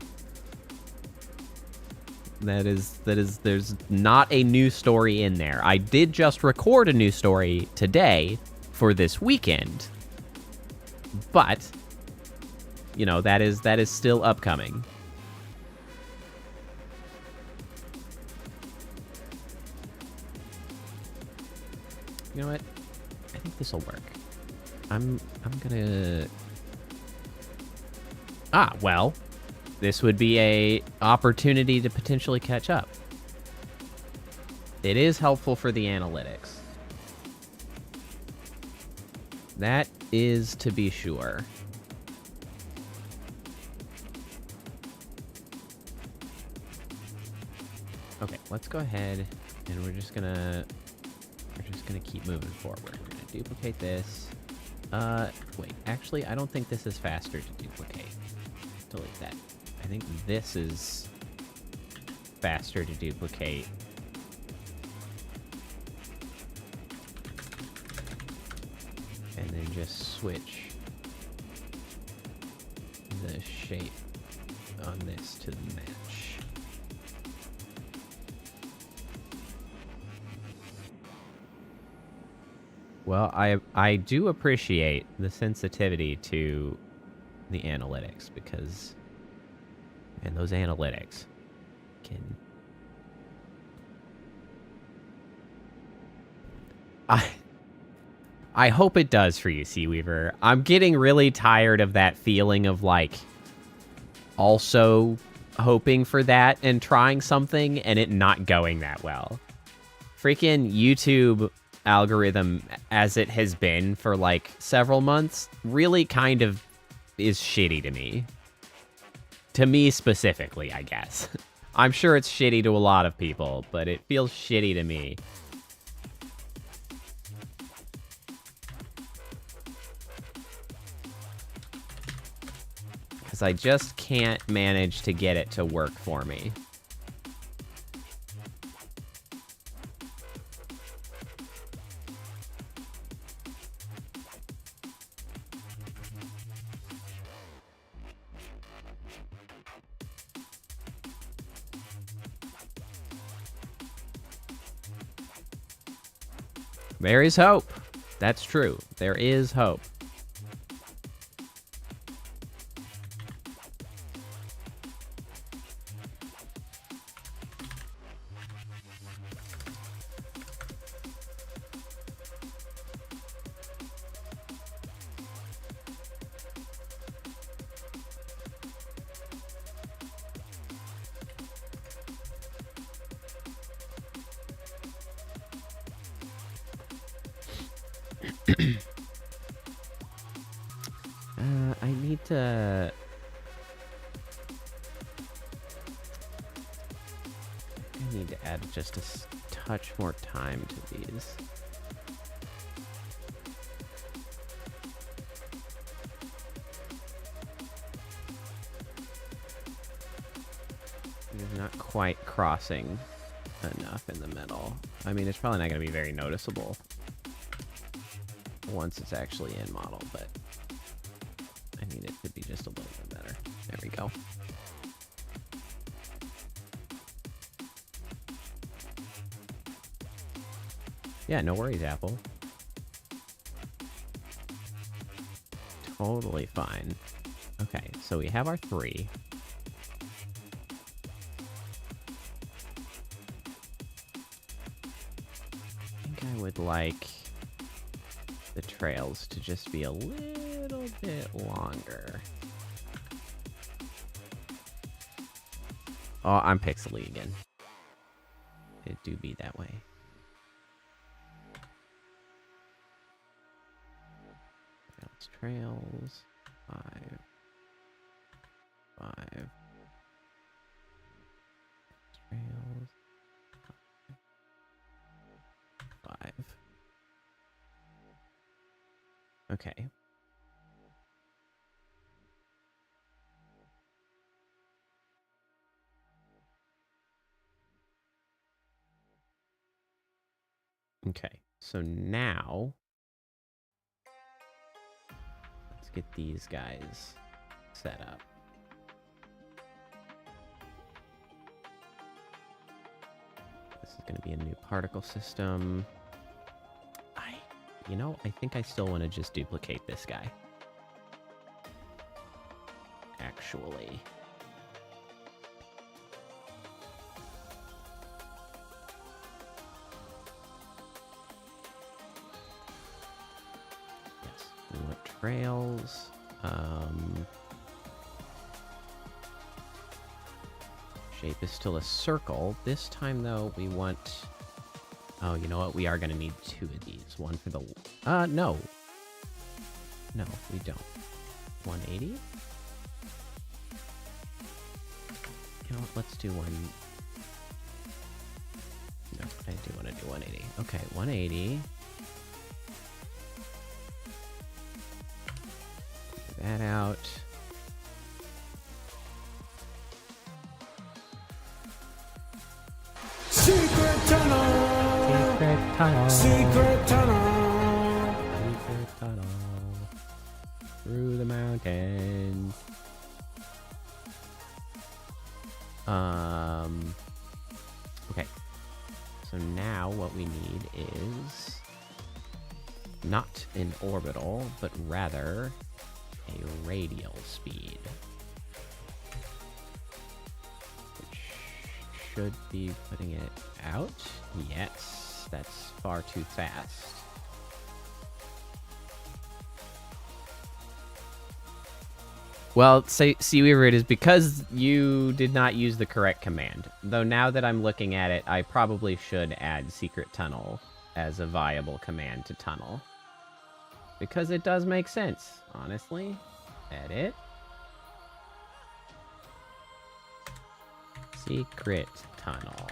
There's not a new story in there. I did just record a new story today for this weekend, but, you know, that is still upcoming. You know what? I think this will work. I'm gonna... well, this would be a opportunity to potentially catch up. It is helpful for the analytics. That is to be sure. Okay, let's go ahead and we're just gonna keep moving forward. We're gonna duplicate this. Wait, actually, I don't think this is faster to duplicate. Delete that. I think this is faster to duplicate. And then just switch the shape on this to match. Well, I do appreciate the sensitivity to the analytics, because, and those analytics can... I hope it does for you, Seaweaver. I'm getting really tired of that feeling of, like, also hoping for that and trying something and it not going that well. Freaking YouTube algorithm, as it has been for, like, several months, really kind of is shitty to me. To me specifically, I guess. I'm sure it's shitty to a lot of people, but it feels shitty to me. Because I just can't manage to get it to work for me. There is hope. That's true. There is hope. I need to... I need to add just a touch more time to these. It's not quite crossing enough in the middle. I mean, it's probably not going to be very noticeable once it's actually in model, but I need it to be just a little bit better. There we go. Yeah, no worries, Apple. Totally fine. Okay, so we have our 3. I think I would like the trails to just be a little bit longer. Oh, I'm pixely again. It do be that way. Trails, 5, 5. Trails, 5. Okay. Okay, so now let's get these guys set up. This is going to be a new particle system. You know, I think I still want to just duplicate this guy. Actually. Yes, we want trails. Shape is still a circle. This time, though, we want... Oh, you know what? We are going to need 2 of these. One for the... no. No, we don't. 180? You know what? Let's do one... No, I do want to do 180. Okay, 180. Figure that out. Secret tunnel. Secret tunnel. Secret tunnel. Secret tunnel. Through the mountains. Okay. So now what we need is not an orbital, but rather a radial speed. Which should be putting it out. Yes, that's far too fast. Well, Seaweaver, it is because you did not use the correct command. Though now that I'm looking at it, I probably should add Secret Tunnel as a viable command to tunnel. Because it does make sense, honestly. Edit. Secret Tunnel.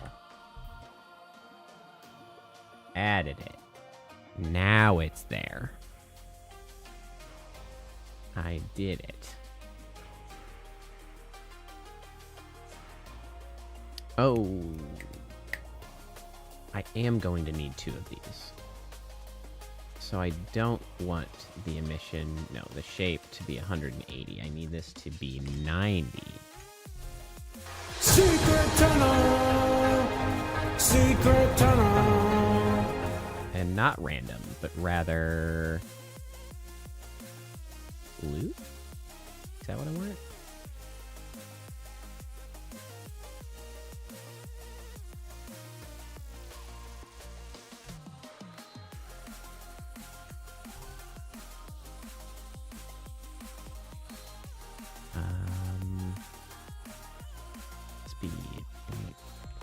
Added it. Now it's there. I did it. Oh. I am going to need 2 of these. So I don't want the emission, no, the shape to be 180. I need this to be 90. Secret tunnel. Secret tunnel. And not random, but rather... loop? Is that what I want? Speed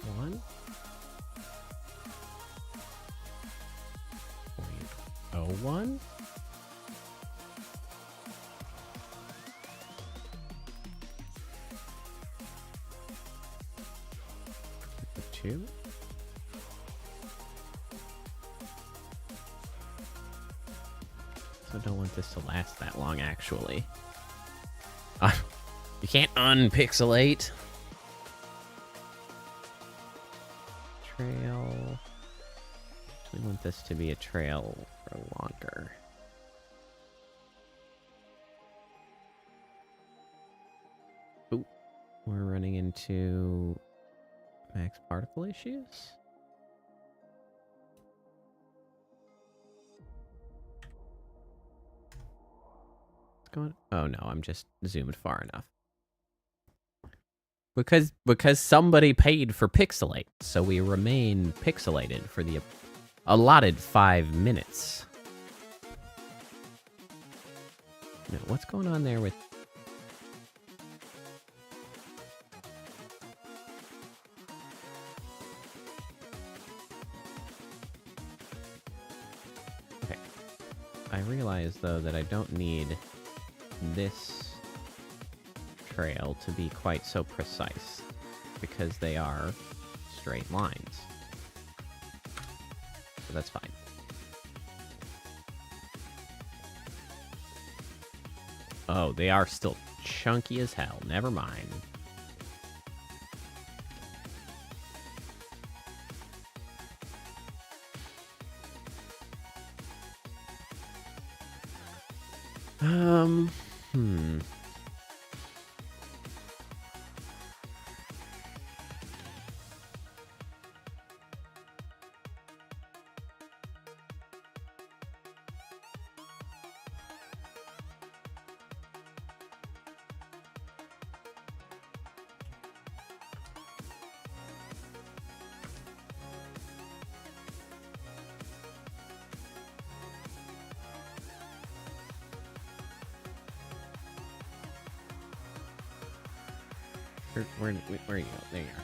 0.1. 0.01. 1. The 2. So don't want this to last that long, actually. You can't unpixelate. Trail. Actually want this to be a trail for longer. Ooh, we're running into max particle issues. What's going on? Oh no, I'm just zoomed far enough. Because somebody paid for pixelate, so we remain pixelated for the allotted 5 minutes. No, what's going on there with... Okay. I realize, though, that I don't need this trail to be quite so precise, because they are straight lines. So that's fine. Oh, they are still chunky as hell. Never mind. Where are you go? There you are.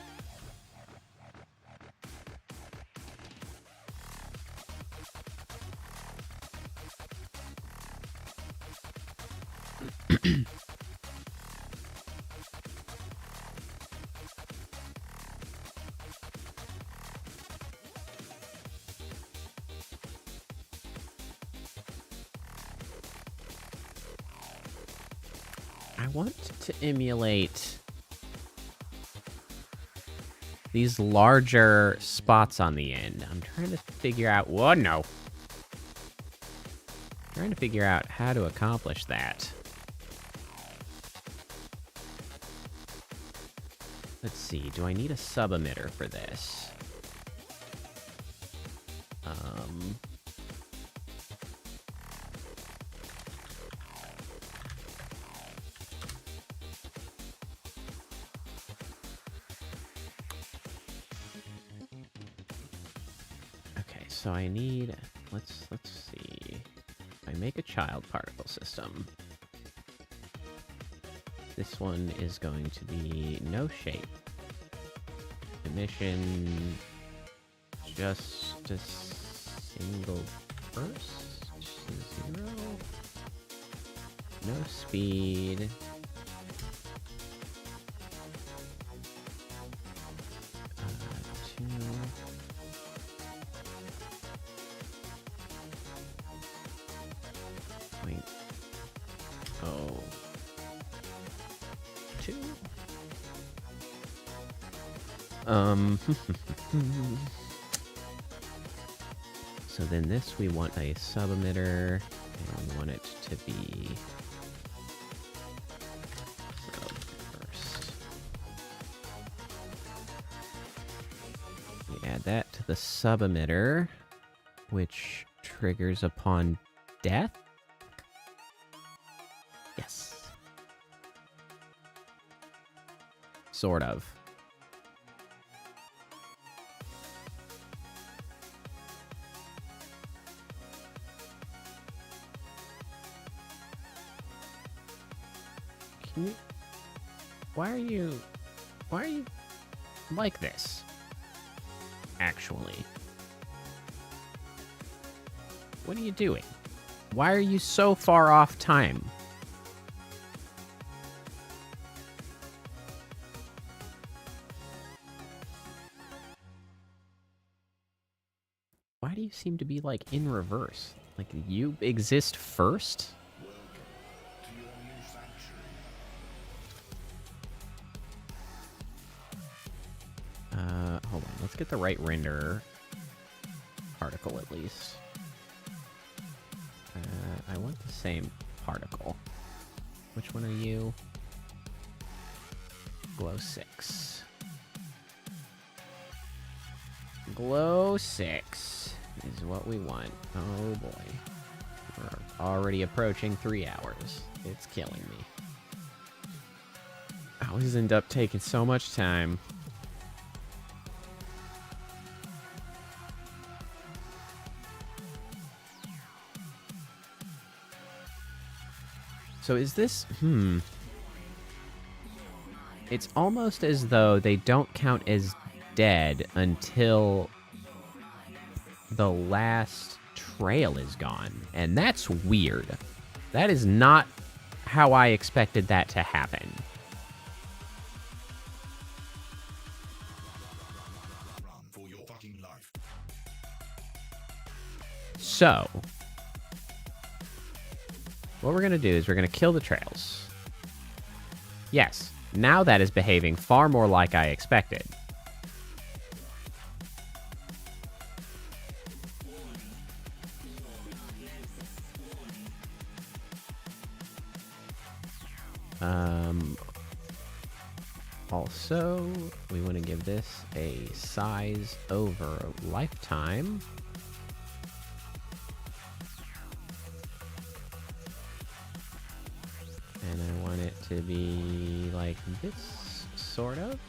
I want to emulate these larger spots on the end. I'm trying to figure out... Whoa, no. Trying to figure out how to accomplish that. Let's see. Do I need a sub-emitter for this? Okay, so I need... Let's see. I make a child particle system. This one is going to be no shape. Emission, just a single burst, 0. No speed. So then this, we want a sub-emitter, and we want it to be first. We add that to the sub-emitter, which triggers upon death. Yes. Sort of. Why are you like this? Actually. What are you doing? Why are you so far off time? Why do you seem to be, like, in reverse? Like, you exist first? Hold on. Let's get the right render particle, at least. I want the same particle. Which one are you? Glow 6. Glow 6 is what we want. Oh boy. We're already approaching 3 hours. It's killing me. I always end up taking so much time. So is this... It's almost as though they don't count as dead until the last trail is gone. And that's weird. That is not how I expected that to happen. So, what we're going to do is we're going to kill the trails. Yes, now that is behaving far more like I expected. Also, we want to give this a size over lifetime. And I want it to be like this, sort of.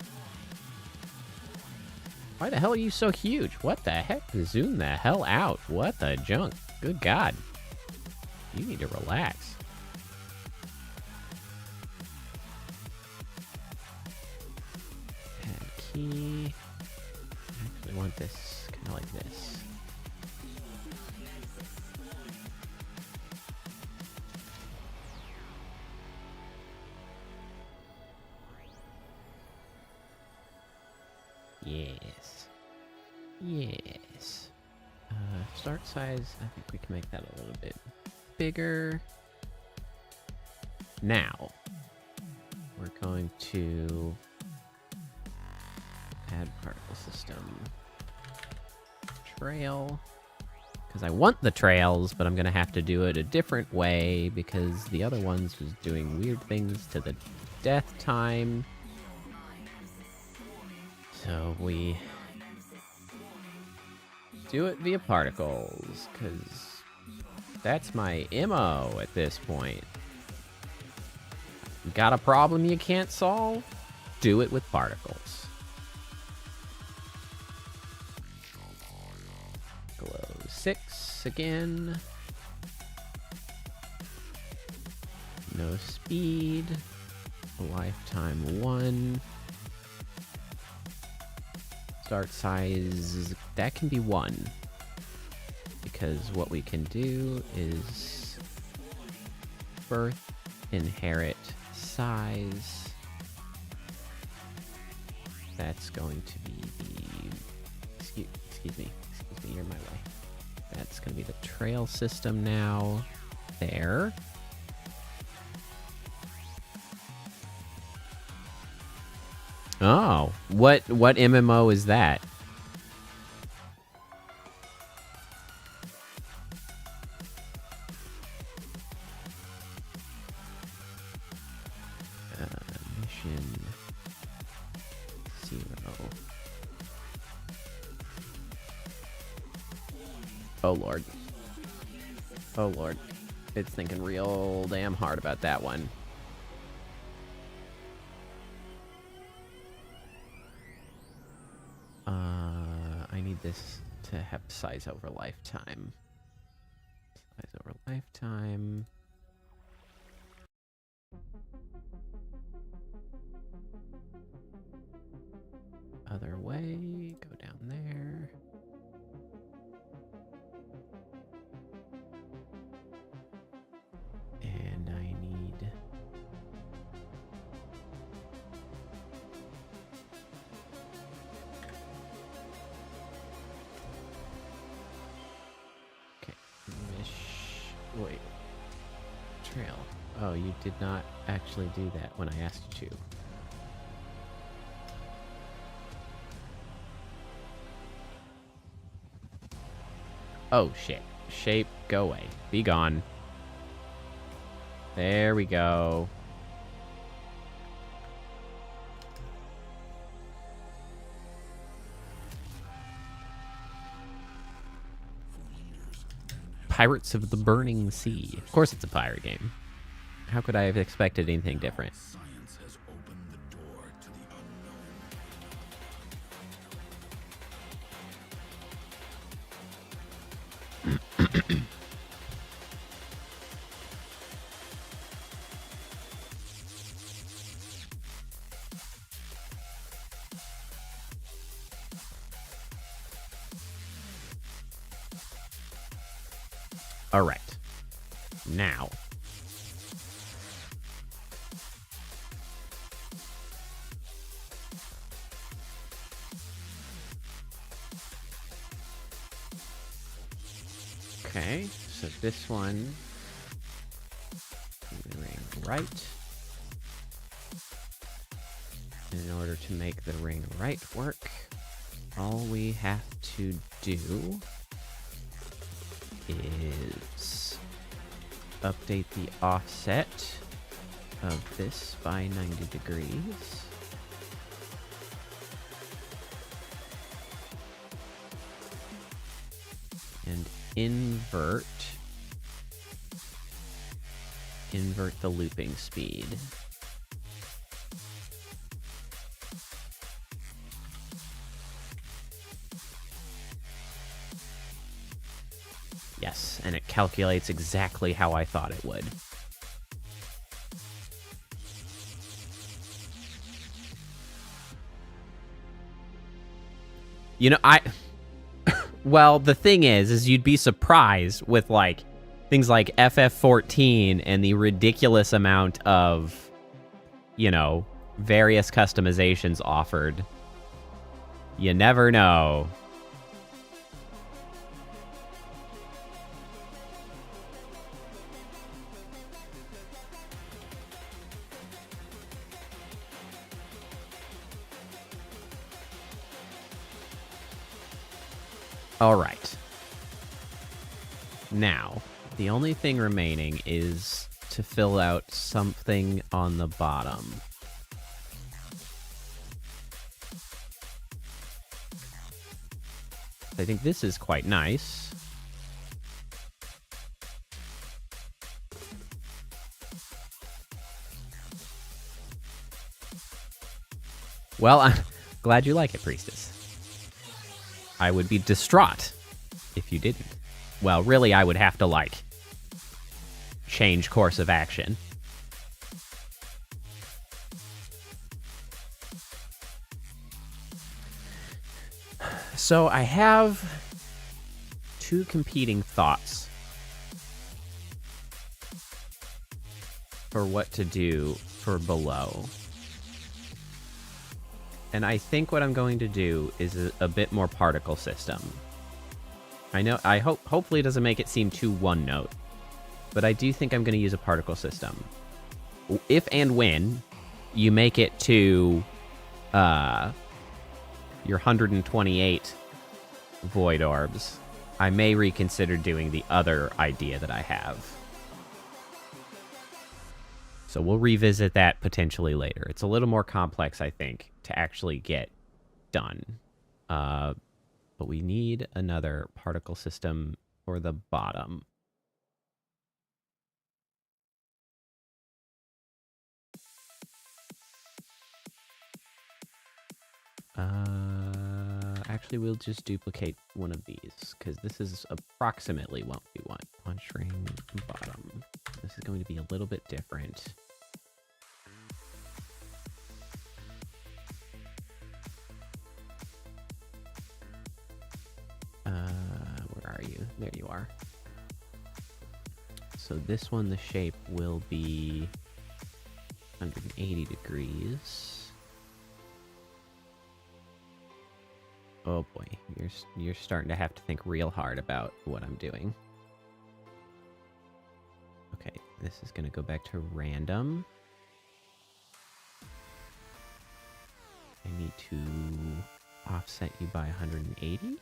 Why the hell are you so huge? What the heck? Zoom the hell out. What the junk? Good God. You need to relax. Add key. I actually want this kind of like this. Yes. Yes. Start size, I think we can make that a little bit bigger. Now, we're going to add particle system trail. Because I want the trails, but I'm going to have to do it a different way because the other ones was doing weird things to the death time. So we do it via particles, because that's my MO at this point. Got a problem you can't solve? Do it with particles. Glow 6 again. No speed. Lifetime 1. Start size, that can be 1. Because what we can do is birth, inherit, size. That's going to be the... Excuse me, you're in my way. That's going to be the trail system now. There. Oh, what MMO is that? Mission 0. Oh Lord. Oh Lord. It's thinking real damn hard about that one. I need this to have size over lifetime. Size over lifetime. Other way, go down there. trail. Oh, you did not actually do that when I asked you to. Oh, shit. Shape, go away. Be gone. There we go. Pirates of the Burning Sea. Of course it's a pirate game. How could I have expected anything different? Science has opened the door to the All right. Now. Okay, so this one. Ring right. And in order to make the ring right work, all we have to do is update the offset of this by 90 degrees. And invert the looping speed. Yes, and it calculates exactly how I thought it would. You know, well, the thing is you'd be surprised with, like, things like FF14 and the ridiculous amount of, you know, various customizations offered. You never know. All right. Now, the only thing remaining is to fill out something on the bottom. I think this is quite nice. Well, I'm glad you like it, Priestess. I would be distraught if you didn't. Well, really, I would have to, like, change course of action. So I have two competing thoughts for what to do for below. And I think what I'm going to do is a bit more particle system. I hopefully it doesn't make it seem too one note, but I do think I'm going to use a particle system. If and when you make it to your 128 void orbs, I may reconsider doing the other idea that I have. So we'll revisit that potentially later. It's a little more complex, I think, to actually get done. But we need another particle system for the bottom. Actually, we'll just duplicate one of these, because this is approximately what we want. Punch ring bottom. This is going to be a little bit different. Where are you? There you are. So this one, the shape will be 180 degrees. Oh boy, you're starting to have to think real hard about what I'm doing. Okay, This is going to go back to random. I need to offset you by 180.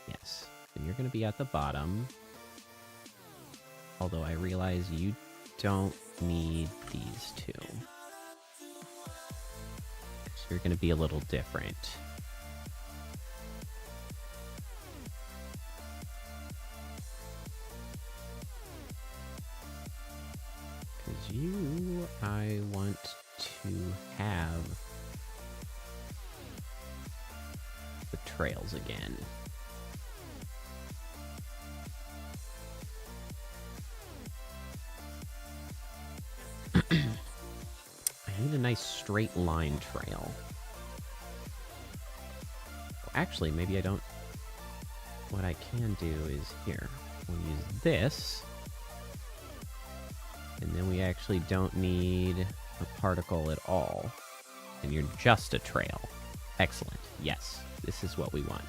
Yes. And you're going to be at the bottom. Although I realize you don't need these two. So you're going to be a little different. Because you, I want to have the trails again. I need a nice straight line trail. Well, actually, maybe I don't. What I can do is here. We'll use this. And then we actually don't need a particle at all. And you're just a trail. Excellent. Yes, this is what we want.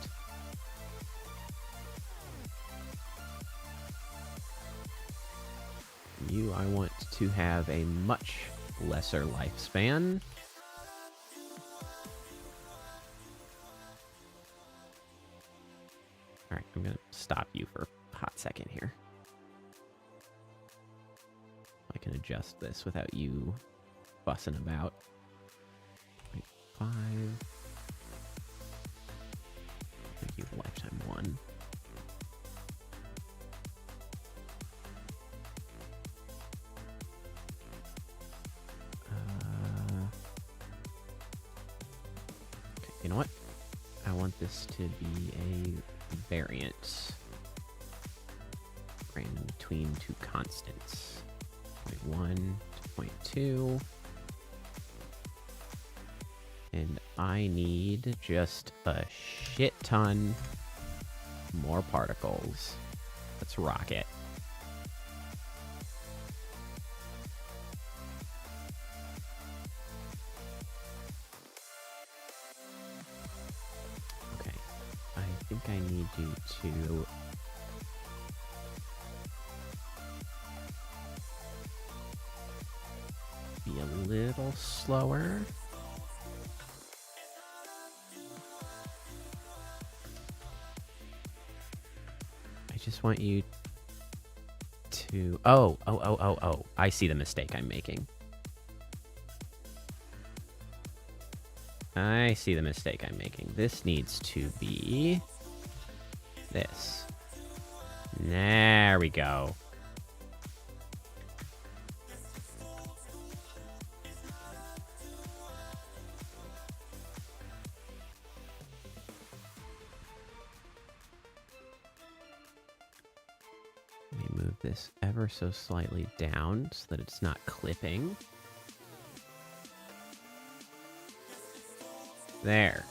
You, I want to have a much lesser lifespan. Alright, I'm gonna stop you for a hot second here. I can adjust this without you fussing about. 0.5. Thank you, lifetime 1. Okay, you know what? I want this to be a variant. Random between two constants. 0.1 to 0.2. And I need just a shit ton more particles. Let's rock it. Okay. I think I need you to be a little slower. I just want you to... Oh. I see the mistake I'm making. I see the mistake I'm making. This needs to be this. There we go. Let me move this ever so slightly down so that it's not clipping. There.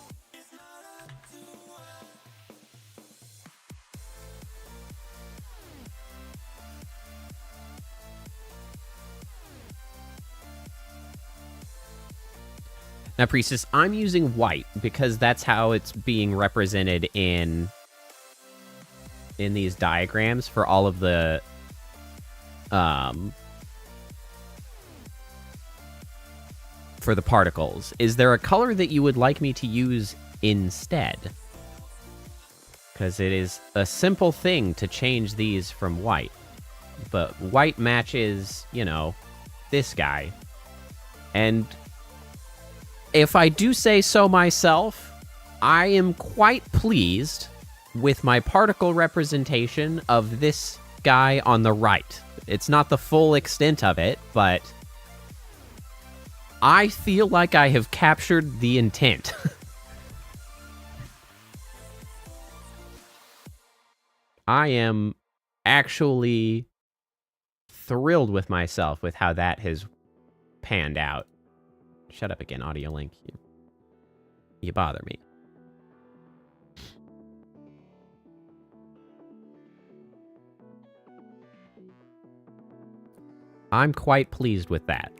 Now, Priestess, I'm using white because that's how it's being represented in these diagrams for all of the for the particles. Is there a color that you would like me to use instead? Because it is a simple thing to change these from white. But white matches, you know, this guy. And if I do say so myself, I am quite pleased with my particle representation of this guy on the right. It's not the full extent of it, but I feel like I have captured the intent. I am actually thrilled with myself with how that has panned out. Shut up again, Audio Link. You bother me. I'm quite pleased with that.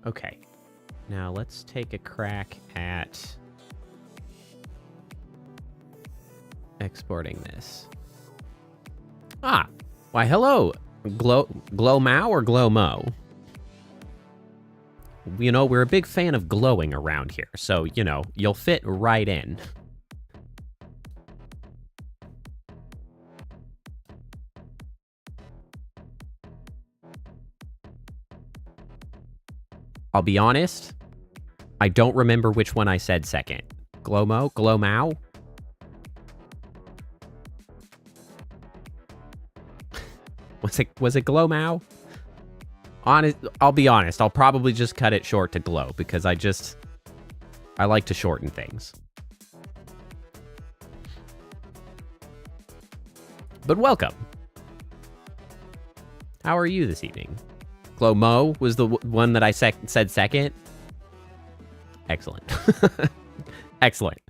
Okay. Now let's take a crack at exporting this. Ah, why hello, Glow Mao or Glow Mo? You know, we're a big fan of glowing around here, so, you know, you'll fit right in. I'll be honest, I don't remember which one I said second. Glow Mo? Glow Mao? Was it Glow Mao? I'll be honest, I'll probably just cut it short to Glow, because I like to shorten things. But welcome. How are you this evening? Glow Mo was the one that I said second. Excellent. Excellent.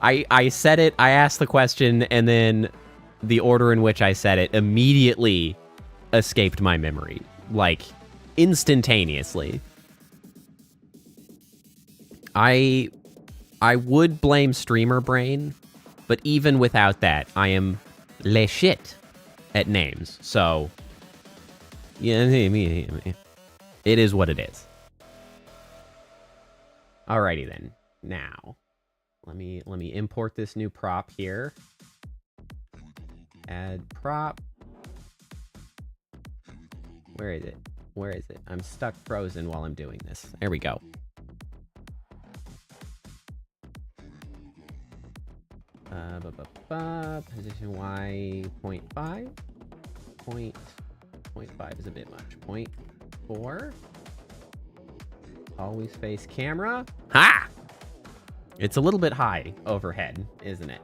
I said it, I asked the question, and then the order in which I said it immediately escaped my memory. Like, instantaneously. I would blame streamer brain, but even without that, I am le shit at names. So, yeah, it is what it is. Alrighty then. Now, let me import this new prop here. Add prop. Where is it? Where is it? I'm stuck frozen while I'm doing this. There we go. Position Y 0.5. 0.5 is a bit much. 0.4. Always face camera. Ha! It's a little bit high overhead, isn't it?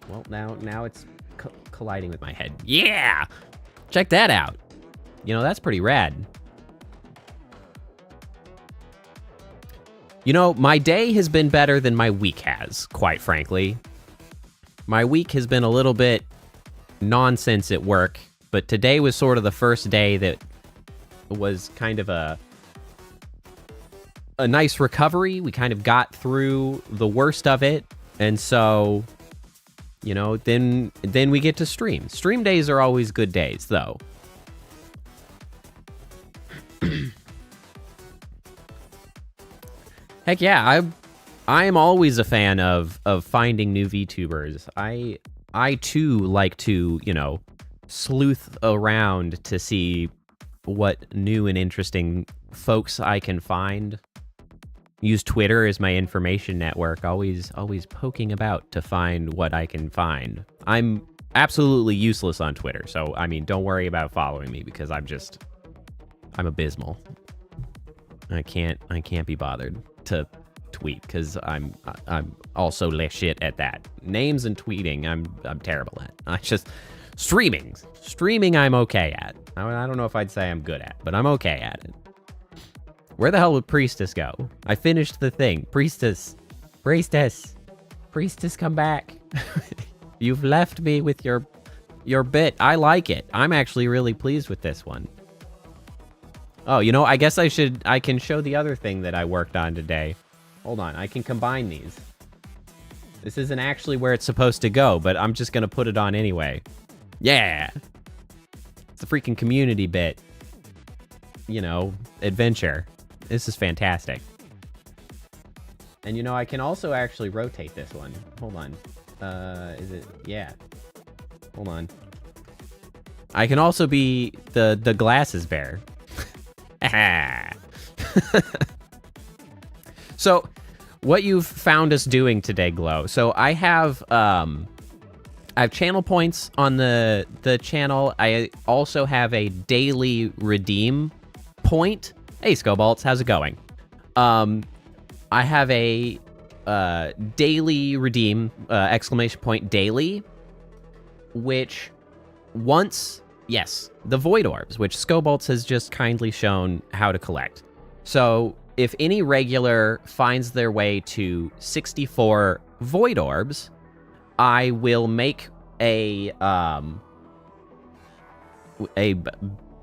Well, now it's colliding with my head. Yeah! Check that out. You know, that's pretty rad. You know, my day has been better than my week has, quite frankly. My week has been a little bit nonsense at work, but today was sort of the first day that was kind of a nice recovery. We kind of got through the worst of it, and so, you know, then we get to stream. Stream days are always good days, though. Heck yeah, I am always a fan of finding new VTubers. I too like to, you know, sleuth around to see what new and interesting folks I can find. Use Twitter as my information network, always poking about to find what I can find. I'm absolutely useless on Twitter, so I mean, don't worry about following me because I'm abysmal. I can't be bothered to tweet because I'm also less shit at that. Names and tweeting, I'm terrible at. I just streaming I'm okay at. I don't know if I'd say I'm good at, but I'm okay at it. Where the hell would Priestess go? I finished the thing. Priestess, come back. You've left me with your bit. I like it. I'm actually really pleased with this one. Oh, you know, I guess I can show the other thing that I worked on today. Hold on, I can combine these. This isn't actually where it's supposed to go, but I'm just gonna put it on anyway. Yeah! It's a freaking community bit. You know, adventure. This is fantastic. And you know, I can also actually rotate this one. Hold on. Is it? Yeah. Hold on. I can also be the glasses bear. So, what you've found us doing today, Glow. So I have channel points on the channel. I also have a daily redeem point. Hey, Scobalts, how's it going? I have a daily redeem exclamation point daily, which once. Yes, the Void Orbs, which Scobalts has just kindly shown how to collect. So, if any regular finds their way to 64 Void Orbs, I will make a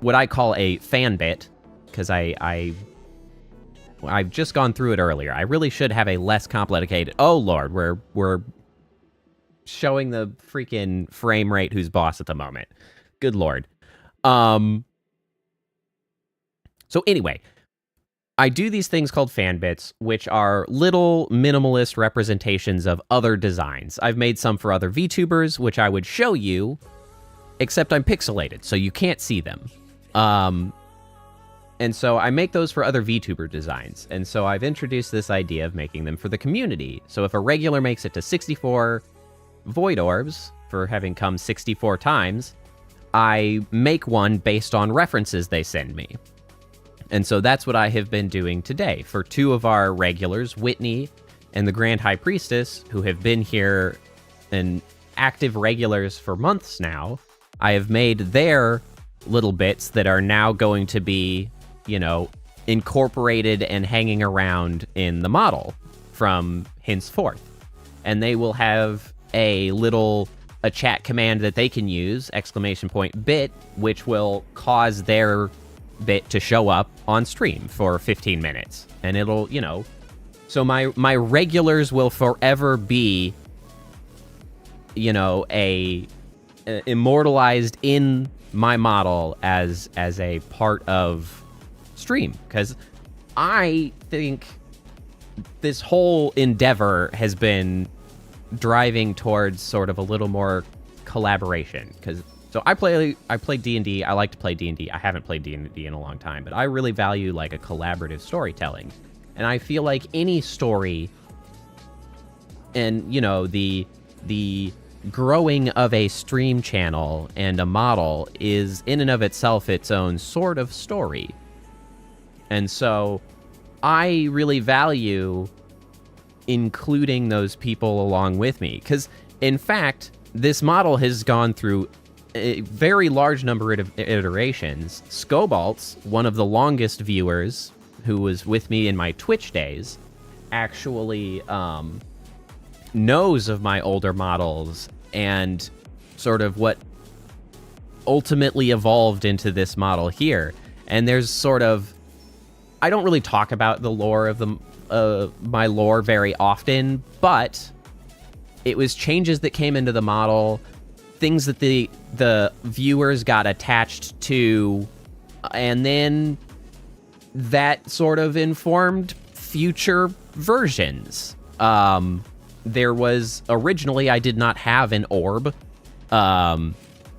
what I call a fan bit, because I've just gone through it earlier. I really should have a less complicated. Oh Lord, we're showing the freaking frame rate who's boss at the moment. Good Lord. So anyway, I do these things called fan bits, which are little minimalist representations of other designs. I've made some for other VTubers, which I would show you, except I'm pixelated, so you can't see them. And so I make those for other VTuber designs. And so I've introduced this idea of making them for the community. So if a regular makes it to 64 void orbs for having come 64 times, I make one based on references they send me. And so that's what I have been doing today. For two of our regulars, Whitney and the Grand High Priestess, who have been here and active regulars for months now, I have made their little bits that are now going to be, you know, incorporated and hanging around in the model from henceforth. And they will have a chat command that they can use, ! bit, which will cause their bit to show up on stream for 15 minutes. And it'll, you know, so my regulars will forever be, you know, immortalized in my model as a part of stream, because I think this whole endeavor has been driving towards sort of a little more collaboration. Because so I play D&D. I like to play D&D. I haven't played D&D in a long time, but I really value like a collaborative storytelling. And I feel like any story and, you know, the growing of a stream channel and a model is in and of itself its own sort of story. And so I really value including those people along with me, because in fact this model has gone through a very large number of iterations. Scobalt's, one of the longest viewers who was with me in my Twitch days, actually knows of my older models and sort of what ultimately evolved into this model here. And there's sort of, I don't really talk about the lore of my lore very often, but it was changes that came into the model, things that the viewers got attached to, and then that sort of informed future versions. There was, originally I did not have an orb, and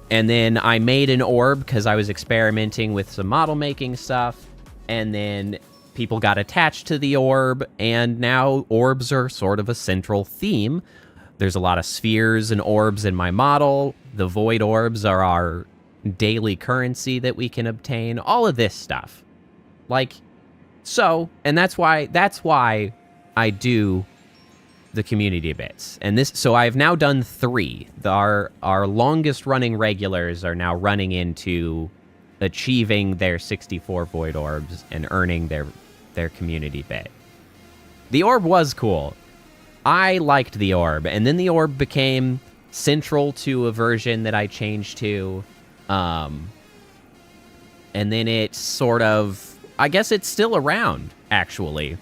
then I made an orb because I was experimenting with some model making stuff, and then people got attached to the orb, and now orbs are sort of a central theme. There's a lot of spheres and orbs in my model. The void orbs are our daily currency that we can obtain. All of this stuff. Like, so, and that's why I do the community bits. And this, so I've now done 3. Our longest running regulars are now running into achieving their 64 void orbs and earning their community bit. The orb was cool. I liked the orb, and then the orb became central to a version that I changed to, and then it sort of, I guess it's still around, actually.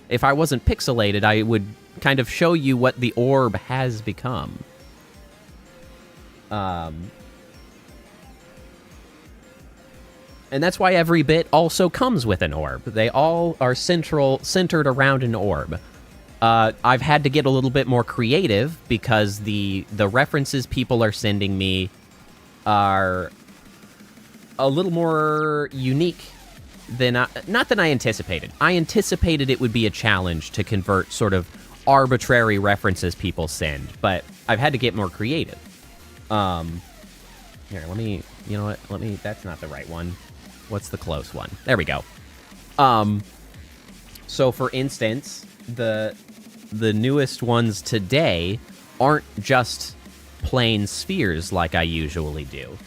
If I wasn't pixelated, I would kind of show you what the orb has become. And that's why every bit also comes with an orb. They all are centered around an orb. I've had to get a little bit more creative because the references people are sending me are a little more unique than not than I anticipated. I anticipated it would be a challenge to convert sort of arbitrary references people send, but I've had to get more creative. Here, you know what? That's not the right one. What's the close one? There we go. So for instance, the newest ones today aren't just plain spheres like I usually do.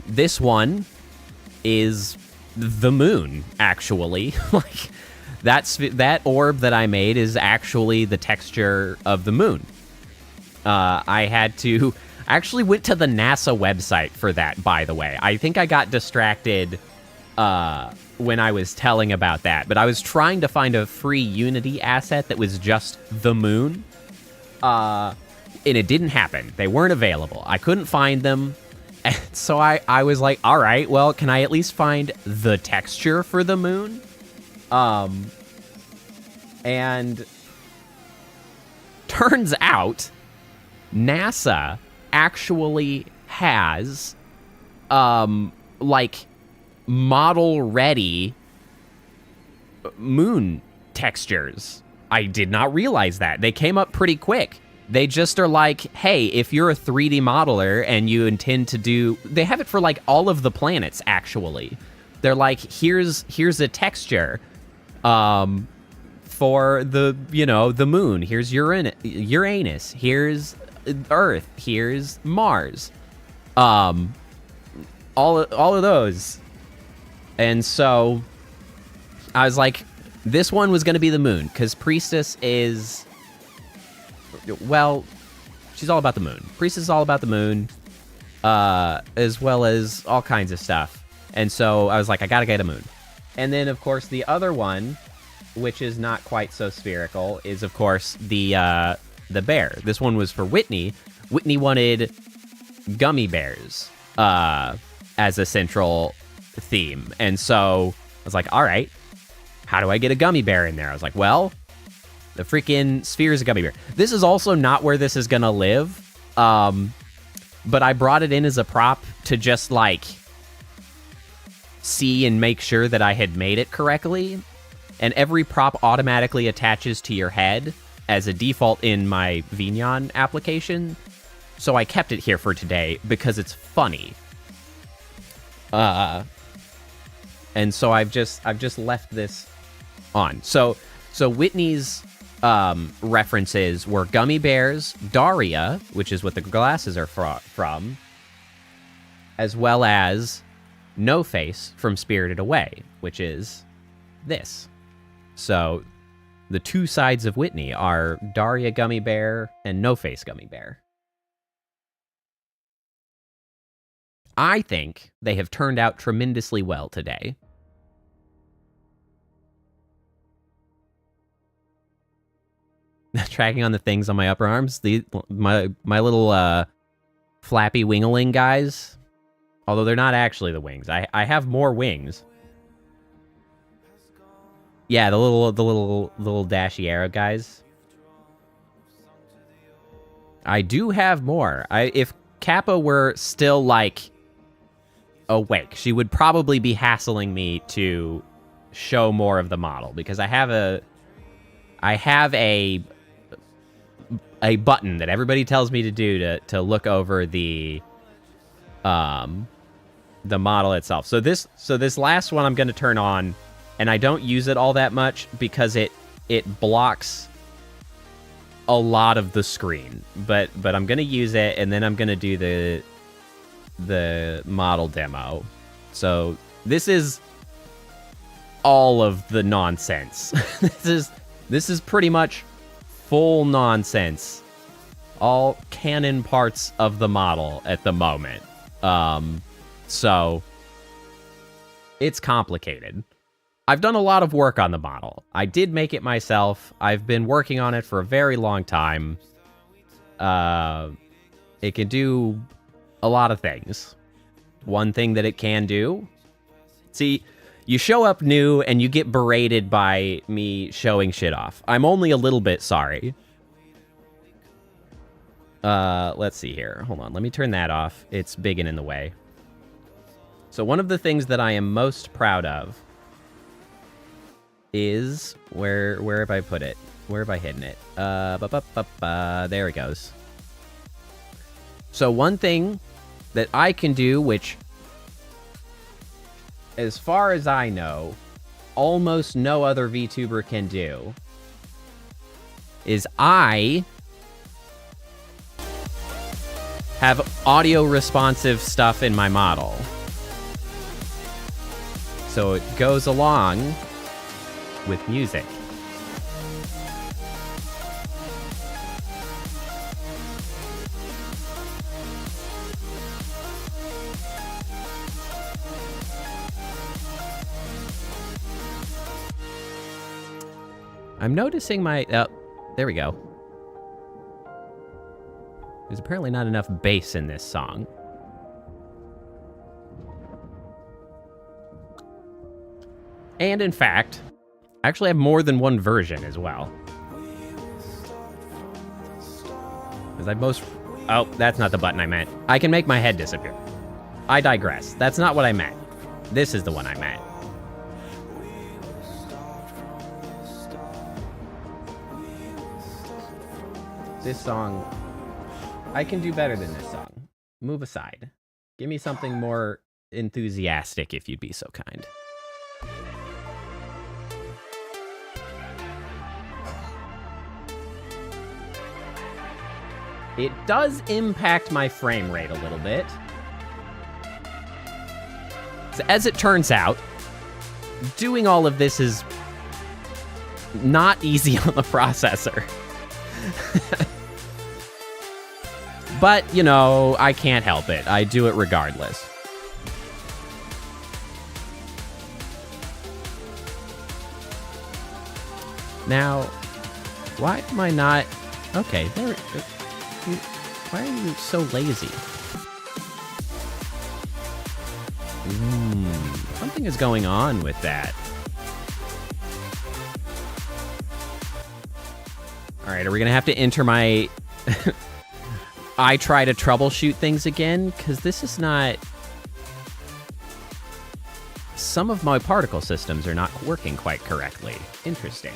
This one is the moon, actually. Like, that orb that I made is actually the texture of the moon. I I actually went to the NASA website for that, by the way. I think I got distracted when I was telling about that, but I was trying to find a free Unity asset that was just the moon, and it didn't happen. They weren't available. I couldn't find them, and so I was like, all right, well, can I at least find the texture for the moon? And turns out NASA actually has, like, model-ready moon textures. I did not realize that. They came up pretty quick. They just are like, hey, if you're a 3D modeler and you intend to do... They have it for, like, all of the planets, actually. They're like, here's a texture for the, you know, the moon. Here's Uranus. Here's Earth. Here's Mars. All of those. And so I was like, this one was going to be the moon, because Priestess is, well, she's all about the moon. Priestess is all about the moon, as well as all kinds of stuff. And so I was like, I got to get a moon. And then, of course, the other one, which is not quite so spherical, is, of course, the bear. This one was for Whitney. Whitney wanted gummy bears as a central theme. And so I was like, all right, how do I get a gummy bear in there? I was like, well, the freaking sphere is a gummy bear. This is also not where this is going to live. But I brought it in as a prop to just, like, see and make sure that I had made it correctly. And every prop automatically attaches to your head as a default in my Vignon application. So I kept it here for today because it's funny. And so I've just left this on. So Whitney's references were gummy bears, Daria, which is what the glasses are from, as well as No Face from Spirited Away, which is this. So the two sides of Whitney are Daria Gummy Bear and No Face Gummy Bear. I think they have turned out tremendously well today. Tracking on the things on my upper arms, my little flappy wingaling guys. Although they're not actually the wings. I have more wings. Yeah, the little dashy arrow guys. I do have more. If Kappa were still, like, awake, she would probably be hassling me to show more of the model, because I have a button that everybody tells me to do to look over the model itself. So this last one I'm going to turn on, and I don't use it all that much because it blocks a lot of the screen. But I'm going to use it, and then I'm going to do the model demo. So this is all of the nonsense. This is pretty much full nonsense. All canon parts of the model at the moment. So it's complicated. I've done a lot of work on the model. I did make it myself. I've been working on it for a very long time. It can do a lot of things. One thing that it can do... See, you show up new and you get berated by me showing shit off. I'm only a little bit sorry. Let's see here. Hold on, let me turn that off. It's big and in the way. So one of the things that I am most proud of is... Where have I put it? Where have I hidden it? There it goes. So one thing that I can do, which, as far as I know, almost no other VTuber can do, is I have audio responsive stuff in my model. So it goes along with music. I'm noticing my... Oh, there we go. There's apparently not enough bass in this song. And in fact, I actually have more than one version as well. Because I most... Oh, that's not the button I meant. I can make my head disappear. I digress. That's not what I meant. This is the one I meant. This song... I can do better than this song. Move aside. Give me something more enthusiastic, if you'd be so kind. It does impact my frame rate a little bit. So as it turns out, doing all of this is not easy on the processor. But, you know, I can't help it. I do it regardless. Now, why am I not... Okay, there... Why are you so lazy? Something is going on with that. Alright, are we gonna have to enter my... I try to troubleshoot things again? Because this is not... Some of my particle systems are not working quite correctly. Interesting.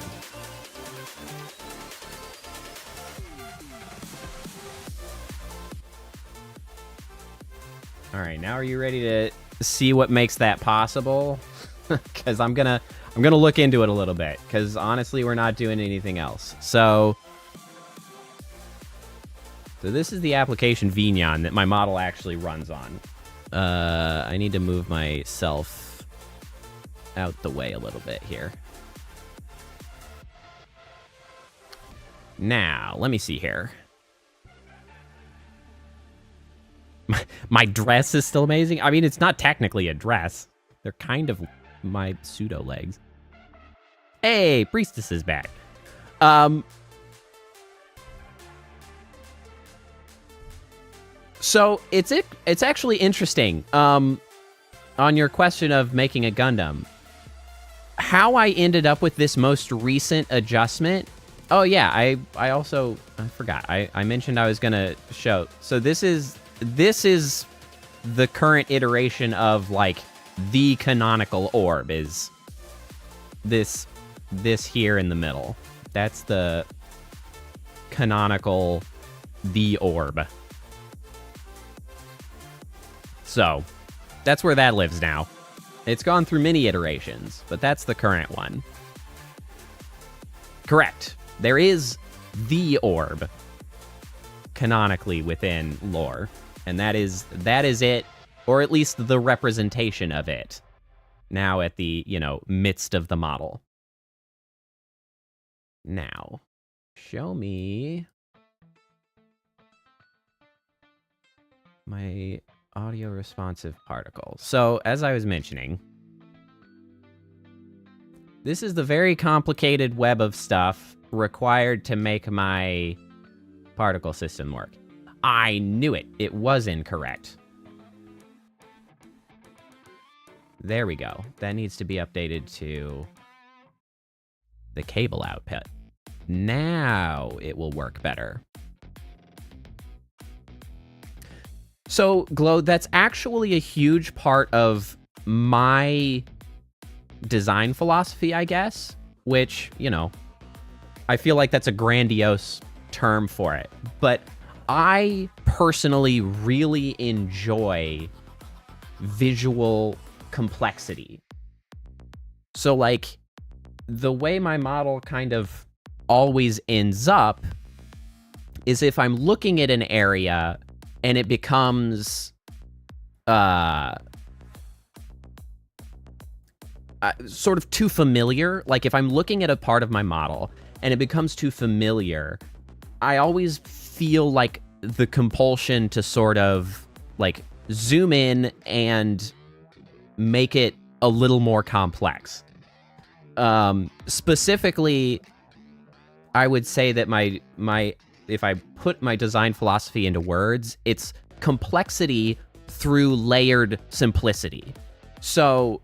All right, now are you ready to see what makes that possible? Because I'm gonna look into it a little bit. Because honestly, we're not doing anything else. So this is the application vneon that my model actually runs on. I need to move myself out the way a little bit here. Now, let me see here. My dress is still amazing. I mean, it's not technically a dress. They're kind of my pseudo legs. Hey, Priestess is back. So it's actually interesting. On your question of making a Gundam, how I ended up with this most recent adjustment. Oh yeah, I also forgot. I mentioned I was gonna show. So this is the current iteration of like the canonical orb is this here in the middle. That's the canonical the orb. So that's where that lives now. It's gone through many iterations, but that's the current one. Correct. There is the orb canonically within lore, and that is it, or at least the representation of it now at the, midst of the model. Now, show me my audio responsive particle. So, as I was mentioning, this is the very complicated web of stuff required to make my particle system work. I knew it. It was incorrect. There we go. That needs to be updated to the cable output. Now it will work better. So, Glow, that's actually a huge part of my design philosophy, I guess, which, I feel like that's a grandiose term for it. But I personally really enjoy visual complexity. So, like, the way my model kind of always ends up is if I'm looking at an area and it becomes sort of too familiar. Like if I'm looking at a part of my model and it becomes too familiar, I always feel like the compulsion to sort of like zoom in and make it a little more complex. Specifically, I would say that my if I put my design philosophy into words, it's complexity through layered simplicity. So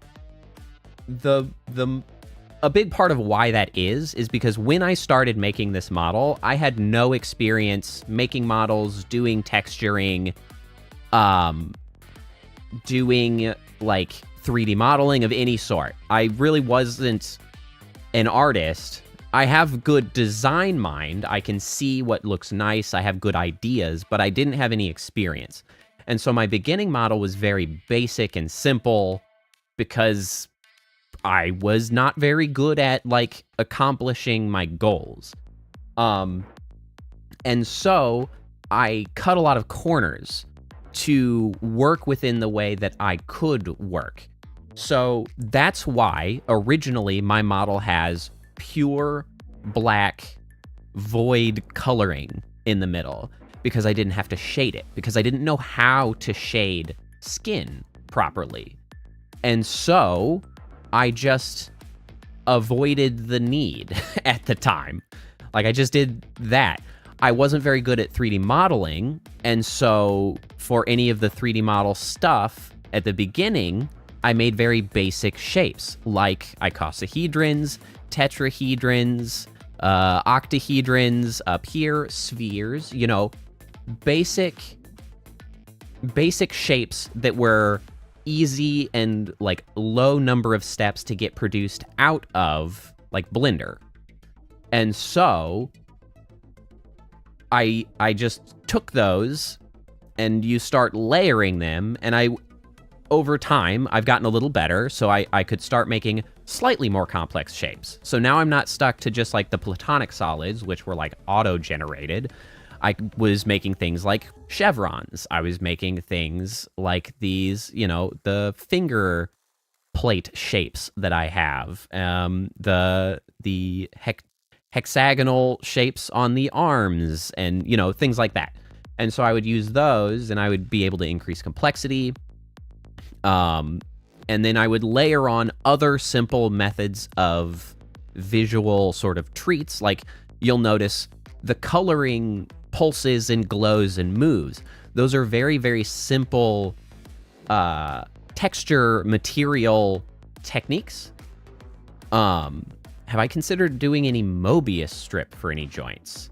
a big part of why that is because when I started making this model, I had no experience making models, doing texturing, doing like 3D modeling of any sort. I really wasn't an artist. I have good design mind. I can see what looks nice. I have good ideas, but I didn't have any experience. And so my beginning model was very basic and simple because I was not very good at like accomplishing my goals. And so I cut a lot of corners to work within the way that I could work. So that's why originally my model has pure black void coloring in the middle, because I didn't have to shade it, because I didn't know how to shade skin properly. And so I just avoided the need at the time. Like, I just did that. I wasn't very good at 3D modeling, and so for any of the 3D model stuff at the beginning, I made very basic shapes, like icosahedrons, tetrahedrons, octahedrons, up here, spheres, you know, basic shapes that were easy and like low number of steps to get produced out of like Blender. And so I just took those and you start layering them, and over time I've gotten a little better, so I could start making slightly more complex shapes. So now I'm not stuck to just like the platonic solids, which were like auto-generated. I was making things like chevrons. I was making things like these, you know, the finger plate shapes that I have, the hexagonal shapes on the arms, and, you know, things like that. And so I would use those, and I would be able to increase complexity. And then I would layer on other simple methods of visual sort of treats. Like, you'll notice the coloring pulses and glows and moves. Those are very, very simple texture material techniques. Have I considered doing any Mobius strip for any joints?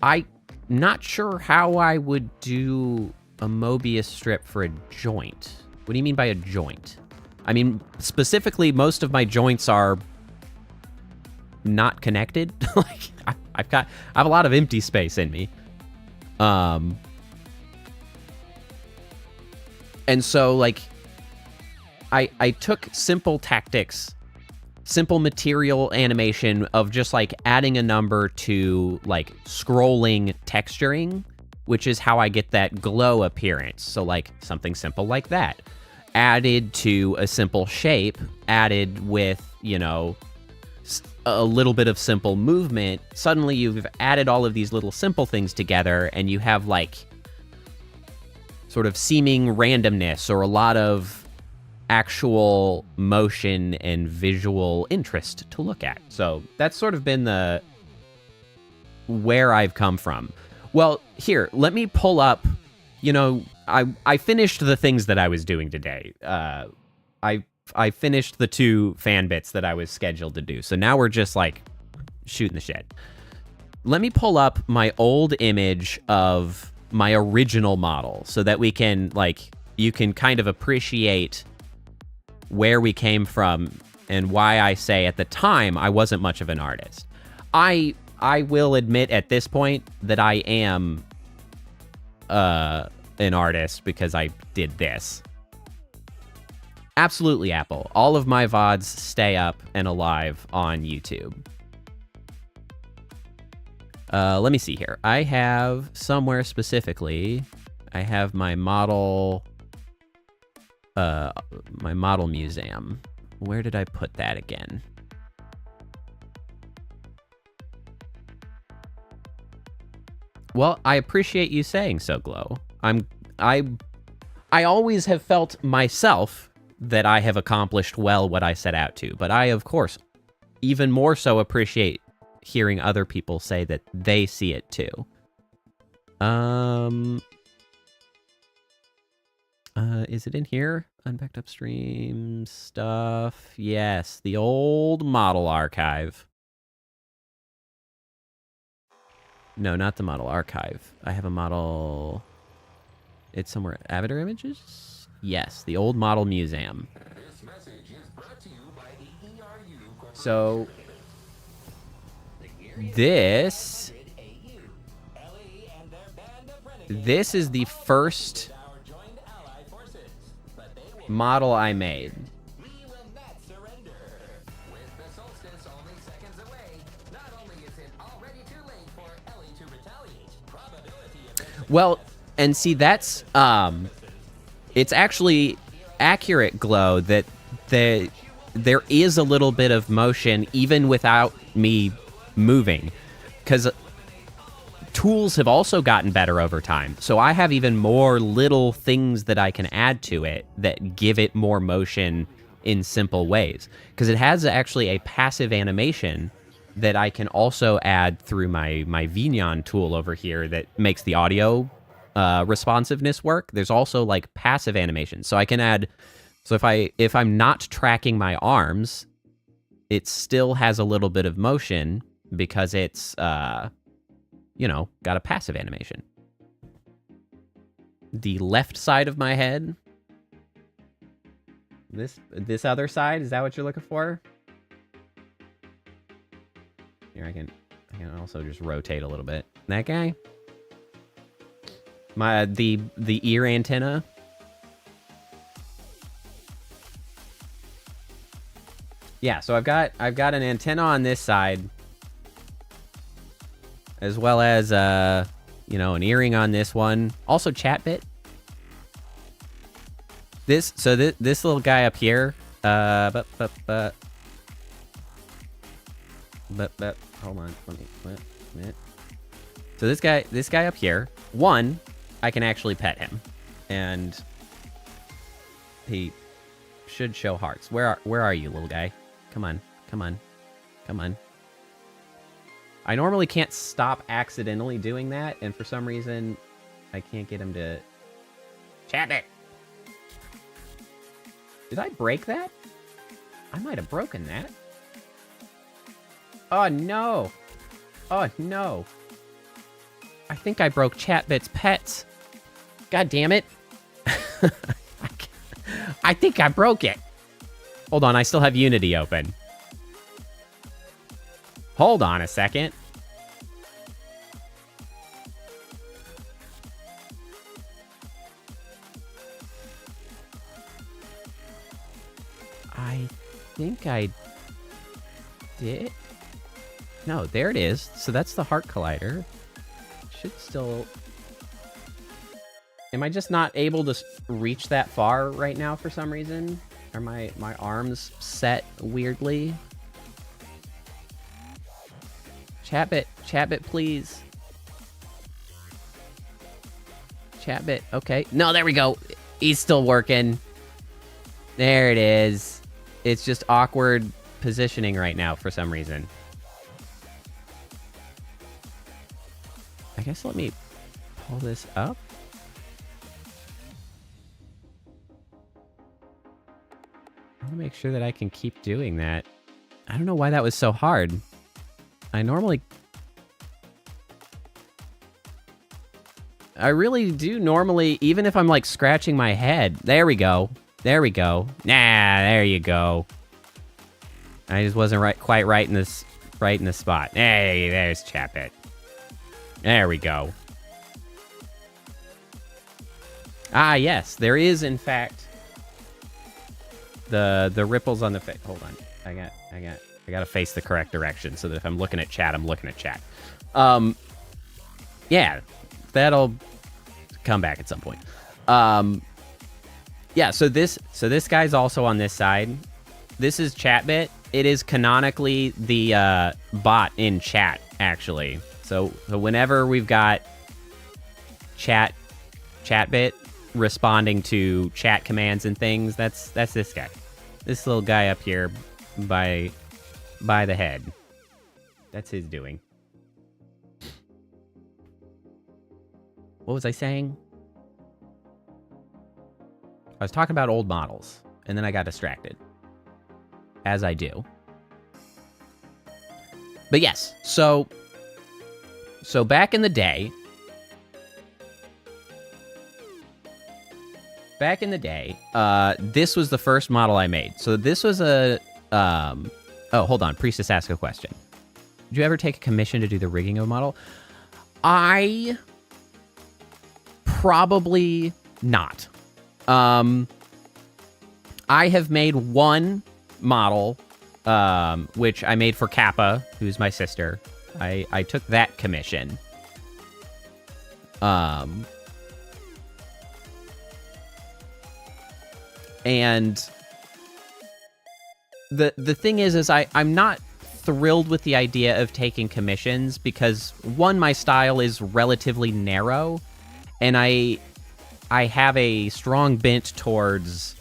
I'm not sure how I would do a Mobius strip for a joint. What do you mean by a joint? I mean, specifically, most of my joints are not connected. Like, I have a lot of empty space in me. And so, like, I took simple tactics, simple material animation of just, like, adding a number to, like, scrolling texturing, which is how I get that glow appearance. So, like, something simple like that. Added to a simple shape, added with, you know, a little bit of simple movement. Suddenly you've added all of these little simple things together, and you have, like, sort of seeming randomness or a lot of actual motion and visual interest to look at. So that's sort of been where I've come from. Well, here, let me pull up, you know, I finished the things that I was doing today. I finished the 2 fan bits that I was scheduled to do. So now we're just like shooting the shit. Let me pull up my old image of my original model so that we can, like, you can kind of appreciate where we came from and why I say at the time I wasn't much of an artist. I will admit at this point that I am an artist because I did this. Absolutely, Apple. All of my VODs stay up and alive on YouTube. Let me see here. I have somewhere specifically, I have my model museum. Where did I put that again? Well, I appreciate you saying so, Glow. I always have felt myself that I have accomplished well what I set out to, but I, of course, even more so appreciate hearing other people say that they see it too. Is it in here? Unbacked upstream stuff. Yes, the old model archive. No, not the model archive. I have a model. It's somewhere. Avatar images? Yes, the old model museum. So this is the first model I made. Well, and see, that's it's actually accurate, Glow, that there is a little bit of motion even without me moving, because tools have also gotten better over time. So I have even more little things that I can add to it that give it more motion in simple ways, because it has actually a passive animation that I can also add through my visualdon tool over here that makes the audio responsiveness work. There's also like passive animation, so I can add. So if I'm not tracking my arms, it still has a little bit of motion because it's you know, got a passive animation. The left side of my head. This other side, is that what you're looking for? Here, I can also just rotate a little bit. That guy. The ear antenna. Yeah, so I've got an antenna on this side, as well as you know, an earring on this one. Also chat bit. This little guy up here. But hold on, let me. So this guy up here, one, I can actually pet him, and he should show hearts. Where are you, little guy? Come on. I normally can't stop accidentally doing that, and for some reason, I can't get him to chat it. Did I break that? I might have broken that. Oh no! Oh no! I think I broke Chatbit's pets. God damn it! I think I broke it. Hold on, I still have Unity open. Hold on a second. I think I did. No, there it is. So that's the heart collider. Should still... Am I just not able to reach that far right now for some reason? Are my arms set weirdly? Chatbit, please. Chatbit, okay. No, there we go. He's still working. There it is. It's just awkward positioning right now for some reason. I guess let me pull this up. I want to make sure that I can keep doing that. I don't know why that was so hard. I really do normally, even if I'm like scratching my head. There we go. There we go. Nah, there you go. I just wasn't quite right in the spot. Hey, there's Chatbit. There we go. Ah, yes, there is in fact the ripples on the face. Hold on, I gotta face the correct direction so that if I'm looking at chat, I'm looking at chat. Yeah, that'll come back at some point. Yeah, so this guy's also on this side. This is Chatbit. It is canonically the bot in chat, actually. So whenever we've got Chatbit responding to chat commands and things, that's this guy. This little guy up here by the head. That's his doing. What was I saying? I was talking about old models, and then I got distracted. As I do. But yes, so back in the day, this was the first model I made. So this was a, oh, hold on, Priestess asked a question. Did you ever take a commission to do the rigging of a model? I probably not. I have made one model, which I made for Kappa, who's my sister. I took that commission. And the thing is I'm not thrilled with the idea of taking commissions because, one, my style is relatively narrow, and I have a strong bent towards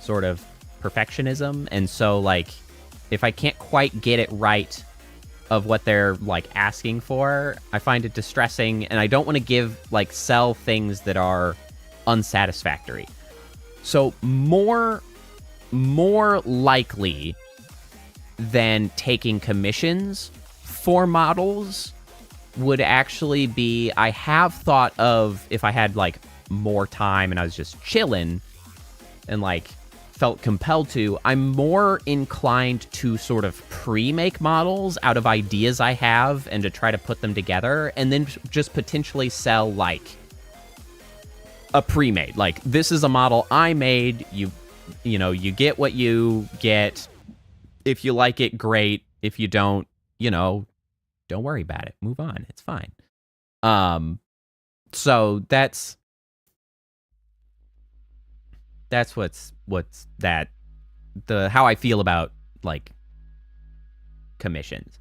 sort of perfectionism, and so, like, if I can't quite get it right of what they're, like, asking for, I find it distressing, and I don't want to sell things that are unsatisfactory. So more likely than taking commissions for models would actually be, I have thought of, if I had, like, more time and I was just chilling and, like, felt compelled to, I'm more inclined to sort of pre-make models out of ideas I have and to try to put them together and then just potentially sell, like, a pre-made. Like, this is a model I made. You get what you get. If you like it, great. If you don't, don't worry about it. Move on. It's fine. So that's how I feel about, like, commissions.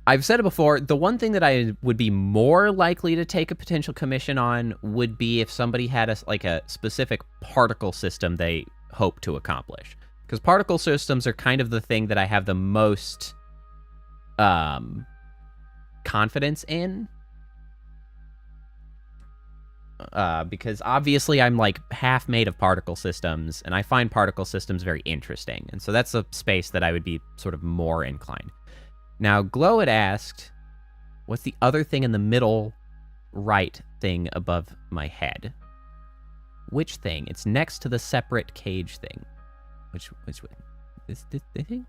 I've said it before, the one thing that I would be more likely to take a potential commission on would be if somebody had a specific particle system they hope to accomplish. Because particle systems are kind of the thing that I have the most confidence in. Because obviously I'm, like, half made of particle systems, and I find particle systems very interesting. And so that's a space that I would be sort of more inclined. Now, Glow had asked, what's the other thing in the middle right thing above my head? Which thing? It's next to the separate cage thing. Which way? This thing?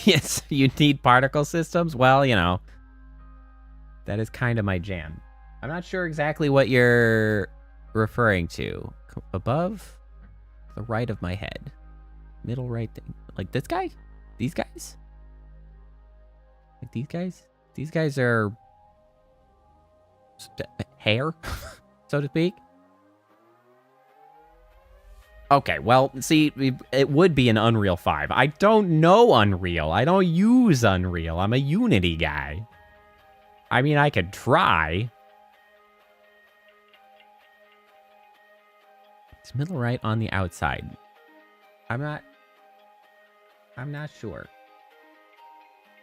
Yes, you need particle systems? Well, that is kind of my jam. I'm not sure exactly what you're referring to. Above the right of my head. Middle right thing. Like this guy? These guys? Like these guys? These guys are hair, so to speak. Okay, well, see, it would be an Unreal 5. I don't know Unreal. I don't use Unreal. I'm a Unity guy. I mean, I could try. It's middle right on the outside. I'm not sure.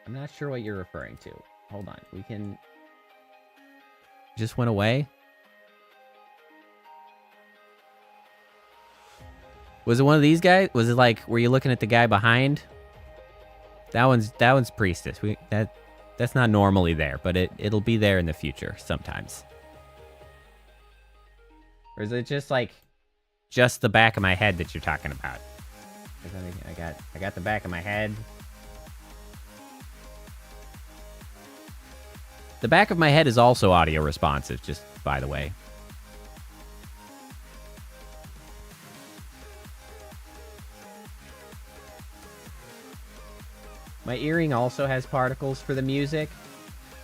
I'm not sure what you're referring to. Hold on. We can... Just went away? Was it one of these guys? Was it like, were you looking at the guy behind? That one's Priestess. That's not normally there, but it'll be there in the future sometimes. Or is it just like just the back of my head that you're talking about? I got the back of my head. The back of my head is also audio responsive, just by the way. My earring also has particles for the music.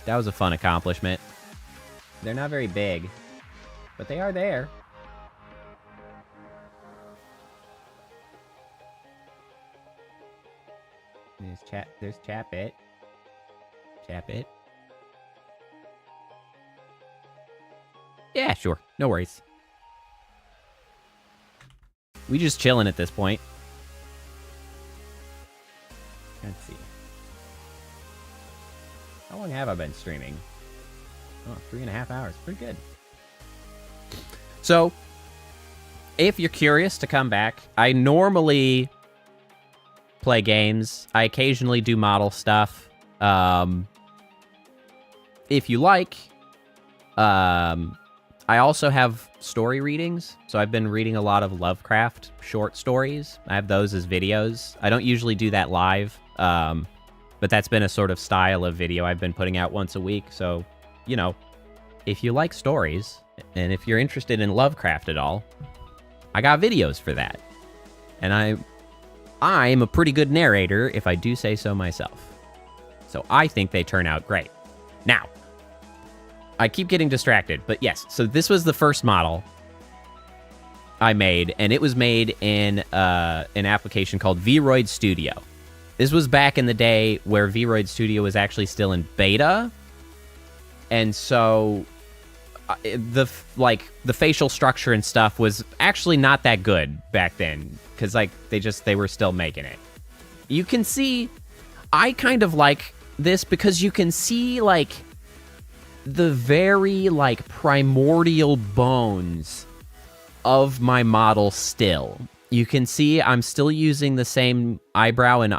That was a fun accomplishment. They're not very big, but they are there. There's Chap-It. Chap-It. Yeah, sure. No worries. We just chilling at this point. Let's see. How long have I been streaming? Oh, 3.5 hours. Pretty good. So, if you're curious to come back, I normally play games. I occasionally do model stuff. If you like, I also have story readings. So I've been reading a lot of Lovecraft short stories. I have those as videos. I don't usually do that live, but that's been a sort of style of video I've been putting out once a week. So, you know, if you like stories, and if you're interested in Lovecraft at all, I got videos for that. And I'm a pretty good narrator, if I do say so myself. So I think they turn out great. Now, I keep getting distracted, but yes, so this was the first model I made, and it was made in an application called Vroid Studio. This was back in the day where Vroid Studio was actually still in beta, and so the facial structure and stuff was actually not that good back then, because like they were still making it. You can see, I kind of like this because you can see like the very like primordial bones of my model still. You can see I'm still using the same eyebrow and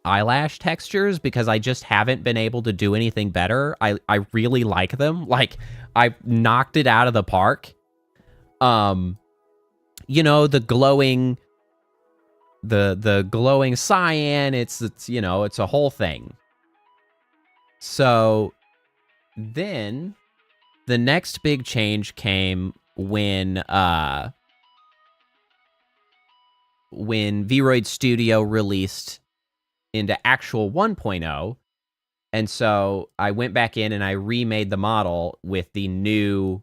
eyelash textures because I just haven't been able to do anything better. I really like them. Like, I knocked it out of the park. You know, the glowing cyan, it's you know, it's a whole thing. So then the next big change came when Vroid Studio released into actual 1.0, and so I went back in and I remade the model with the new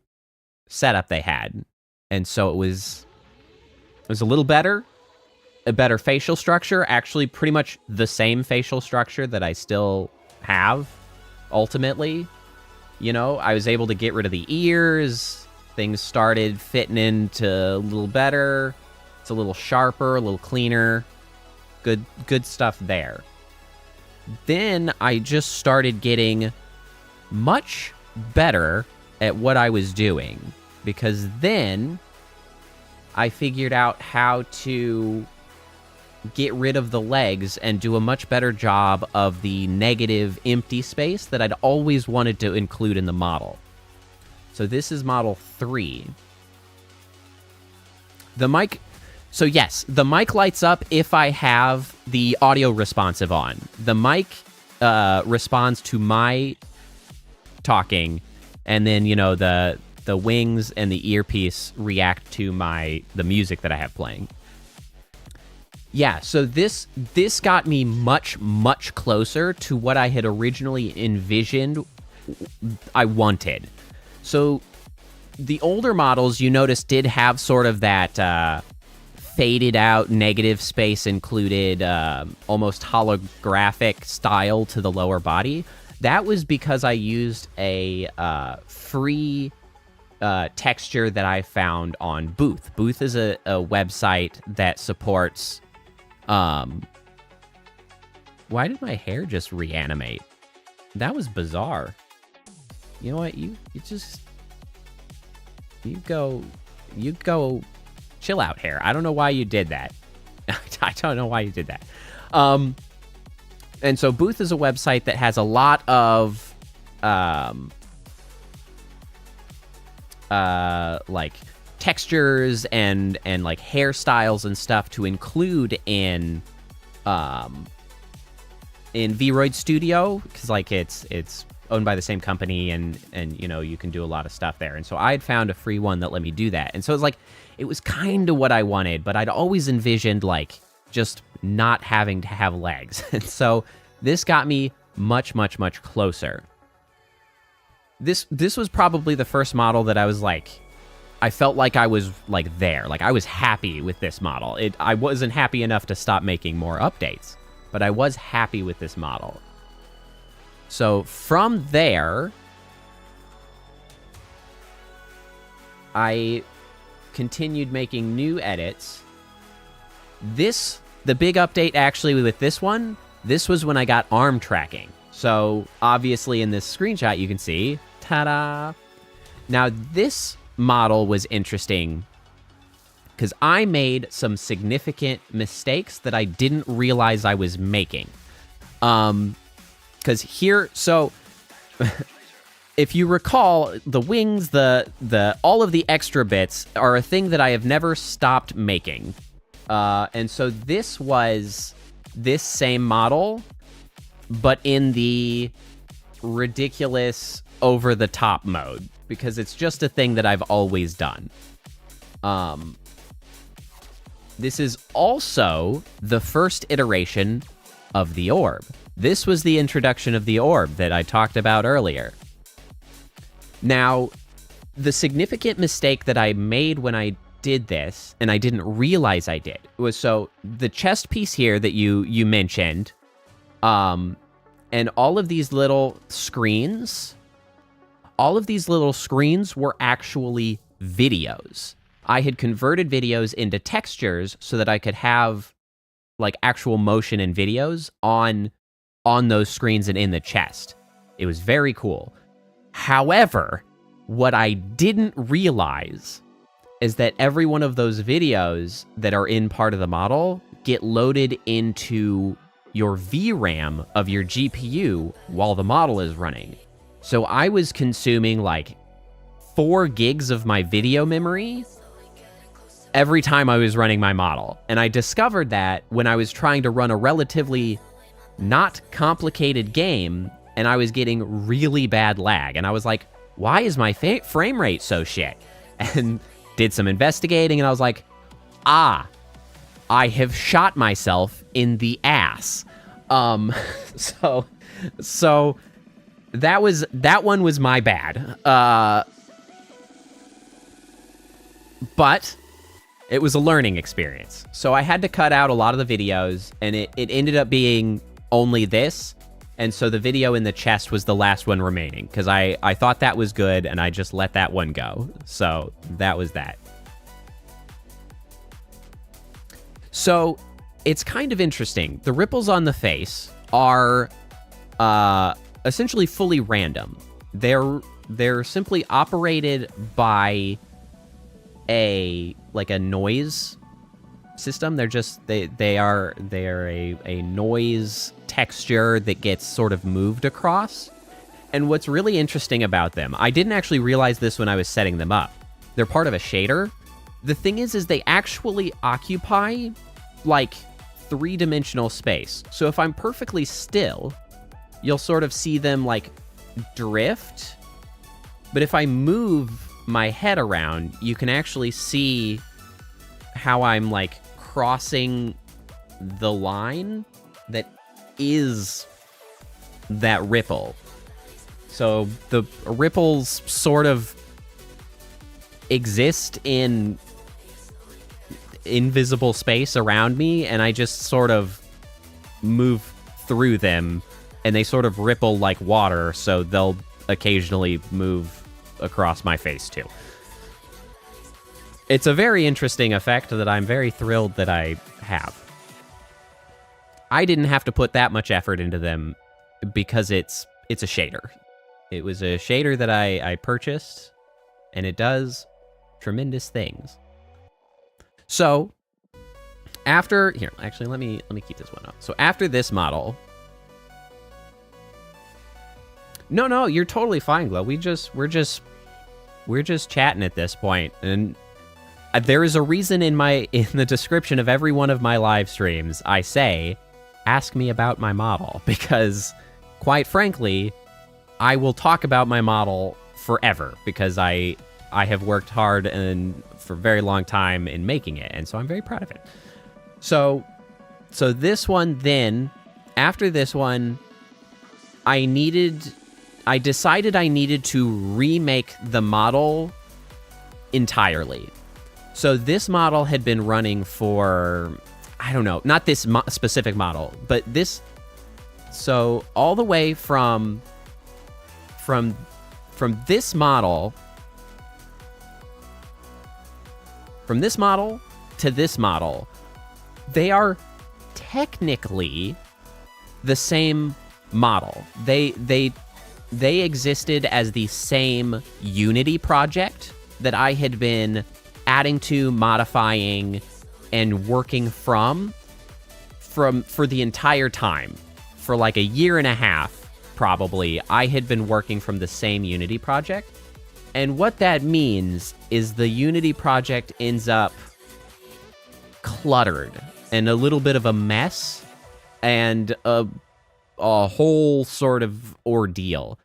setup they had, and so it was a little better, a better facial structure, actually pretty much the same facial structure that I still have ultimately. You know, I was able to get rid of the ears. Things started fitting into a little better. It's a little sharper, a little cleaner. Good stuff there. Then I just started getting much better at what I was doing, because then I figured out how to get rid of the legs and do a much better job of the negative empty space that I'd always wanted to include in the model. So this is model 3. The mic... So yes, the mic lights up if I have the audio responsive on. The mic responds to my talking, and then, you know, the wings and the earpiece react to the music that I have playing. Yeah, so this got me much, much closer to what I had originally envisioned I wanted. So the older models, you notice, did have sort of that faded out negative space included, almost holographic style to the lower body. That was because I used a free texture that I found on Booth. Booth is a website that supports... Why did my hair just reanimate? That was bizarre. You know what? You go chill out, hair. I don't know why you did that. I don't know why you did that. And so Booth is a website that has a lot of like textures and like hairstyles and stuff to include in Vroid Studio, because like it's owned by the same company, and you know, you can do a lot of stuff there. And so I had found a free one that let me do that. And so it's like, it was kind of what I wanted, but I'd always envisioned like just not having to have legs. And so this got me much, much, much closer. This was probably the first model that I was like, I felt like I was like there. Like I was happy with this model. I wasn't happy enough to stop making more updates, but I was happy with this model. So from there, I continued making new edits. The big update actually with this one this was when I got arm tracking. So obviously in this screenshot, you can see, ta-da. Now this model was interesting because I made some significant mistakes that I didn't realize I was making. Because here, so if you recall, the wings, all of the extra bits are a thing that I have never stopped making. And so this was this same model, but in the ridiculous over-the-top mode, because it's just a thing that I've always done. This is also the first iteration of the orb. This was the introduction of the orb that I talked about earlier. Now, the significant mistake that I made when I did this, and I didn't realize I did, was so the chest piece here that you mentioned, and all of these little screens were actually videos. I had converted videos into textures so that I could have like actual motion and videos on those screens and in the chest. It was very cool. However, what I didn't realize is that every one of those videos that are in part of the model get loaded into your VRAM of your GPU while the model is running. So I was consuming like 4 gigs of my video memory every time I was running my model. And I discovered that when I was trying to run a relatively not complicated game, and I was getting really bad lag. And I was like, why is my frame rate so shit? And did some investigating, and I was like, I have shot myself in the ass. So that one was my bad. But it was a learning experience. So I had to cut out a lot of the videos, and it ended up being only this. And so the video in the chest was the last one remaining, because I thought that was good, and I just let that one go. So that was that. So it's kind of interesting. The ripples on the face are essentially fully random. They're simply operated by a noise system. They are a noise texture that gets sort of moved across. And what's really interesting about them, I didn't actually realize this when I was setting them up. They're part of a shader. The thing is they actually occupy like 3-dimensional space. So if I'm perfectly still, you'll sort of see them like drift. But if I move my head around, you can actually see how I'm like crossing the line that is that ripple. So the ripples sort of exist in invisible space around me, and I just sort of move through them, and they sort of ripple like water, so they'll occasionally move across my face too. It's a very interesting effect that I'm very thrilled that I have. I didn't have to put that much effort into them because it's a shader. It was a shader that I purchased, and it does tremendous things. So after here, actually let me keep this one up. So after this model, no, you're totally fine, Glow. We're just chatting at this point, and there is a reason in the description of every one of my live streams I say, ask me about my model, because quite frankly, I will talk about my model forever, because I have worked hard and for a very long time in making it, and so I'm very proud of it. So this one, then after this one, I decided I needed to remake the model entirely. So this model had been running for, I don't know, not this specific model, but this. So all the way from this model, from this model to this model, they are technically the same model. They existed as the same Unity project that I had been adding to, modifying, and working for the entire time. For like a year and a half, probably, I had been working from the same Unity project. And what that means is the Unity project ends up cluttered and a little bit of a mess and a whole sort of ordeal.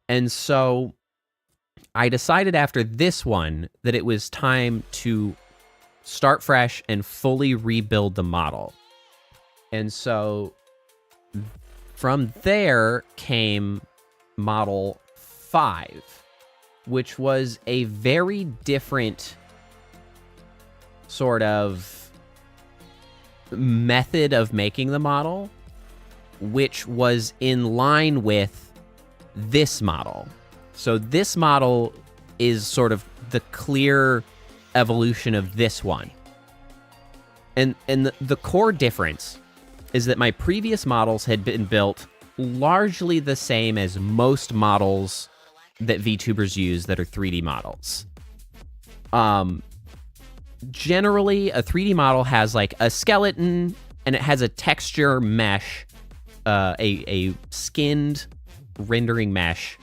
And so I decided after this one that it was time to start fresh and fully rebuild the model. And so from there came Model 5, which was a very different sort of method of making the model, which was in line with this model. So this model is sort of the clear evolution of this one. And the core difference is that my previous models had been built largely the same as most models that VTubers use that are 3D models. Generally, a 3D model has like a skeleton and it has a texture mesh, a skinned rendering mesh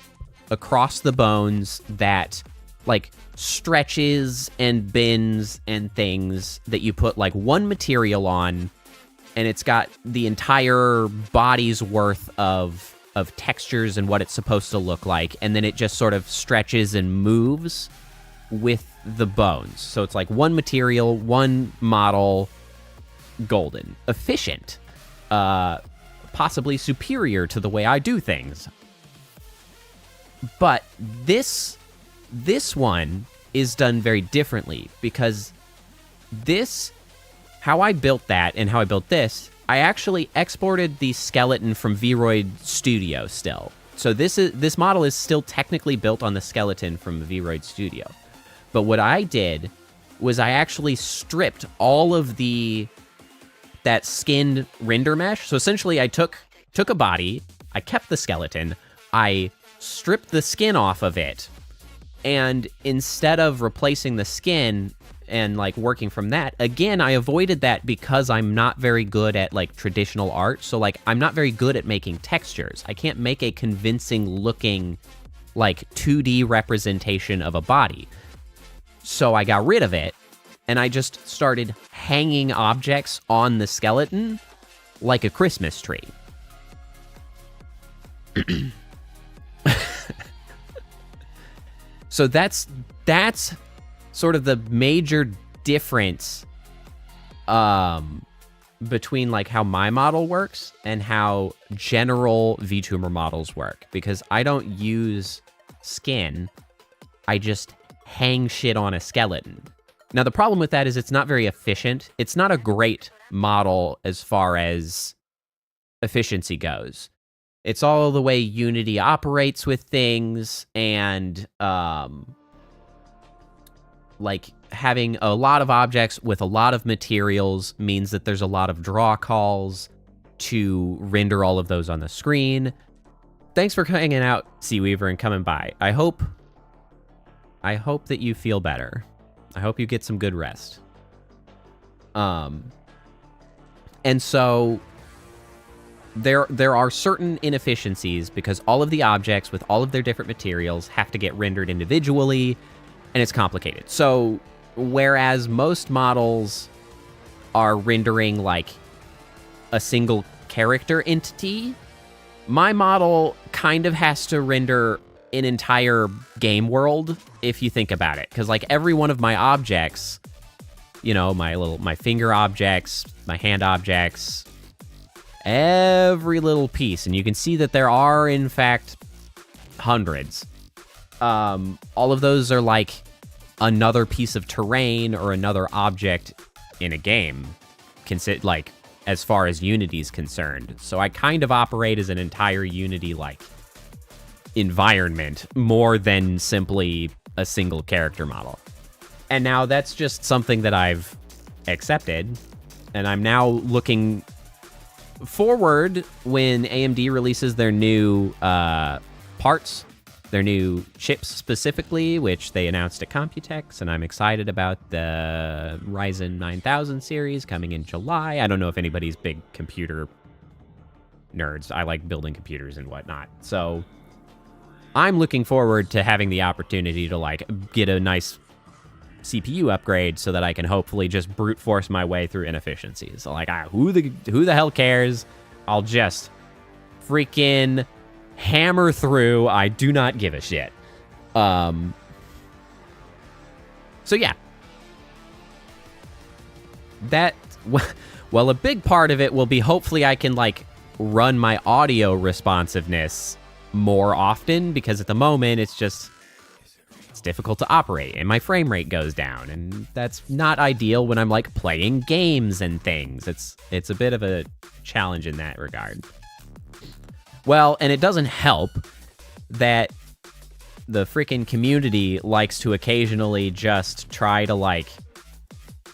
across the bones that like stretches and bends and things that you put like one material on, and it's got the entire body's worth of textures and what it's supposed to look like, and then it just sort of stretches and moves with the bones. So it's like one material, one model, golden, efficient, possibly superior to the way I do things. But this one is done very differently, because how I built that and how I built this, I actually exported the skeleton from Vroid Studio still. So this model is still technically built on the skeleton from Vroid Studio. But what I did was I actually stripped all of that skinned render mesh. So essentially I took a body, I kept the skeleton, I stripped the skin off of it, and instead of replacing the skin and like working from that, again, I avoided that because I'm not very good at like traditional art. So like I'm not very good at making textures. I can't make a convincing looking like 2D representation of a body. So I got rid of it, and I just started hanging objects on the skeleton like a Christmas tree. So that's sort of the major difference between like how my model works and how general VTuber models work, because I don't use skin, I just hang shit on a skeleton. Now, the problem with that is it's not very efficient. It's not a great model as far as efficiency goes. It's all the way Unity operates with things, and like having a lot of objects with a lot of materials means that there's a lot of draw calls to render all of those on the screen. Thanks for hanging out, Seaweaver, and coming by. I hope that you feel better. I hope you get some good rest. And so there are certain inefficiencies because all of the objects with all of their different materials have to get rendered individually, and it's complicated. So whereas most models are rendering like a single character entity, my model kind of has to render an entire game world, if you think about it. Because like every one of my objects, you know, my finger objects, my hand objects, every little piece, and you can see that there are in fact hundreds. All of those are like another piece of terrain or another object in a game, like as far as Unity's concerned. So I kind of operate as an entire Unity like environment more than simply a single character model. And now that's just something that I've accepted, and I'm now looking forward, when AMD releases their new parts, their new chips specifically, which they announced at Computex, and I'm excited about the Ryzen 9000 series coming in July. I don't know if anybody's big computer nerds. I like building computers and whatnot. So I'm looking forward to having the opportunity to like get a nice CPU upgrade so that I can hopefully just brute force my way through inefficiencies. So like, who the hell cares? I'll just freaking hammer through. I do not give a shit. So yeah. That, well, a big part of it will be hopefully I can like run my audio responsiveness more often, because at the moment it's difficult to operate and my frame rate goes down, and that's not ideal when I'm like playing games and things. It's a bit of a challenge in that regard. Well, and it doesn't help that the freaking community likes to occasionally just try to like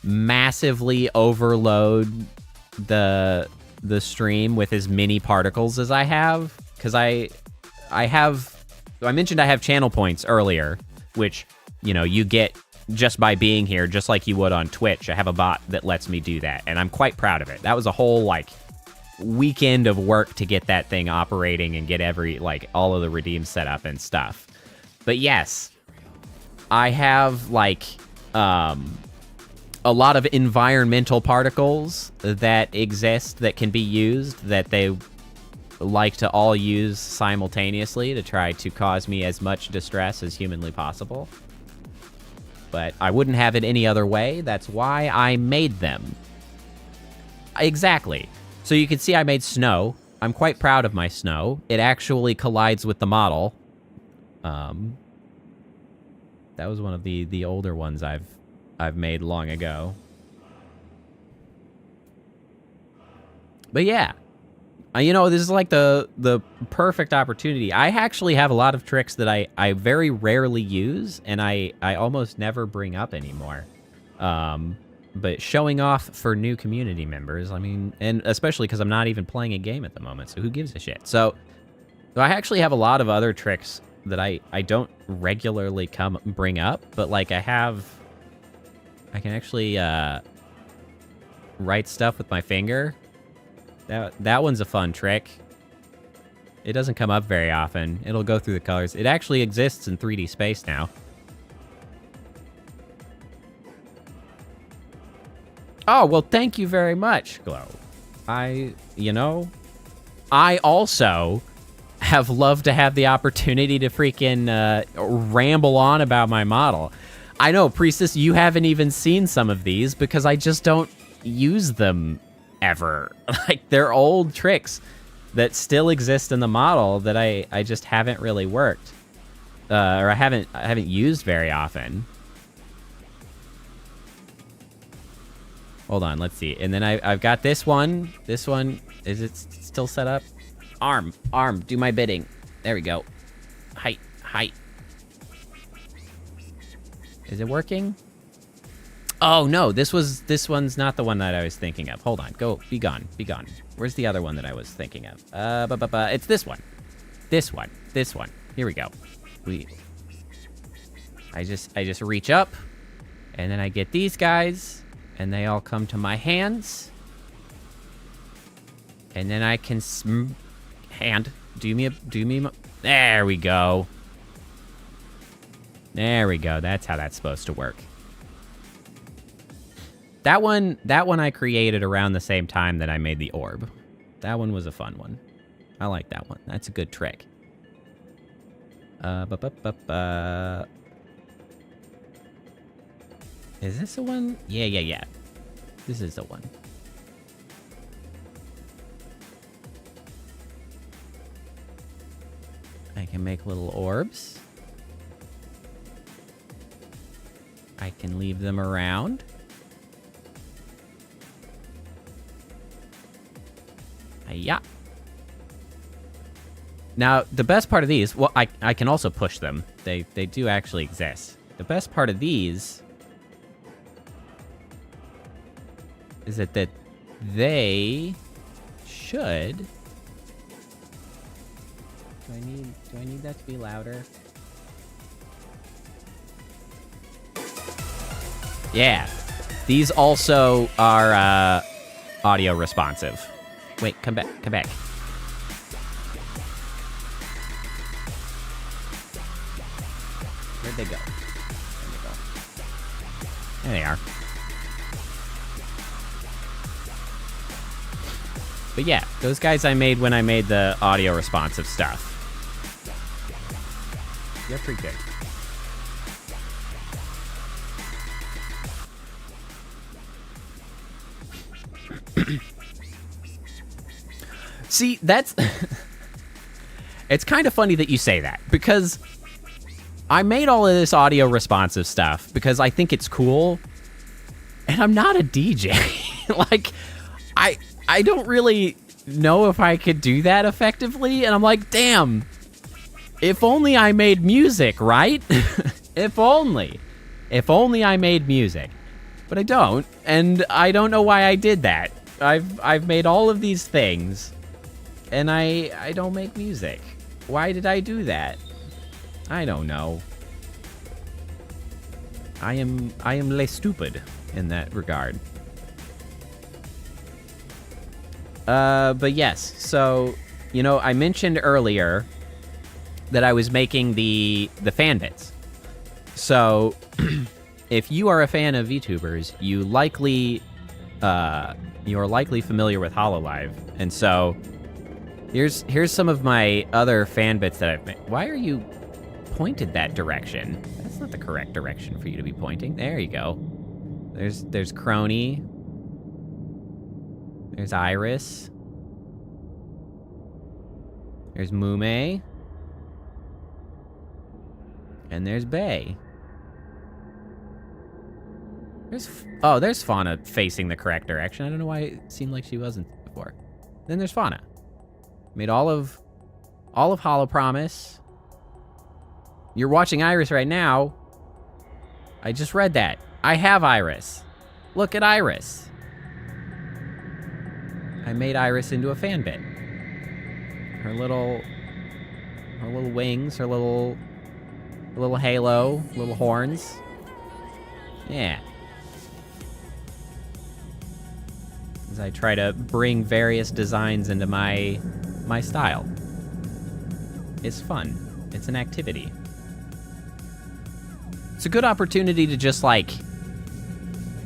massively overload the stream with as many particles as I have, because I mentioned I have channel points earlier, which, you know, you get just by being here, just like you would on Twitch. I have a bot that lets me do that, and I'm quite proud of it. That was a whole like weekend of work to get that thing operating and get all of the redeems set up and stuff. But yes, I have like a lot of environmental particles that exist that can be used, that they like to all use simultaneously to try to cause me as much distress as humanly possible. But I wouldn't have it any other way. That's why I made them. Exactly. So you can see I made snow. I'm quite proud of my snow. It actually collides with the model. That was one of the older ones I've made long ago. But yeah. You know, this is like the perfect opportunity. I actually have a lot of tricks that I very rarely use, and I almost never bring up anymore. But showing off for new community members, I mean, and especially because I'm not even playing a game at the moment, so who gives a shit? So I actually have a lot of other tricks that I don't regularly bring up, but like I can actually write stuff with my finger. That one's a fun trick. It doesn't come up very often. It'll go through the colors. It actually exists in 3D space now. Oh, well, thank you very much, Glow. I also have loved to have the opportunity to freaking ramble on about my model. I know, Priestess, you haven't even seen some of these because I just don't use them ever. Like, they're old tricks that still exist in the model that I just haven't really worked. Or I haven't used very often. Hold on, let's see. And then I've got this one. This one, is it still set up? Arm, do my bidding. There we go. Height. Is it working? Oh no, this one's not the one that I was thinking of. Hold on, be gone. Where's the other one that I was thinking of? It's this one. This one. Here we go. I just reach up, and then I get these guys, and they all come to my hands, and then I can there we go. There we go. That's how that's supposed to work. That one I created around the same time that I made the orb. That one was a fun one. I like that one. That's a good trick. Is this the one? Yeah. This is the one. I can make little orbs. I can leave them around. Yeah. Now, the best part of these, well, I can also push them. They do actually exist. The best part of these is that they should. Do I need that to be louder? Yeah. These also are audio responsive. Wait, come back. Where'd they go? There they are. But yeah, those guys I made when I made the audio responsive stuff. They're pretty good. See, that's... It's kind of funny that you say that, because I made all of this audio responsive stuff because I think it's cool, and I'm not a DJ. Like, I don't really know if I could do that effectively, and I'm like, damn, if only I made music, right? If only I made music. But I don't, and I don't know why I did that. I've made all of these things, and I don't make music. Why did I do that? I don't know. I am le stupid in that regard. But yes, so, you know, I mentioned earlier that I was making the fan bits. So, if you are a fan of VTubers, you're likely familiar with Hololive. And so, here's some of my other fan bits that I've made. Why are you pointed that direction? That's not the correct direction for you to be pointing. There you go. There's Crony. There's Iris. There's Mume. And there's Bay. There's Fauna facing the correct direction. I don't know why it seemed like she wasn't before. Then there's Fauna. Made all of Hollow Promise. You're watching Iris right now. I just read that. I have Iris. Look at Iris. I made Iris into a fan bit. Her little wings, her little halo, little horns. Yeah. As I try to bring various designs into my style. It's fun. It's an activity. It's a good opportunity to just, like,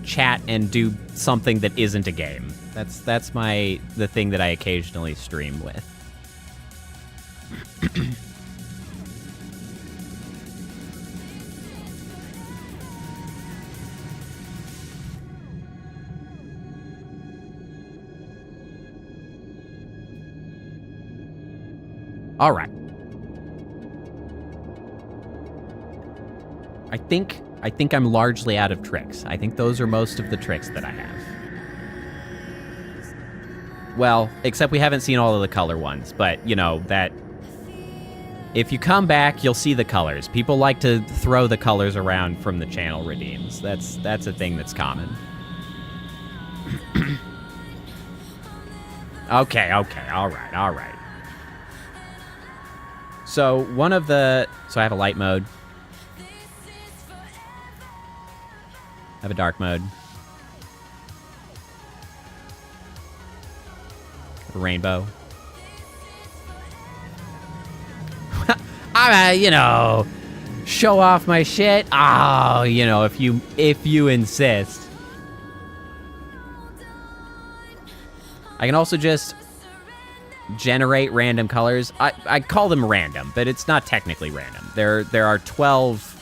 chat and do something that isn't a game. That's the thing that I occasionally stream with. All right. I think I'm largely out of tricks. I think those are most of the tricks that I have. Well, except we haven't seen all of the color ones, but, you know, that... If you come back, you'll see the colors. People like to throw the colors around from the channel redeems. That's a thing that's common. Okay, all right. So, so I have a light mode. I have a dark mode. A rainbow. You know, show off my shit. Oh, you know, if you insist. I can also just generate random colors. I call them random, but it's not technically random. There are 12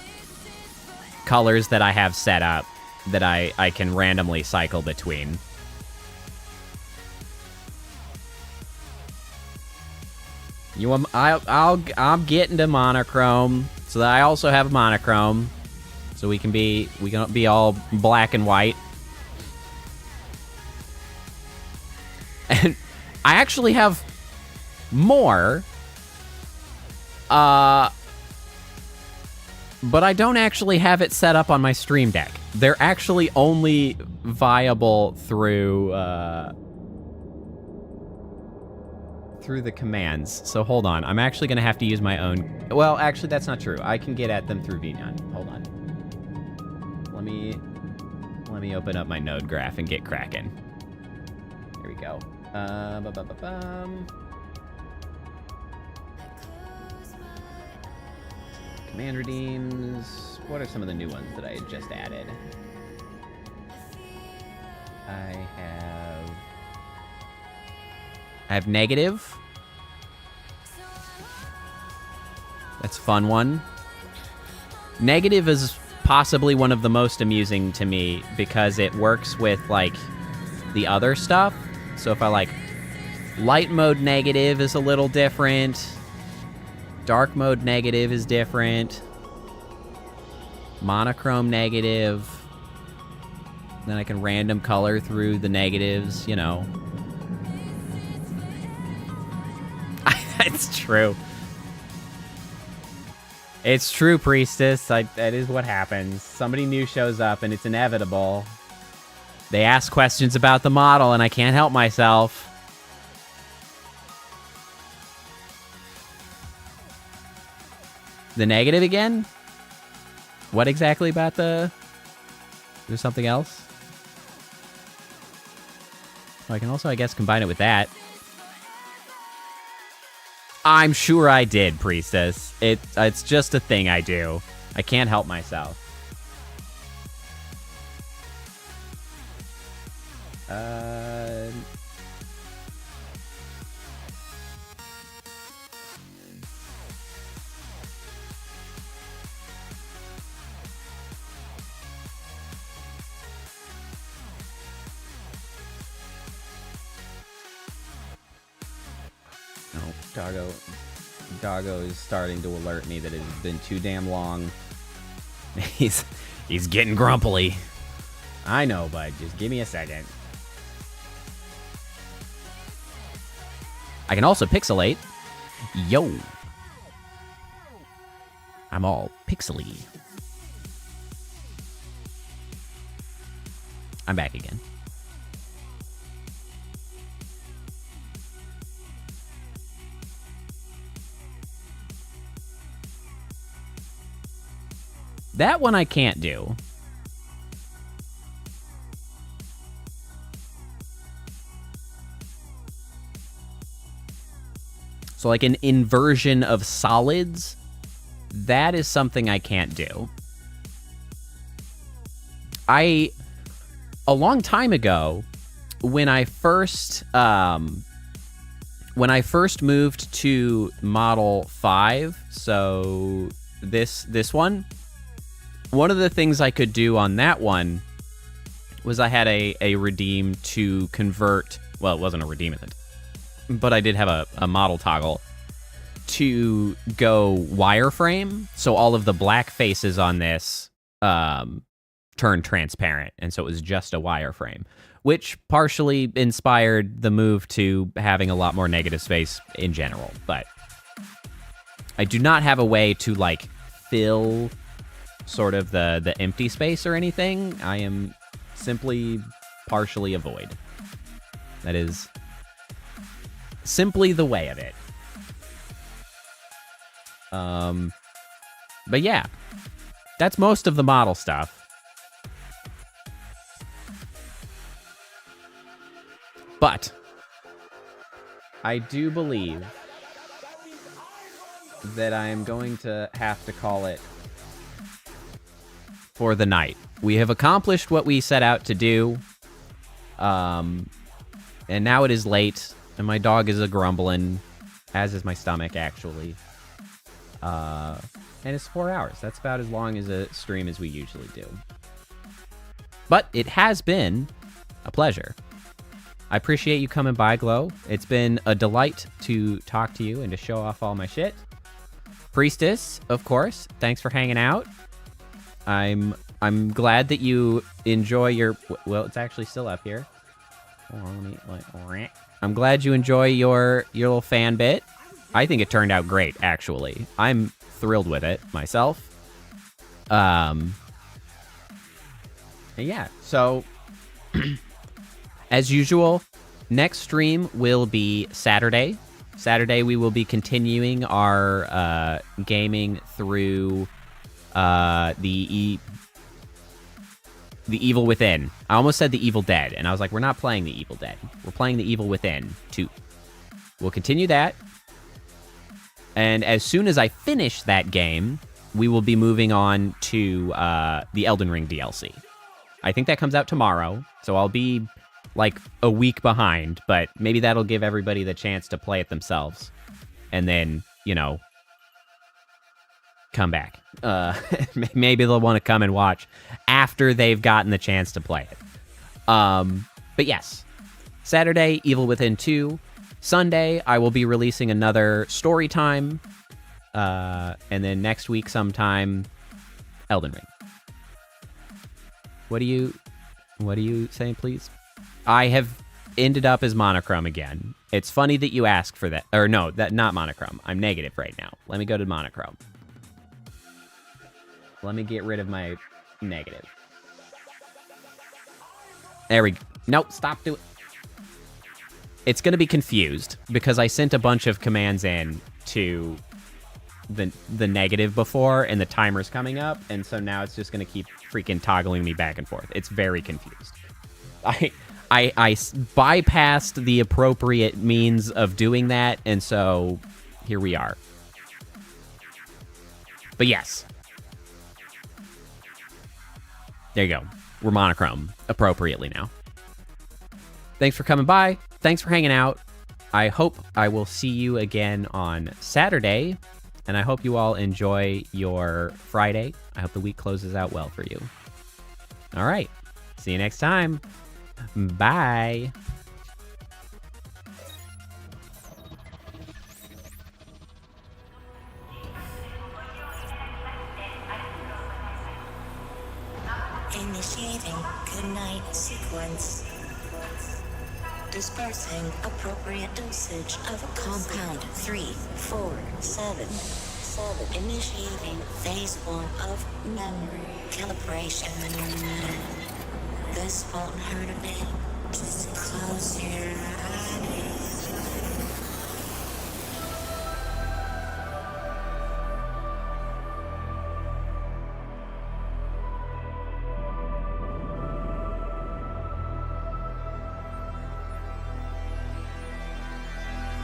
colors that I have set up that I can randomly cycle between. I'm getting to monochrome, so that I also have a monochrome, so we can be all black and white. And I actually have more, but I don't actually have it set up on my Stream Deck. They're actually only viable through through the commands. So hold on. I'm actually going to have to use my own... Well, actually, that's not true. I can get at them through vnon. Hold on. Let me open up my node graph and get cracking. Here we go. Command redeems. What are some of the new ones that I had just added? I have negative. That's a fun one. Negative is possibly one of the most amusing to me because it works with, like, the other stuff. So if I, like, light mode negative is a little different. Dark mode negative is different. Monochrome negative. Then I can random color through the negatives, you know. It's true. It's true, Priestess. That is what happens. Somebody new shows up, and it's inevitable. They ask questions about the model, and I can't help myself. The negative again? What exactly about the... There's something else? Oh, I can also, I guess, combine it with that. I'm sure I did, Priestess. It's just a thing I do. I can't help myself. Doggo is starting to alert me that it has been too damn long. He's getting grumpily. I know, bud. Just give me a second. I can also pixelate. Yo. I'm all pixely. I'm back again. That one I can't do. So like an inversion of solids, that is something I can't do. A long time ago, when I first moved to Model 5, so this one of the things I could do on that one was I had a redeem to convert, well, it wasn't a redeem, but I did have a model toggle to go wireframe, so all of the black faces on this turned transparent, and so it was just a wireframe, which partially inspired the move to having a lot more negative space in general, but I do not have a way to, like, fill sort of the empty space or anything. I am simply partially a void. That is simply the way of it. But yeah, that's most of the model stuff. But I do believe that I am going to have to call it for the night. We have accomplished what we set out to do. And now it is late, and my dog is a-grumbling, as is my stomach, actually. And it's 4 hours. That's about as long as a stream as we usually do. But it has been a pleasure. I appreciate you coming by, Glow. It's been a delight to talk to you and to show off all my shit. Priestess, of course, thanks for hanging out. I'm glad that you enjoy your... Well, it's actually still up here. Hold on, let me... I'm glad you enjoy your little fan bit. I think it turned out great, actually. I'm thrilled with it myself. And yeah, so... As usual, next stream will be Saturday. Saturday, we will be continuing our gaming through the Evil Within. I almost said the Evil Dead, and I was like, we're not playing the Evil Dead. We're playing the Evil Within 2. We'll continue that. And as soon as I finish that game, we will be moving on to the Elden Ring DLC. I think that comes out tomorrow, so I'll be like a week behind, but maybe that'll give everybody the chance to play it themselves. And then, you know, come back. Maybe they'll want to come and watch after they've gotten the chance to play it. But yes, Saturday, Evil Within 2. Sunday, I will be releasing another story time. And then next week sometime, Elden Ring. What are you saying, please? I have ended up as monochrome again. It's funny that you ask for that. Or no, that not monochrome. I'm negative right now. Let me go to monochrome. Let me get rid of my negative. There we go. Nope, stop doing. It's going to be confused because I sent a bunch of commands in to the negative before, and the timer's coming up, and so now it's just going to keep freaking toggling me back and forth. It's very confused. I bypassed the appropriate means of doing that, and so here we are. But yes. There you go. We're monochrome appropriately now. Thanks for coming by. Thanks for hanging out. I hope I will see you again on Saturday, and I hope you all enjoy your Friday. I hope the week closes out well for you. All right. See you next time. Bye. Initiating goodnight sequence. Dispersing appropriate dosage of compound 347. Initiating phase 1 of memory calibration. This won't hurt a bit. Just close your eyes.